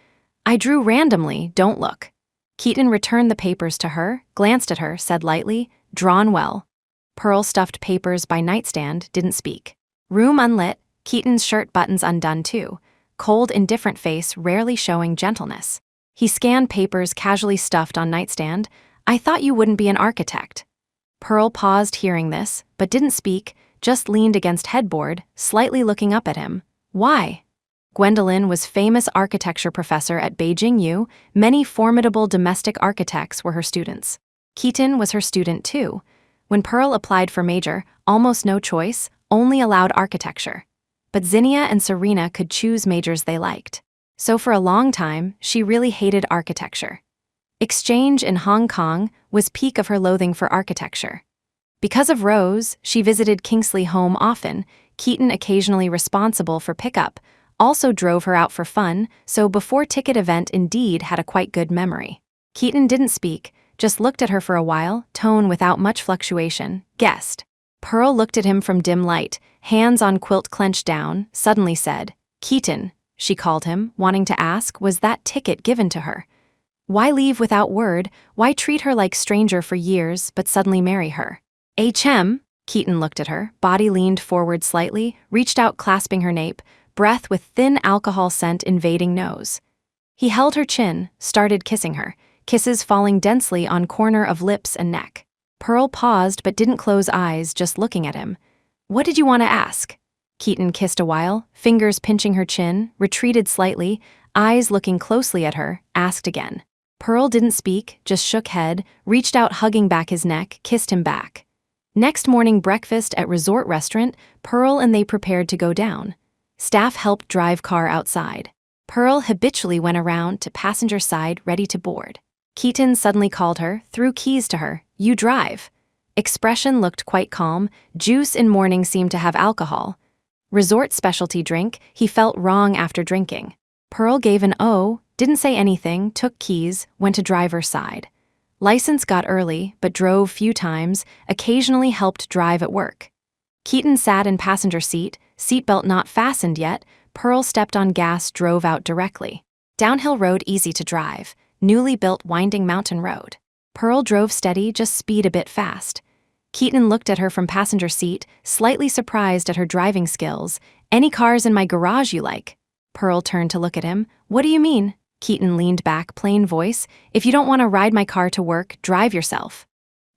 "I drew randomly, don't look." Keaton returned the papers to her, glanced at her, said lightly, "Drawn well." Pearl stuffed papers by nightstand, didn't speak. Room unlit, Keaton's shirt buttons undone too. Cold, indifferent face, rarely showing gentleness. He scanned papers casually stuffed on nightstand. "I thought you wouldn't be an architect." Pearl paused hearing this, but didn't speak, just leaned against headboard, slightly looking up at him. "Why?" Gwendolyn was famous architecture professor at Beijing U, many formidable domestic architects were her students. Keaton was her student too. When Pearl applied for major, almost no choice, only allowed architecture. But Zinnia and Serena could choose majors they liked. So for a long time, she really hated architecture. Exchange in Hong Kong was peak of her loathing for architecture. Because of Rose, she visited Kingsley home often, Keaton occasionally responsible for pickup, also drove her out for fun, so before ticket event indeed had a quite good memory. Keaton didn't speak, just looked at her for a while, tone without much fluctuation, guessed. Pearl looked at him from dim light, hands on quilt clenched down, suddenly said, "Keaton," she called him, wanting to ask, was that ticket given to her? Why leave without word, why treat her like stranger for years but suddenly marry her? "HM," Keaton looked at her, body leaned forward slightly, reached out clasping her nape, breath with thin alcohol scent invading nose. He held her chin, started kissing her, kisses falling densely on corner of lips and neck. Pearl paused but didn't close eyes, just looking at him. "What did you want to ask?" Keaton kissed a while, fingers pinching her chin, retreated slightly, eyes looking closely at her, asked again. Pearl didn't speak, just shook head, reached out hugging back his neck, kissed him back. Next morning breakfast at resort restaurant, Pearl and they prepared to go down. Staff helped drive car outside. Pearl habitually went around to passenger side ready to board. Keaton suddenly called her, threw keys to her. "You drive." Expression looked quite calm. Juice in morning seemed to have alcohol. Resort specialty drink, he felt wrong after drinking. Pearl gave an "oh," didn't say anything, took keys, went to driver's side. License got early, but drove few times, occasionally helped drive at work. Keaton sat in passenger seat, seatbelt not fastened yet. Pearl stepped on gas, drove out directly. Downhill road easy to drive, newly built winding mountain road. Pearl drove steady, just speed a bit fast. Keaton looked at her from passenger seat, slightly surprised at her driving skills. "Any cars in my garage you like?" Pearl turned to look at him. "What do you mean?" Keaton leaned back, plain voice. "If you don't want to ride my car to work, drive yourself."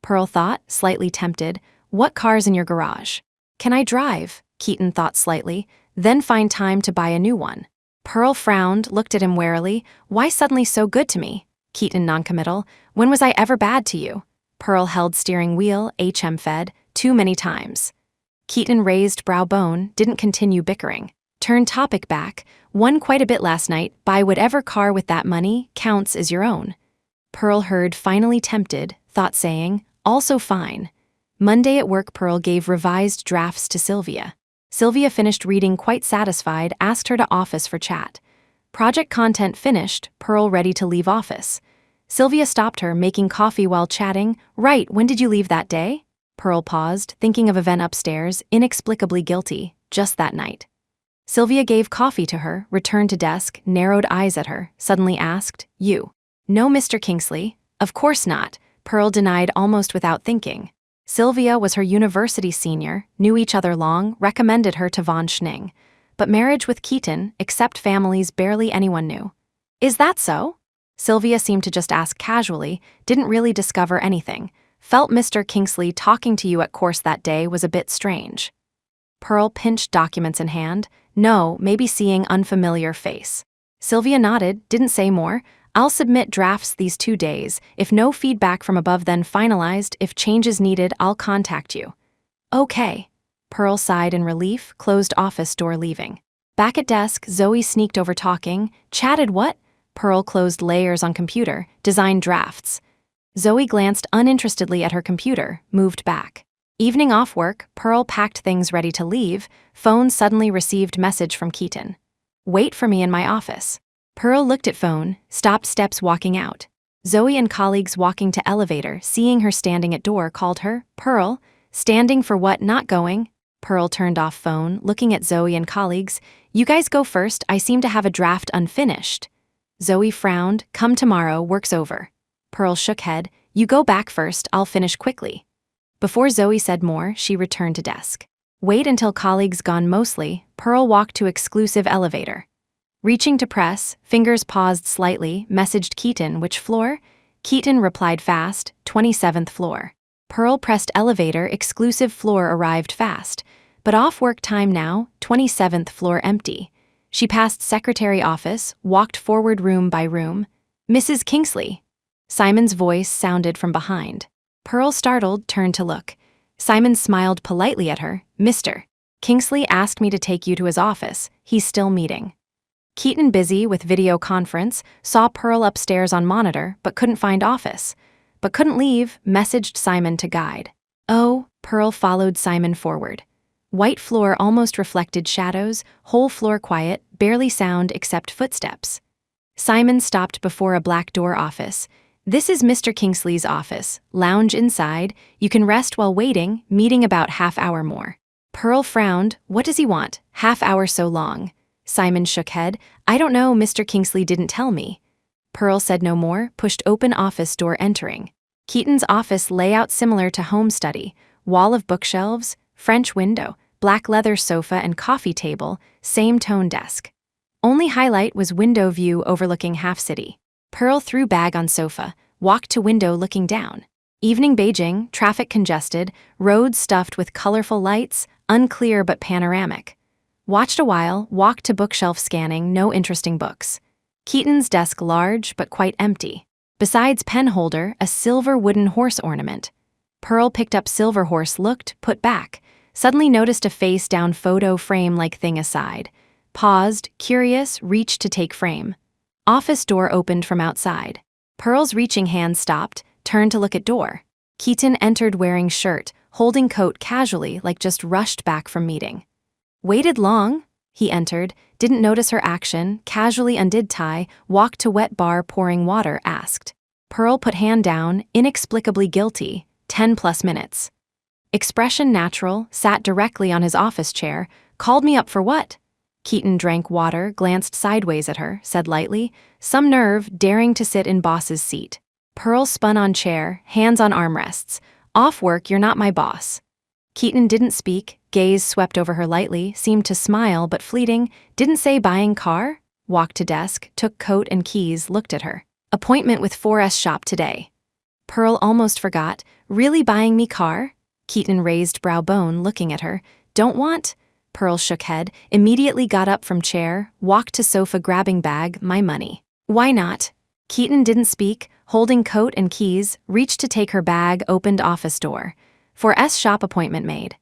Pearl thought, slightly tempted. "What car's in your garage?" "Can I drive?" Keaton thought slightly, then find time to buy a new one. Pearl frowned, looked at him warily. "Why suddenly so good to me?" Keaton noncommittal. "When was I ever bad to you?" Pearl held steering wheel, fed, too many times. Keaton raised brow bone, didn't continue bickering. Turned topic back. "Won quite a bit last night. Buy whatever car with that money, counts as your own." Pearl heard finally tempted, thought saying, "Also fine." Monday at work Pearl gave revised drafts to Sylvia. Sylvia finished reading quite satisfied, asked her to office for chat. Project content finished, Pearl ready to leave office. Sylvia stopped her, making coffee while chatting. "Right, when did you leave that day?" Pearl paused, thinking of event upstairs, inexplicably guilty, just that night. Sylvia gave coffee to her, returned to desk, narrowed eyes at her, suddenly asked, "You?" "No, Mr. Kingsley." "Of course not," Pearl denied almost without thinking. Sylvia was her university senior, knew each other long, recommended her to von Schning. But marriage with Keaton, except families barely anyone knew. "Is that so?" Sylvia seemed to just ask casually, didn't really discover anything. "Felt Mr. Kingsley talking to you at course that day was a bit strange." Pearl pinched documents in hand. "No, maybe seeing unfamiliar face." Sylvia nodded, didn't say more. "I'll submit drafts these 2 days. If no feedback from above then finalized, if changes needed, I'll contact you." "Okay." Pearl sighed in relief, closed office door leaving. Back at desk, Zoe sneaked over talking. "Chatted what?" Pearl closed layers on computer, designed drafts. Zoe glanced uninterestedly at her computer, moved back. Evening off work, Pearl packed things ready to leave. Phone suddenly received message from Keaton. "Wait for me in my office." Pearl looked at phone, stopped steps walking out. Zoe and colleagues walking to elevator, seeing her standing at door, called her, "Pearl, standing for what, not going?" Pearl turned off phone, looking at Zoe and colleagues. "You guys go first, I seem to have a draft unfinished." Zoe frowned. "Come tomorrow, work's over." Pearl shook head. "You go back first, I'll finish quickly." Before Zoe said more, she returned to desk. Wait until colleagues gone mostly, Pearl walked to exclusive elevator. Reaching to press, fingers paused slightly, messaged Keaton, "Which floor?" Keaton replied fast, 27th floor. Pearl pressed elevator, exclusive floor arrived fast. But off work time now, 27th floor empty. She passed secretary office, walked forward room by room. "Mrs. Kingsley." Simon's voice sounded from behind. Pearl, startled, turned to look. Simon smiled politely at her. "Mr. Kingsley asked me to take you to his office. He's still meeting." Keaton, busy with video conference, saw Pearl upstairs on monitor but couldn't find office. But couldn't leave, messaged Simon to guide. "Oh," Pearl followed Simon forward. White floor almost reflected shadows, whole floor quiet, barely sound except footsteps. Simon stopped before a black door office. "This is Mr. Kingsley's office. Lounge inside. You can rest while waiting, meeting about half-hour more." Pearl frowned. "What does he want? Half-hour so long?" Simon shook head. "I don't know, Mr. Kingsley didn't tell me." Pearl said no more, pushed open office door entering. Keaton's office layout similar to home study. Wall of bookshelves, French window, black leather sofa and coffee table, same tone desk. Only highlight was window view overlooking half city. Pearl threw bag on sofa, walked to window looking down. Evening Beijing, traffic congested, roads stuffed with colorful lights, unclear but panoramic. Watched a while, walked to bookshelf scanning, no interesting books. Keaton's desk large but quite empty. Besides pen holder, a silver wooden horse ornament. Pearl picked up silver horse, looked, put back, suddenly noticed a face-down photo frame-like thing aside. Paused, curious, reached to take frame. Office door opened from outside. Pearl's reaching hand stopped, turned to look at door. Keaton entered wearing shirt, holding coat casually like just rushed back from meeting. Waited long? He entered, didn't notice her action, casually undid tie, walked to wet bar pouring water, asked. Pearl put hand down, inexplicably guilty, 10+ minutes. Expression natural, sat directly on his office chair, called me up for what? Keaton drank water, glanced sideways at her, said lightly, some nerve, daring to sit in boss's seat. Pearl spun on chair, hands on armrests. Off work, you're not my boss. Keaton didn't speak, gaze swept over her lightly, seemed to smile but fleeting, didn't say buying car? Walked to desk, took coat and keys, looked at her. Appointment with 4S shop today. Pearl almost forgot, really buying me car? Keaton raised brow bone, looking at her. Don't want? Pearl shook head, immediately got up from chair, walked to sofa grabbing bag, my money. Why not? Keaton didn't speak, holding coat and keys, reached to take her bag, opened office door. 4S shop appointment made.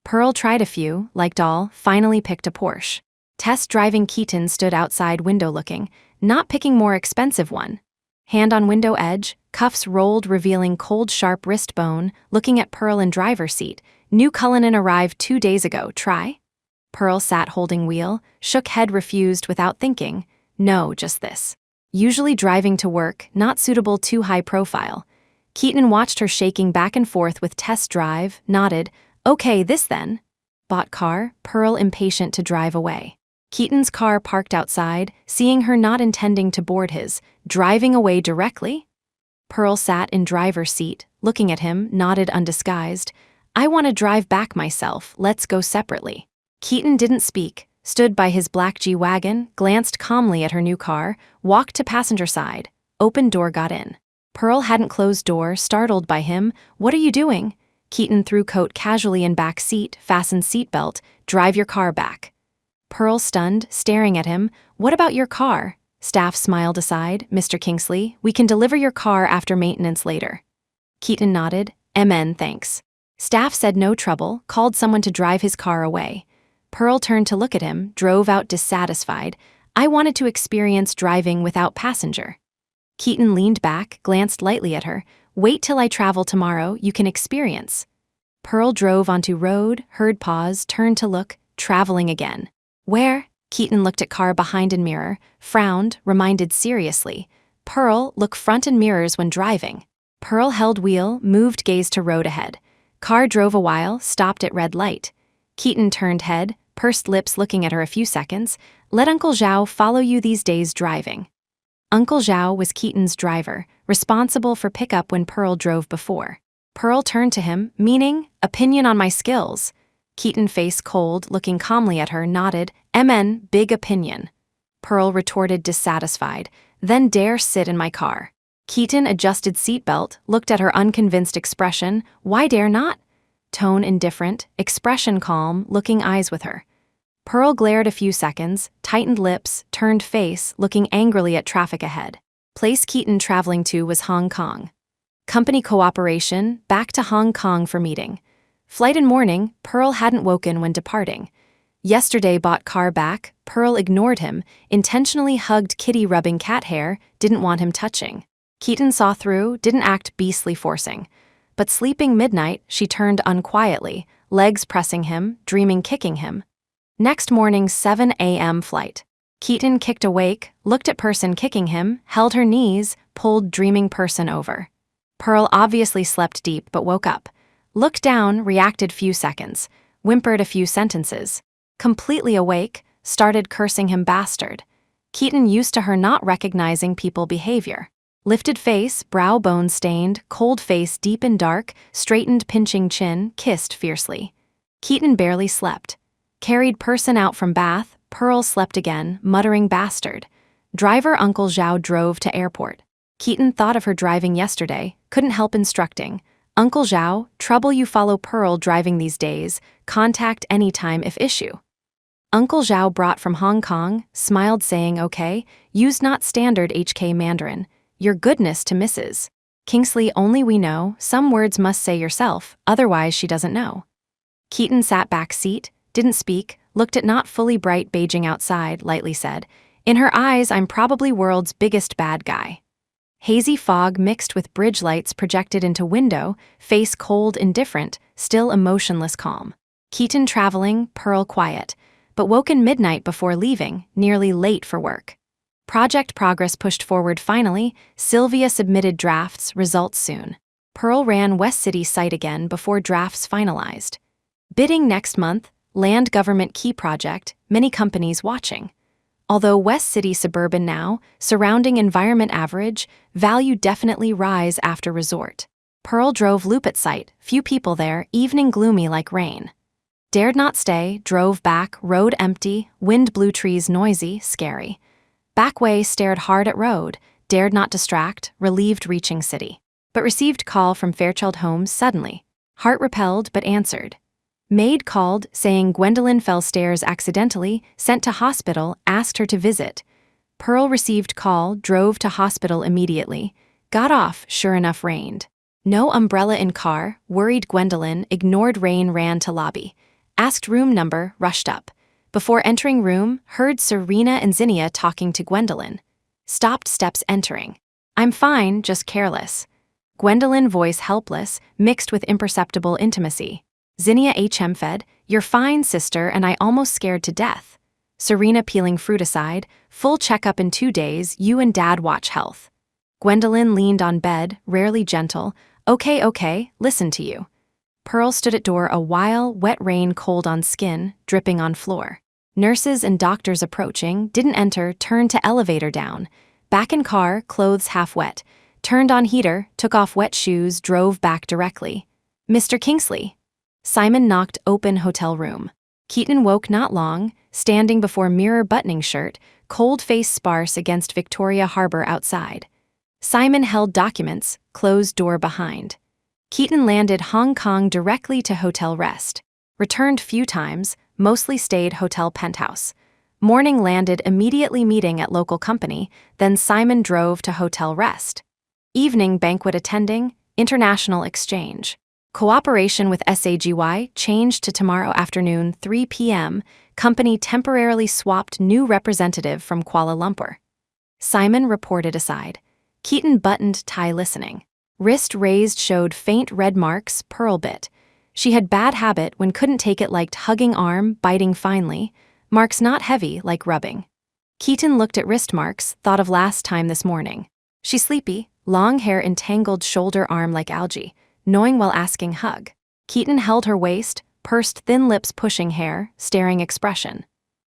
Pearl tried a few, liked all, finally picked a Porsche. Test driving Keaton stood outside window looking, not picking more expensive one. Hand on window edge, cuffs rolled revealing cold sharp wrist bone, looking at Pearl in driver's seat. New Cullinan arrived 2 days ago, try? Pearl sat holding wheel, shook head refused without thinking. No, just this. Usually driving to work, not suitable too high profile. Keaton watched her shaking back and forth with test drive, nodded. Okay, this then. Bought car, Pearl impatient to drive away. Keaton's car parked outside, seeing her not intending to board his, driving away directly? Pearl sat in driver's seat, looking at him, nodded undisguised. I want to drive back myself, let's go separately. Keaton didn't speak, stood by his black G-Wagon, glanced calmly at her new car, walked to passenger side, opened door, got in. Pearl hadn't closed door, startled by him. What are you doing? Keaton threw coat casually in back seat, fastened seatbelt, drive your car back. Pearl stunned, staring at him. What about your car? Staff smiled aside. Mr. Kingsley, we can deliver your car after maintenance later. Keaton nodded. MN, thanks. Staff said no trouble, called someone to drive his car away. Pearl turned to look at him, drove out dissatisfied. I wanted to experience driving without passenger. Keaton leaned back, glanced lightly at her. Wait till I travel tomorrow, you can experience. Pearl drove onto road, heard pause, turned to look, traveling again. Where? Keaton looked at car behind and mirror, frowned, reminded seriously. Pearl, look front and mirrors when driving. Pearl held wheel, moved gaze to road ahead. Car drove a while, stopped at red light. Keaton turned head, pursed lips looking at her a few seconds. Let Uncle Zhao follow you these days driving. Uncle Zhao was Keaton's driver, responsible for pickup when Pearl drove before. Pearl turned to him, meaning, opinion on my skills. Keaton face cold, looking calmly at her, nodded, MN, big opinion. Pearl retorted dissatisfied, then dare sit in my car. Keaton adjusted seatbelt, looked at her unconvinced expression, why dare not? Tone indifferent, expression calm, looking eyes with her. Pearl glared a few seconds, tightened lips, turned face, looking angrily at traffic ahead. Place Keaton traveling to was Hong Kong. Company cooperation, back to Hong Kong for meeting. Flight in morning, Pearl hadn't woken when departing. Yesterday bought car back, Pearl ignored him, intentionally hugged kitty rubbing cat hair, didn't want him touching. Keaton saw through, didn't act beastly forcing. But sleeping midnight, she turned unquietly, legs pressing him, dreaming kicking him. Next morning 7 a.m. flight. Keaton kicked awake, looked at person kicking him, held her knees, pulled dreaming person over. Pearl obviously slept deep but woke up. Looked down, reacted few seconds, whimpered a few sentences. Completely awake, started cursing him bastard. Keaton used to her not recognizing people behavior. Lifted face, brow bone stained, cold face deep and dark, straightened pinching chin, kissed fiercely. Keaton barely slept. Carried person out from bath, Pearl slept again, muttering bastard. Driver Uncle Zhao drove to airport. Keaton thought of her driving yesterday, couldn't help instructing. Uncle Zhao, trouble you follow Pearl driving these days, contact anytime if issue. Uncle Zhao brought from Hong Kong, smiled saying okay, used not standard HK Mandarin. your goodness to Mrs. Kingsley only we know, some words must say yourself, otherwise she doesn't know. Keaton sat back seat, didn't speak, looked at not fully bright beiging outside, lightly said, in her eyes I'm probably world's biggest bad guy. Hazy fog mixed with bridge lights projected into window, face cold indifferent, still emotionless calm. Keaton traveling, Pearl quiet, but woken midnight before leaving, nearly late for work. Project progress pushed forward finally, Sylvia submitted drafts, results soon. Pearl ran West City site again before drafts finalized. Bidding next month, land government key project, many companies watching. Although West City suburban now, surrounding environment average, value definitely rise after resort. Pearl drove loop at site, few people there, evening gloomy like rain. Dared not stay, drove back, road empty, wind blew trees noisy, scary. Back way stared hard at road, dared not distract, relieved reaching city. But received call from Fairchild Homes suddenly. Heart repelled but answered. Maid called, saying Gwendolyn fell stairs accidentally, sent to hospital, asked her to visit. Pearl received call, drove to hospital immediately. Got off, sure enough rained. No umbrella in car, worried Gwendolyn, ignored rain ran to lobby. Asked room number, rushed up. Before entering room, heard Serena and Zinnia talking to Gwendolyn. Stopped steps entering. I'm fine, just careless. Gwendolyn voice helpless, mixed with imperceptible intimacy. Zinnia fed, you're fine, sister, and I almost scared to death. Serena peeling fruit aside, full checkup in 2 days, you and Dad watch health. Gwendolyn leaned on bed, rarely gentle, okay, listen to you. Pearl stood at door a while, wet rain cold on skin, dripping on floor. Nurses and doctors approaching, didn't enter, turned to elevator down. Back in car, clothes half wet. Turned on heater, took off wet shoes, drove back directly. Mr. Kingsley. Simon knocked open hotel room. Keaton woke not long, standing before mirror buttoning shirt, cold face sparse against Victoria Harbor outside. Simon held documents, closed door behind. Keaton landed Hong Kong directly to hotel rest. Returned few times, mostly stayed hotel penthouse. Morning landed immediately meeting at local company, then Simon drove to hotel rest. Evening banquet attending, international exchange. Cooperation with SAGY changed to tomorrow afternoon 3 p.m. Company temporarily swapped new representative from Kuala Lumpur. Simon reported aside. Keaton buttoned tie listening. Wrist raised showed faint red marks, Pearl bit. She had bad habit when couldn't take it liked hugging arm, biting finely. Marks not heavy like rubbing. Keaton looked at wrist marks, thought of last time this morning. She sleepy, long hair entangled shoulder arm like algae. Knowing while asking hug. Keaton held her waist, pursed thin lips pushing hair, staring expression.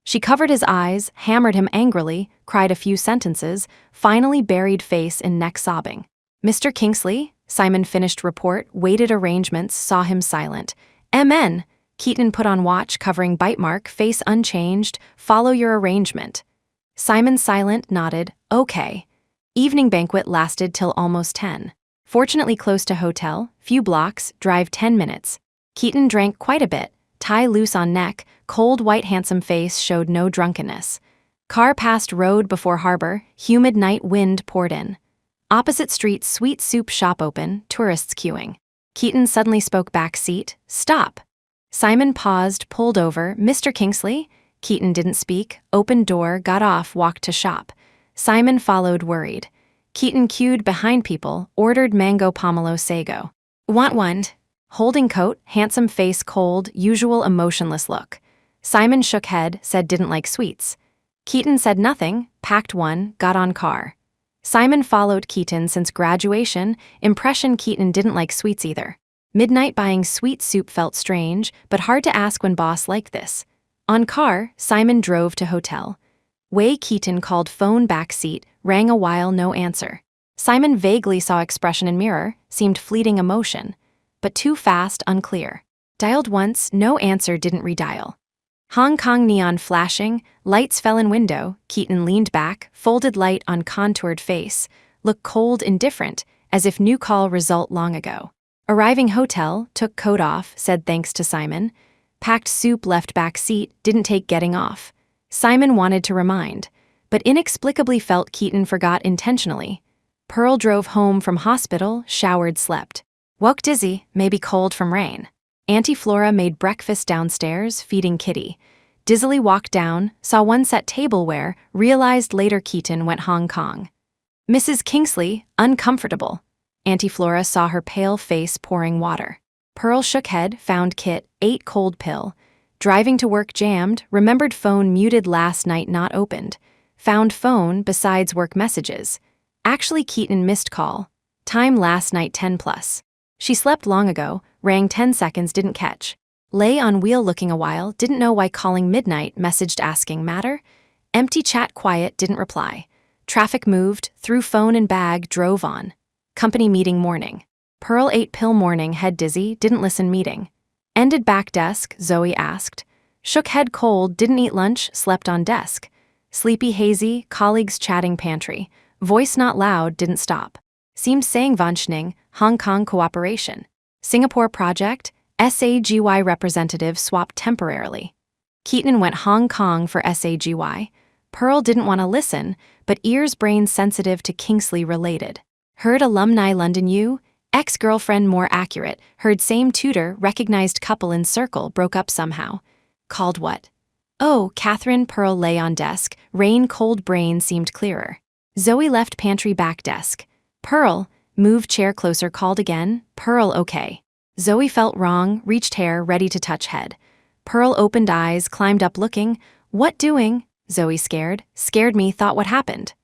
She covered his eyes, hammered him angrily, cried a few sentences, finally buried face in neck sobbing. Mr. Kingsley, Simon finished report, waited arrangements, saw him silent. MN, Keaton put on watch covering bite mark, face unchanged, follow your arrangement. Simon silent, nodded, okay. Evening banquet lasted till almost 10. Fortunately close to hotel, few blocks, drive 10 minutes. Keaton drank quite a bit, tie loose on neck, cold white handsome face showed no drunkenness. Car passed road before harbor, humid night wind poured in. Opposite street sweet soup shop open, tourists queuing. Keaton suddenly spoke back seat, stop. Simon paused, pulled over, Mr. Kingsley? Keaton didn't speak, opened door, got off, walked to shop. Simon followed worried. Keaton queued behind people, ordered mango pomelo sago. Want one? Holding coat, handsome face cold, usual emotionless look. Simon shook head, said didn't like sweets. Keaton said nothing, packed one, got on car. Simon followed Keaton since graduation, impression Keaton didn't like sweets either. Midnight buying sweet soup felt strange, but hard to ask when boss liked this. On car, Simon drove to hotel. Way Keaton called phone back seat, rang a while no answer. Simon vaguely saw expression in mirror, seemed fleeting emotion. But too fast, unclear. Dialed once, no answer didn't redial. Hong Kong neon flashing, lights fell in window, Keaton leaned back, folded light on contoured face, looked cold indifferent, as if new call result long ago. Arriving hotel, took coat off, said thanks to Simon. Packed soup left back seat, didn't take getting off. Simon wanted to remind, but inexplicably felt Keaton forgot intentionally. Pearl drove home from hospital, showered, slept. Woke dizzy, maybe cold from rain. Auntie Flora made breakfast downstairs, feeding Kitty. Dizzily walked down, saw one set tableware, realized later Keaton went Hong Kong. Mrs. Kingsley, uncomfortable. Auntie Flora saw her pale face pouring water. Pearl shook head, found Kit, ate cold pill. Driving to work jammed, remembered phone muted last night not opened. Found phone besides work messages. Actually Keaton missed call. Time last night 10+. She slept long ago, rang 10 seconds didn't catch. Lay on wheel looking a while, didn't know why calling midnight, messaged asking matter. Empty chat quiet, didn't reply. Traffic moved, threw phone and bag, drove on. Company meeting morning. Pearl ate pill morning, head dizzy, didn't listen meeting. Ended back desk, Zoe asked. Shook head cold, didn't eat lunch, slept on desk. Sleepy hazy, colleagues chatting pantry. Voice not loud, didn't stop. Seemed saying Vanchning, Hong Kong cooperation. Singapore project, SAGY representative swapped temporarily. Keaton went Hong Kong for SAGY. Pearl didn't want to listen, but ears brain sensitive to Kingsley related. Heard alumni London U, ex-girlfriend more accurate, heard same tutor, recognized couple in circle, broke up somehow. Called what? Oh, Catherine. Pearl lay on desk, rain cold brain seemed clearer. Zoe left pantry back desk. Pearl, moved chair closer, called again. Pearl, okay. Zoe felt wrong, reached hair, ready to touch head. Pearl opened eyes, climbed up looking. What doing? Zoe scared. Scared me, thought what happened?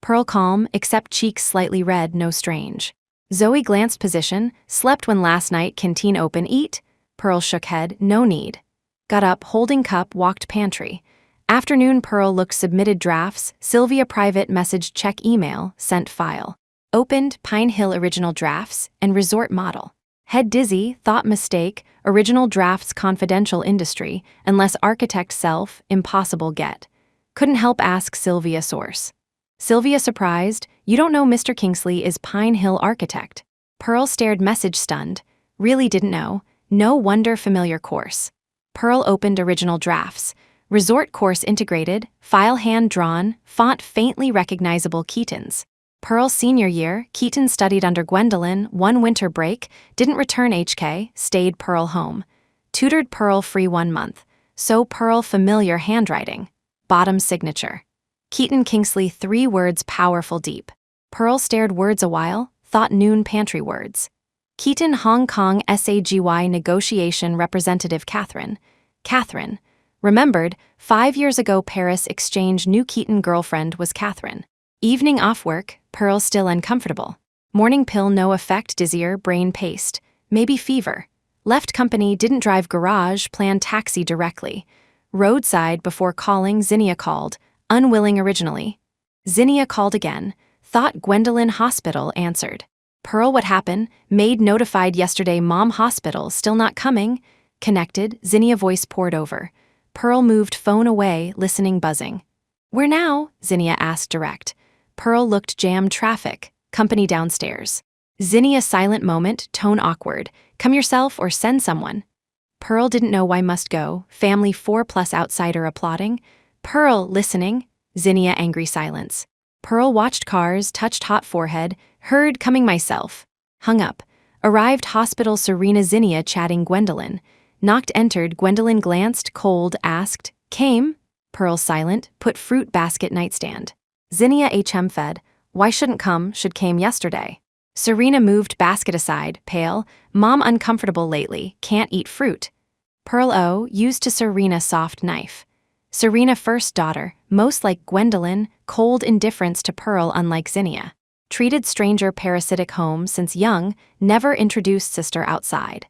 Pearl calm, except cheeks slightly red, no strange. Zoe glanced position, slept when last night, canteen open, eat? Pearl shook head, no need. Got up, holding cup, walked pantry. Afternoon. Pearl looked submitted drafts, Sylvia private message check email, sent file. Opened, Pine Hill original drafts, and resort model. Head dizzy, thought mistake, original drafts confidential industry, unless architect self, impossible get. Couldn't help ask Sylvia source. Sylvia surprised, you don't know Mr. Kingsley is Pine Hill architect. Pearl stared message stunned, really didn't know, no wonder familiar course. Pearl opened original drafts. Resort course integrated, file hand-drawn, font faintly recognizable Keaton's. Pearl senior year, Keaton studied under Gwendolyn, one winter break, didn't return HK, stayed Pearl home. Tutored Pearl free 1 month. So Pearl familiar handwriting. Bottom signature. Keaton Kingsley 3 words powerful deep. Pearl stared words a while, thought noon pantry words. Keaton Hong Kong SAGY negotiation representative Catherine. Catherine. Remembered, 5 years ago Paris exchange new Keaton girlfriend was Catherine. Evening off work, Pearl still uncomfortable. Morning pill no effect, dizzier, brain paced. Maybe fever. Left company, didn't drive garage, planned taxi directly. Roadside before calling, Zinnia called, unwilling originally. Zinnia called again, thought Gwendolyn hospital, answered. Pearl, what happened? Maid notified yesterday, mom hospital, still not coming. Connected, Zinnia voice poured over. Pearl moved phone away, listening buzzing. Where now? Zinnia asked direct. Pearl looked jammed traffic, company downstairs. Zinnia silent moment, tone awkward. Come yourself or send someone. Pearl didn't know why must go, family 4+ outsider applauding. Pearl listening. Zinnia angry silence. Pearl watched cars, touched hot forehead, heard coming myself. Hung up. Arrived hospital Serena Zinnia chatting Gwendolyn. Knocked entered Gwendolyn glanced cold asked, came? Pearl silent, put fruit basket nightstand. Zinnia fed, why shouldn't come, should came yesterday. Serena moved basket aside, pale, mom uncomfortable lately, can't eat fruit. Pearl used to Serena soft knife. Serena first daughter, most like Gwendolyn, cold indifference to Pearl unlike Zinnia. Treated stranger parasitic home since young, never introduced sister outside.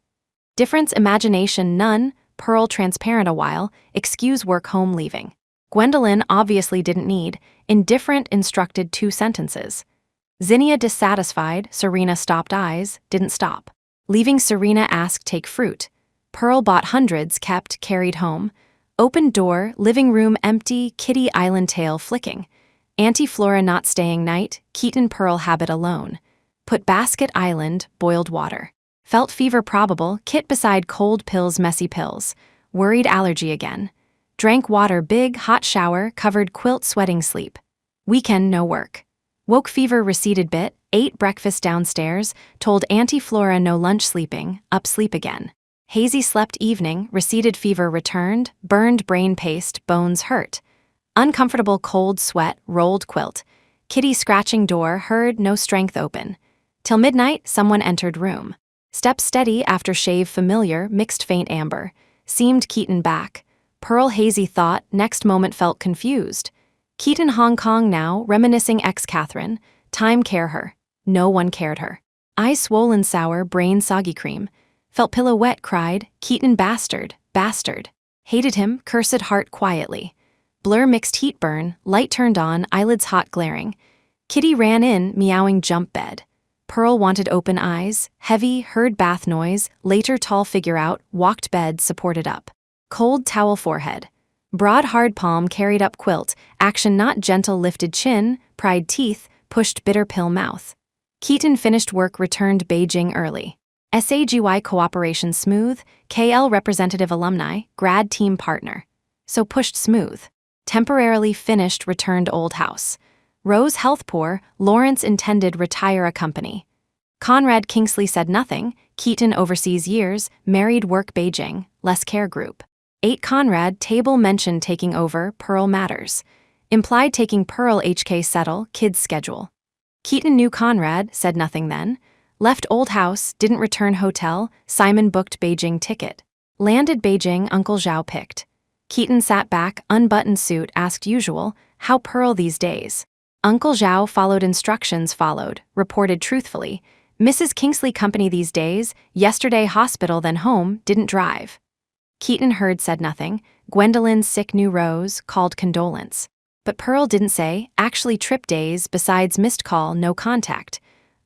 Difference imagination none, Pearl transparent a while, excuse work home leaving. Gwendolyn obviously didn't need, indifferent instructed 2 sentences. Zinnia dissatisfied, Serena stopped eyes, didn't stop. Leaving Serena asked take fruit. Pearl bought hundreds, kept, carried home. Open door, living room empty, kitty island tail flicking. Auntie Flora not staying night, Keaton Pearl habit alone. Put basket island, boiled water. Felt fever probable, Kit beside cold pills messy pills. Worried allergy again. Drank water big, hot shower, covered quilt sweating sleep. Weekend no work. Woke fever receded bit, ate breakfast downstairs, told Auntie Flora no lunch sleeping, up sleep again. Hazy slept evening, receded fever returned, burned brain paste, bones hurt. Uncomfortable cold sweat, rolled quilt. Kitty scratching door, heard no strength open. Till midnight, someone entered room. Step steady after shave familiar, mixed faint amber. Seemed Keaton back. Pearl hazy thought, next moment felt confused. Keaton Hong Kong now, reminiscing ex-Catherine. Time care her. No one cared her. Eyes swollen sour, brain soggy cream. Felt pillow wet, cried, Keaton bastard, bastard. Hated him, cursed heart quietly. Blur mixed heat burn, light turned on, eyelids hot glaring. Kitty ran in, meowing jump bed. Pearl wanted open eyes, heavy, heard bath noise, later tall figure out, walked bed supported up. Cold towel forehead. Broad hard palm carried up quilt, action not gentle lifted chin, pried teeth, pushed bitter pill mouth. Keaton finished work returned Beijing early. SAGY cooperation smooth, KL representative alumni, grad team partner. So pushed smooth. Temporarily finished returned old house. Rose health poor, Lawrence intended retire a company. Conrad Kingsley said nothing, Keaton overseas years, married work Beijing, less care group. 8 Conrad table mentioned taking over, Pearl matters. Implied taking Pearl HK settle, kids schedule. Keaton knew Conrad, said nothing then. Left old house, didn't return hotel, Simon booked Beijing ticket. Landed Beijing, Uncle Zhao picked. Keaton sat back, unbuttoned suit, asked usual, how Pearl these days? Uncle Zhao followed instructions followed, reported truthfully. Mrs. Kingsley company these days, yesterday hospital then home, didn't drive. Keaton heard said nothing, Gwendolyn's sick new rose, called condolence. But Pearl didn't say, actually trip days, besides missed call, no contact.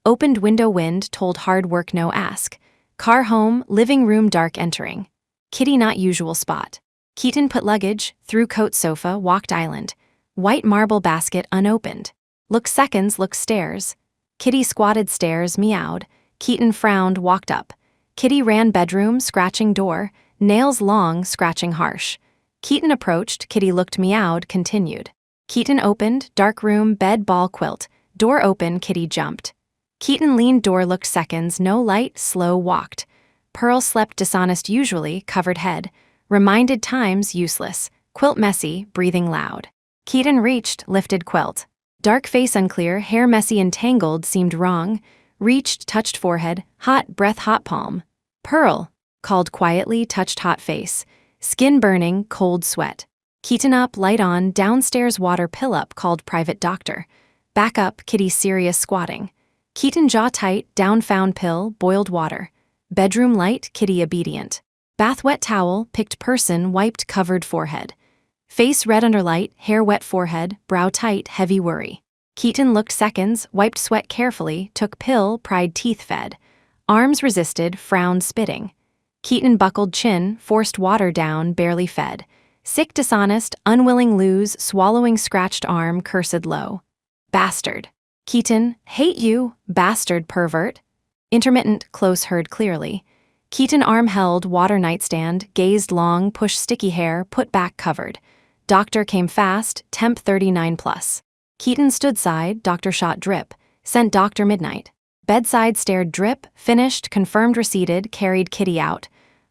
Opened window wind, told hard work no ask. Car home, living room dark entering. Kitty not usual spot. Keaton put luggage, threw coat sofa, walked island. White marble basket unopened. Look seconds, look stairs. Kitty squatted stairs, meowed. Keaton frowned, walked up. Kitty ran bedroom, scratching door, nails long, scratching harsh. Keaton approached, Kitty looked meowed, continued. Keaton opened, dark room, bed ball quilt. Door open, Kitty jumped. Keaton leaned door looked seconds, no light, slow walked. Pearl slept dishonest usually, covered head. Reminded times useless, quilt messy, breathing loud. Keaton reached, lifted quilt. Dark face unclear, hair messy and tangled, seemed wrong. Reached, touched forehead, hot breath hot palm. Pearl, called quietly, touched hot face. Skin burning, cold sweat. Keaton up, light on, downstairs water pill up, called private doctor. Back up, Kitty serious squatting. Keaton jaw tight, down found pill, boiled water. Bedroom light, Kitty obedient. Bath wet towel, picked person, wiped covered forehead. Face red under light, hair wet forehead, brow tight, heavy worry. Keaton looked seconds, wiped sweat carefully, took pill, pried teeth fed. Arms resisted, frowned spitting. Keaton buckled chin, forced water down, barely fed. Sick dishonest, unwilling lose, swallowing scratched arm, cursed low. Bastard. Keaton, hate you, bastard pervert. Intermittent, close heard clearly. Keaton arm held, water nightstand, gazed long, pushed sticky hair, put back covered. Doctor came fast, temp 39 plus. Keaton stood side, doctor shot drip. Sent doctor midnight. Bedside stared drip, finished, confirmed receded, carried Kitty out.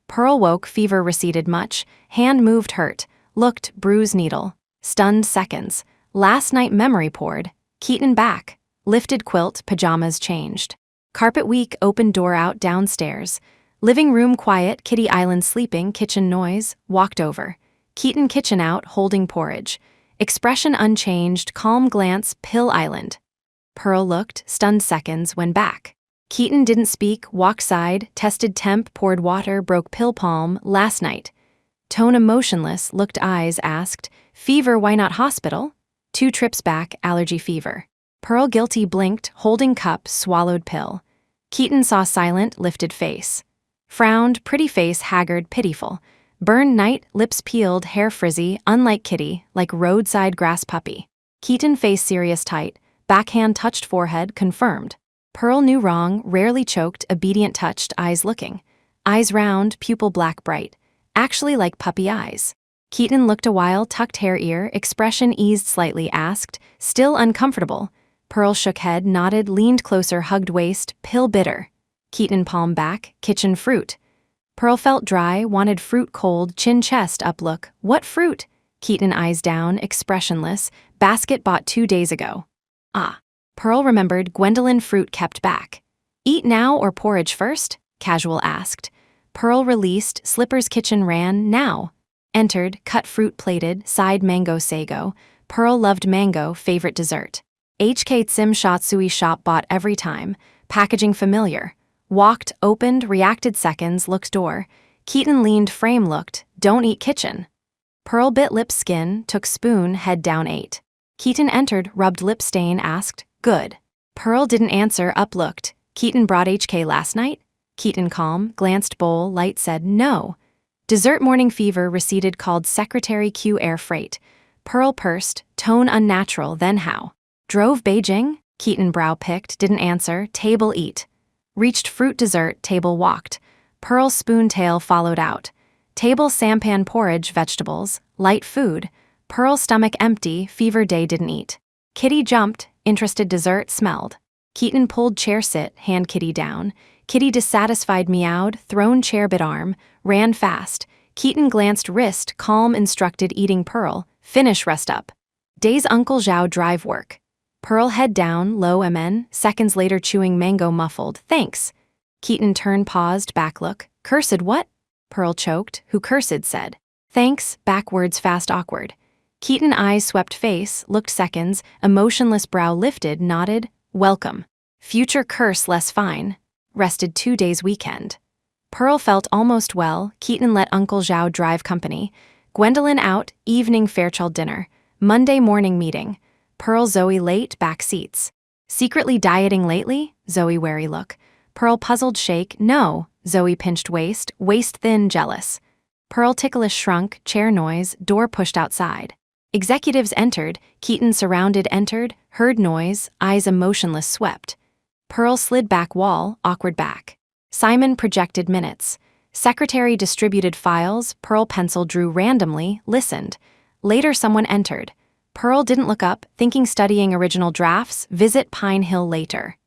Pearl woke, fever receded much, hand moved hurt, looked, bruise needle. Stunned seconds. Last night memory poured. Keaton back. Lifted quilt, pajamas changed. Carpet weak, open door out downstairs. Living room quiet, Kitty island sleeping, kitchen noise, walked over. Keaton kitchen out, holding porridge. Expression unchanged, calm glance, pill island. Pearl looked, stunned seconds, went back. Keaton didn't speak, walked side, tested temp, poured water, broke pill palm, last night. Tone emotionless, looked eyes, asked, fever why not hospital? 2 trips back, allergy fever. Pearl guilty blinked, holding cup, swallowed pill. Keaton saw silent, lifted face. Frowned, pretty face haggard, pitiful. Burned night, lips peeled, hair frizzy, unlike Kitty, like roadside grass puppy. Keaton face serious tight, backhand touched forehead, confirmed. Pearl knew wrong, rarely choked, obedient touched, eyes looking. Eyes round, pupil black bright. Actually like puppy eyes. Keaton looked a while, tucked hair ear, expression eased slightly, asked, still uncomfortable. Pearl shook head, nodded, leaned closer, hugged waist, pill bitter. Keaton palm back, kitchen fruit. Pearl felt dry, wanted fruit cold, chin chest up look. What fruit? Keaton eyes down, expressionless. Basket bought 2 days ago. Ah. Pearl remembered Gwendolyn fruit kept back. Eat now or porridge first? Casual asked. Pearl released, slippers kitchen ran, now. Entered, cut fruit plated, side mango sago. Pearl loved mango, favorite dessert. HK Tsim Shatsui shop bought every time. Packaging familiar. Walked, opened, reacted seconds, looked door. Keaton leaned, frame looked, don't eat kitchen. Pearl bit lip skin, took spoon, head down ate. Keaton entered, rubbed lip stain, asked, good. Pearl didn't answer, up looked. Keaton brought HK last night? Keaton calm, glanced bowl, light said, no. Dessert morning fever receded, called Secretary Q air freight. Pearl pursed, tone unnatural, then how? Drove Beijing? Keaton brow picked, didn't answer, table eat. Reached fruit dessert, table walked. Pearl spoon tail followed out. Table sampan porridge, vegetables, light food. Pearl stomach empty, fever day didn't eat. Kitty jumped, interested dessert, smelled. Keaton pulled chair sit, hand Kitty down. Kitty dissatisfied meowed, thrown chair bit arm, ran fast. Keaton glanced wrist, calm instructed eating Pearl, finish rest up. Day's Uncle Zhao drive work. Pearl head down, low MN, seconds later chewing mango muffled, thanks. Keaton turned paused, back look, cursed what? Pearl choked, who cursed said. Thanks, backwards fast awkward. Keaton eyes swept face, looked seconds, emotionless brow lifted, nodded, welcome. Future curse less fine. Rested 2 days weekend. Pearl felt almost well, Keaton let Uncle Zhao drive company. Gwendolyn out, evening Fairchild dinner. Monday morning meeting. Pearl Zoe late, back seats. Secretly dieting lately? Zoe wary look. Pearl puzzled shake, no. Zoe pinched waist thin, jealous. Pearl ticklish shrunk, chair noise, door pushed outside. Executives entered, Keaton surrounded entered, heard noise, eyes emotionless swept. Pearl slid back wall, awkward back. Simon projected minutes. Secretary distributed files, Pearl pencil drew randomly, listened. Later someone entered. Pearl didn't look up, thinking studying original drafts, visit Pine Hill later.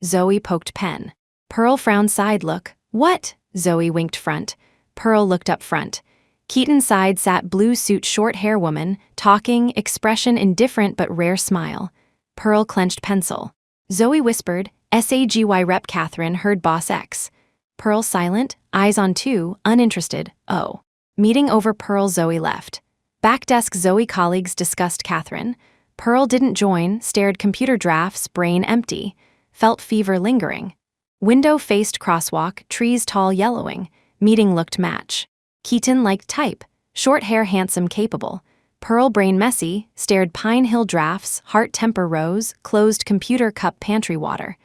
Zoe poked pen. Pearl frowned side look, what? Zoe winked front. Pearl looked up front. Keaton side sat blue suit short hair woman, talking, expression indifferent but rare smile. Pearl clenched pencil. Zoe whispered, SAGY rep Catherine heard boss X. Pearl silent, eyes on two, uninterested, oh. Meeting over Pearl Zoe left. Back desk Zoe colleagues discussed Catherine. Pearl didn't join, stared computer drafts, brain empty. Felt fever lingering. Window faced crosswalk, trees tall yellowing. Meeting looked match. Keaton liked type, short hair handsome capable. Pearl brain messy, stared Pine Hill drafts, heart temper rose, closed computer cup pantry water.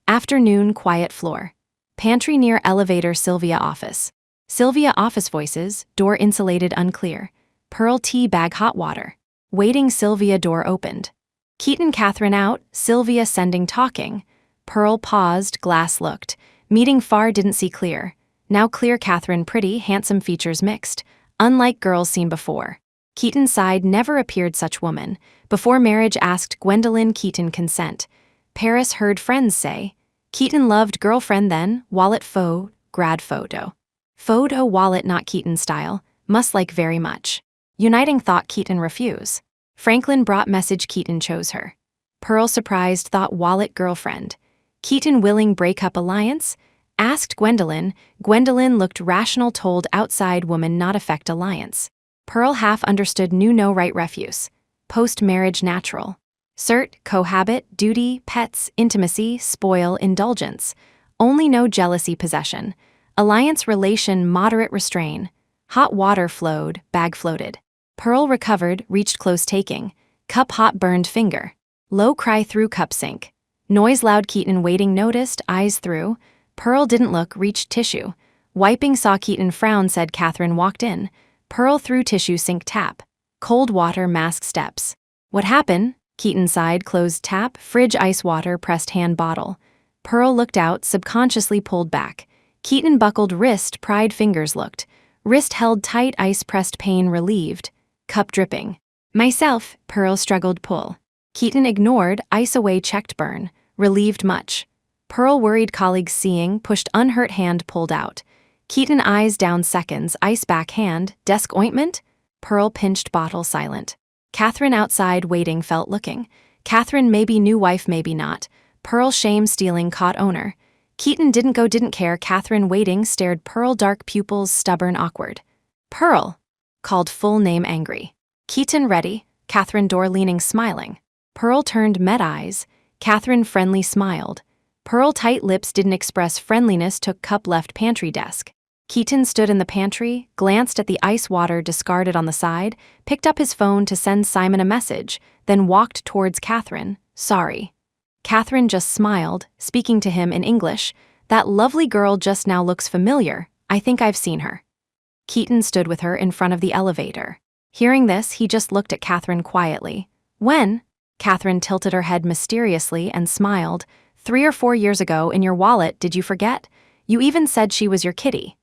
Afternoon quiet floor. Pantry near elevator Sylvia office. Sylvia office voices, door insulated unclear. Pearl tea bag hot water. Waiting Sylvia door opened. Keaton Catherine out, Sylvia sending talking. Pearl paused, glass looked. Meeting far didn't see clear. Now clear Catherine pretty, handsome features mixed. Unlike girls seen before. Keaton side never appeared such woman. Before marriage asked Gwendolyn Keaton consent. Paris heard friends say. Keaton loved girlfriend then, wallet faux, grad photo. Photo wallet not Keaton style, must like very much. Uniting thought Keaton refuse. Franklin brought message Keaton chose her. Pearl surprised thought wallet girlfriend. Keaton willing break up alliance? Asked Gwendolyn. Gwendolyn looked rational told outside woman not affect alliance. Pearl half understood knew no right refuse. Post-marriage natural. Cert, cohabit, duty, pets, intimacy, spoil, indulgence. Only no jealousy possession. Alliance relation moderate restrain. Hot water flowed, bag floated. Pearl recovered, reached close taking. Cup hot burned finger. Low cry through cup sink. Noise loud Keaton waiting noticed, eyes through. Pearl didn't look, reached tissue. Wiping saw Keaton frown said Catherine walked in. Pearl through tissue sink tap. Cold water mask steps. What happened? Keaton sighed closed tap, fridge ice water pressed hand bottle. Pearl looked out, subconsciously pulled back. Keaton buckled wrist, pried fingers looked. Wrist held tight, ice pressed pain relieved. Cup dripping. Myself, Pearl struggled pull. Keaton ignored, ice away checked burn, relieved much. Pearl worried colleagues seeing, pushed unhurt hand pulled out. Keaton eyes down seconds, ice back hand, desk ointment? Pearl pinched bottle silent. Catherine outside waiting felt looking. Catherine maybe new wife maybe not. Pearl shame stealing caught owner. Keaton didn't care. Catherine waiting stared Pearl dark pupils stubborn awkward. Pearl! Called full name angry. Keaton ready. Catherine door leaning smiling. Pearl turned met eyes. Catherine friendly smiled. Pearl tight lips didn't express friendliness took cup left pantry desk. Keaton stood in the pantry, glanced at the ice water discarded on the side, picked up his phone to send Simon a message, then walked towards Catherine. Sorry. Catherine just smiled, speaking to him in English. That lovely girl just now looks familiar. I think I've seen her. Keaton stood with her in front of the elevator. Hearing this, he just looked at Catherine quietly. When? Catherine tilted her head mysteriously and smiled. 3 or 4 years ago, in your wallet, did you forget? You even said she was your kitty.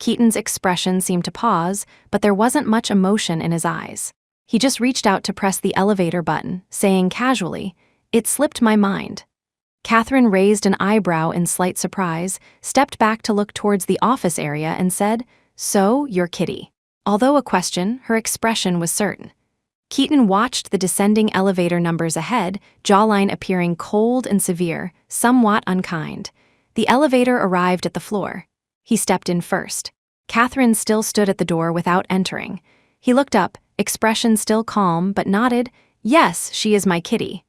Keaton's expression seemed to pause, but there wasn't much emotion in his eyes. He just reached out to press the elevator button, saying casually, "It slipped my mind." Catherine raised an eyebrow in slight surprise, stepped back to look towards the office area and said, "So, your kitty." Although a question, her expression was certain. Keaton watched the descending elevator numbers ahead, jawline appearing cold and severe, somewhat unkind. The elevator arrived at the floor. He stepped in first. Catherine still stood at the door without entering. He looked up, expression still calm, but nodded, "Yes, she is my kitty."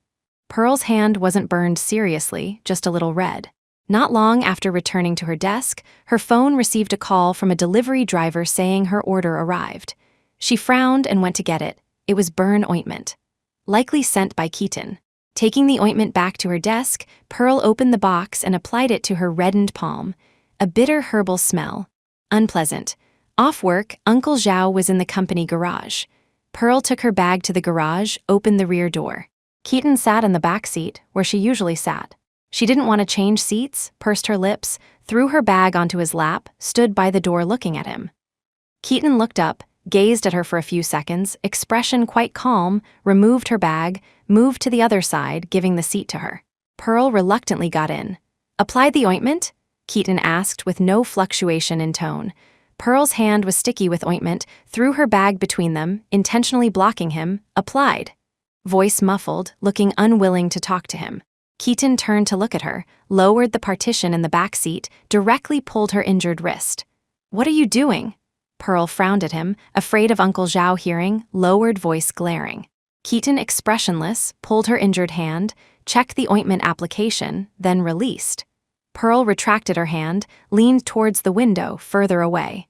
Pearl's hand wasn't burned seriously, just a little red. Not long after returning to her desk, her phone received a call from a delivery driver saying her order arrived. She frowned and went to get it. It was burn ointment. Likely sent by Keaton. Taking the ointment back to her desk, Pearl opened the box and applied it to her reddened palm. A bitter herbal smell. Unpleasant. Off work, Uncle Zhao was in the company garage. Pearl took her bag to the garage, opened the rear door. Keaton sat in the back seat, where she usually sat. She didn't want to change seats, pursed her lips, threw her bag onto his lap, stood by the door looking at him. Keaton looked up, gazed at her for a few seconds, expression quite calm, removed her bag, moved to the other side, giving the seat to her. Pearl reluctantly got in. "Applied the ointment?" Keaton asked with no fluctuation in tone. Pearl's hand was sticky with ointment, threw her bag between them, intentionally blocking him, applied. Voice muffled, looking unwilling to talk to him. Keaton turned to look at her, lowered the partition in the back seat, directly pulled her injured wrist. "What are you doing?" Pearl frowned at him, afraid of Uncle Zhao hearing, lowered voice glaring. Keaton, expressionless, pulled her injured hand, checked the ointment application, then released. Pearl retracted her hand, leaned towards the window, further away.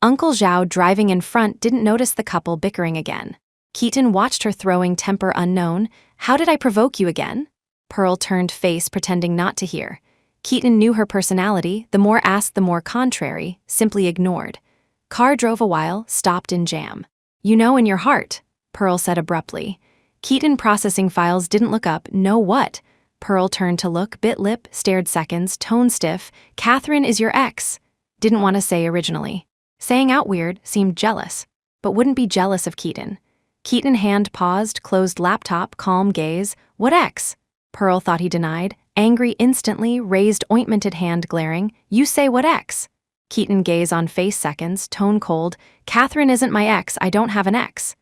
Uncle Zhao, driving in front, didn't notice the couple bickering again. Keaton watched her throwing temper unknown. "How did I provoke you again?" Pearl turned face, pretending not to hear. Keaton knew her personality, the more asked the more contrary, simply ignored. Car drove a while, stopped in jam. "You know in your heart," Pearl said abruptly. Keaton, processing files, didn't look up. "Know what?" Pearl turned to look, bit lip, stared seconds, tone stiff. "Catherine is your ex." Didn't want to say originally. Saying out weird, seemed jealous. But wouldn't be jealous of Keaton. Keaton hand paused, closed laptop, calm gaze. "What ex?" Pearl thought he denied. Angry instantly, raised ointmented hand glaring. "You say what ex?" Keaton gaze on face seconds, tone cold. "Catherine isn't my ex, I don't have an ex."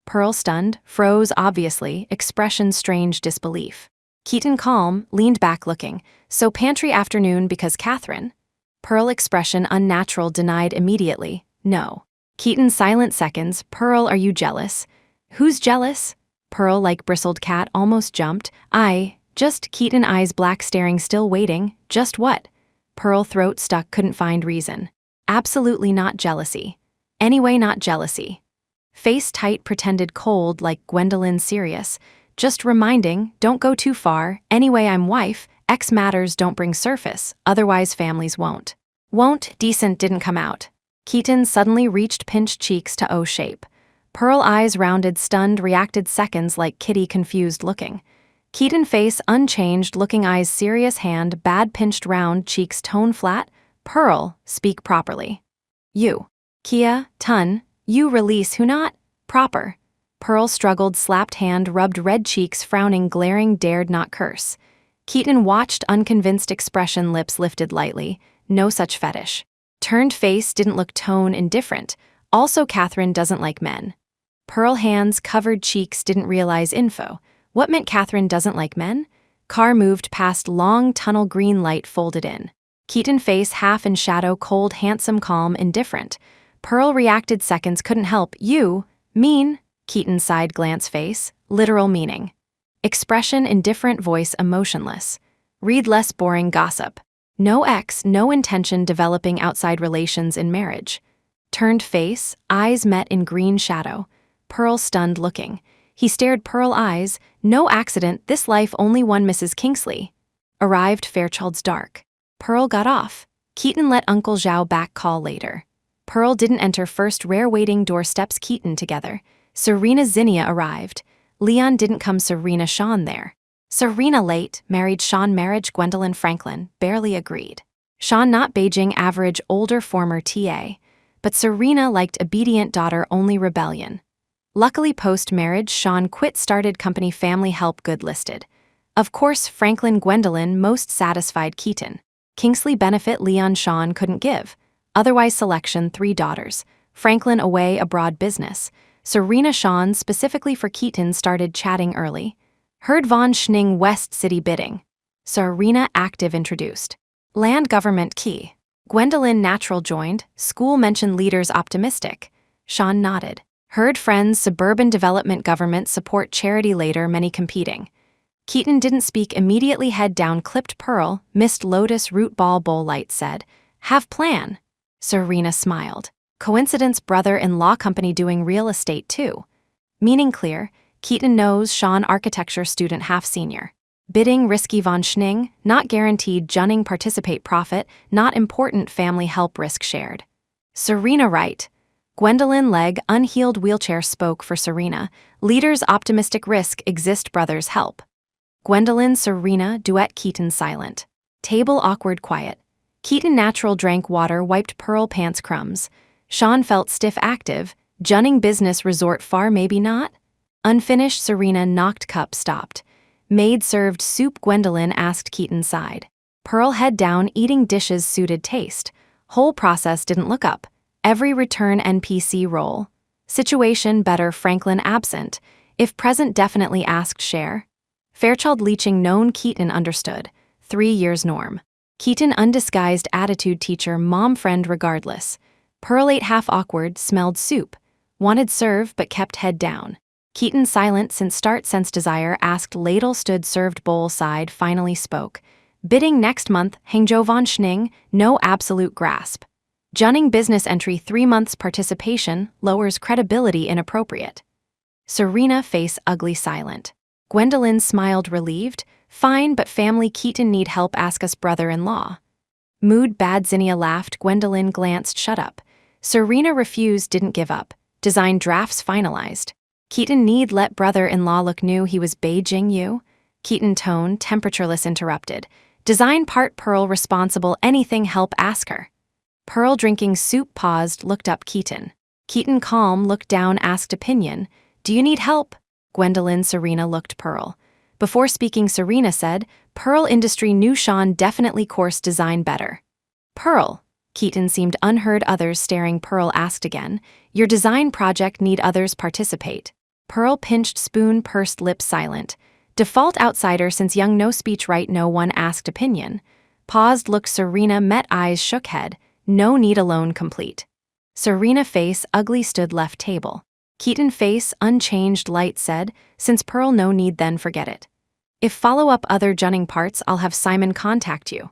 Pearl stunned, froze obviously, expression strange disbelief. Keaton calm, leaned back looking. "So pantry afternoon because Catherine?" Pearl expression unnatural, denied immediately. "No." Keaton silent seconds. "Pearl, are you jealous?" "Who's jealous?" Pearl, like bristled cat, almost jumped. Just Keaton eyes black staring still waiting. "Just what?" Pearl throat stuck, couldn't find reason. "Absolutely not jealousy. Anyway, not jealousy." Face tight, pretended cold, like Gwendolyn serious. "Just reminding, don't go too far. Anyway, I'm wife. Ex matters don't bring surface, otherwise families won't." "Won't," decent didn't come out. Keaton suddenly reached pinched cheeks to O shape. Pearl eyes rounded, stunned, reacted seconds like kitty confused looking. Keaton face unchanged, looking eyes serious, hand bad pinched round, cheeks tone flat. "Pearl, speak properly." "You." "Kia, ton, you release who not?" "Proper." Pearl struggled, slapped hand, rubbed red cheeks, frowning, glaring, dared not curse. Keaton watched, unconvinced expression, lips lifted lightly. No such fetish. Turned face, didn't look, tone, indifferent. Also, Catherine doesn't like men. Pearl hands, covered cheeks, didn't realize info. What meant Catherine doesn't like men? Car moved past, long tunnel, green light folded in. Keaton face, half in shadow, cold, handsome, calm, indifferent. Pearl reacted seconds, couldn't help. You, mean? Keaton side glance face, literal meaning. Expression, indifferent, voice, emotionless. Read less, boring gossip. No ex, no intention developing outside relations in marriage. Turned face, eyes met in green shadow. Pearl stunned, looking. He stared, Pearl eyes, no accident, this life, only one Mrs. Kingsley. Arrived, Fairchild's dark. Pearl got off. Keaton let Uncle Zhao back, call later. Pearl didn't enter first, rare waiting, doorsteps, Keaton together. Serena Zinnia arrived. Leon didn't come, Serena Sean there. Serena late, married Sean marriage, Gwendolyn Franklin, barely agreed. Sean not Beijing average, older former TA. But Serena liked obedient daughter, only rebellion. Luckily post-marriage, Sean quit, started company, family help, good listed. Of course, Franklin Gwendolyn most satisfied Keaton. Kingsley benefit, Leon Sean couldn't give. Otherwise selection, 3 daughters. Franklin away, abroad business. Serena Sean specifically for Keaton started chatting early. Heard von Schning West City bidding. Serena active introduced. Land government key. Gwendolyn natural joined, school mentioned leaders optimistic. Sean nodded. Heard friends suburban development government support charity later many competing. Keaton didn't speak immediately, head down, clipped Pearl, missed lotus root ball bowl light said, have plan. Serena smiled. Coincidence, brother-in-law company doing real estate too. Meaning clear, Keaton knows Sean architecture student half senior. Bidding risky, von Schning, not guaranteed, Junning participate, profit, not important, family help, risk shared. Serena right. Gwendolyn leg, unhealed wheelchair spoke for Serena, leaders optimistic, risk exist, brothers help. Gwendolyn, Serena, duet, Keaton silent. Table awkward, quiet. Keaton natural drank water, wiped Pearl pants crumbs. Sean felt stiff, active, Junning business resort far, maybe not? Unfinished, Serena knocked cup, stopped. Maid served soup, Gwendolyn asked, Keaton sighed. Pearl head down, eating dishes suited taste. Whole process, didn't look up. Every return NPC role. Situation better, Franklin absent. If present, definitely asked share. Fairchild leeching known, Keaton understood. 3 years norm. Keaton undisguised attitude, teacher, mom, friend regardless. Pearl ate half awkward, smelled soup. Wanted serve but kept head down. Keaton silent since start, sense desire, asked ladle, stood served bowl side, finally spoke. Bidding next month, Hangzhou von Schning, no absolute grasp. Junning business entry, 3 months participation, lowers credibility, inappropriate. Serena face ugly silent. Gwendolyn smiled relieved, fine but family, Keaton need help, ask us brother-in-law. Mood bad, Zinnia laughed, Gwendolyn glanced, shut up. Serena refused, didn't give up. Design drafts finalized. Keaton need let brother-in-law look new, he was Beijing you? Keaton tone, temperatureless, interrupted. Design part, Pearl responsible, anything help, ask her. Pearl drinking soup paused, looked up, Keaton. Keaton calm, looked down, asked opinion. Do you need help? Gwendolyn, Serena looked Pearl. Before speaking, Serena said, Pearl industry new, Sean definitely course design better. Pearl. Keaton seemed unheard, others staring, Pearl asked again. Your design project need others participate. Pearl pinched spoon, pursed lips, silent. Default outsider since young, no speech right, no one asked opinion. Paused, looked Serena, met eyes, shook head. No need alone complete. Serena face ugly, stood left table. Keaton face unchanged, light said, since Pearl no need then forget it. If follow up other Junning parts, I'll have Simon contact you.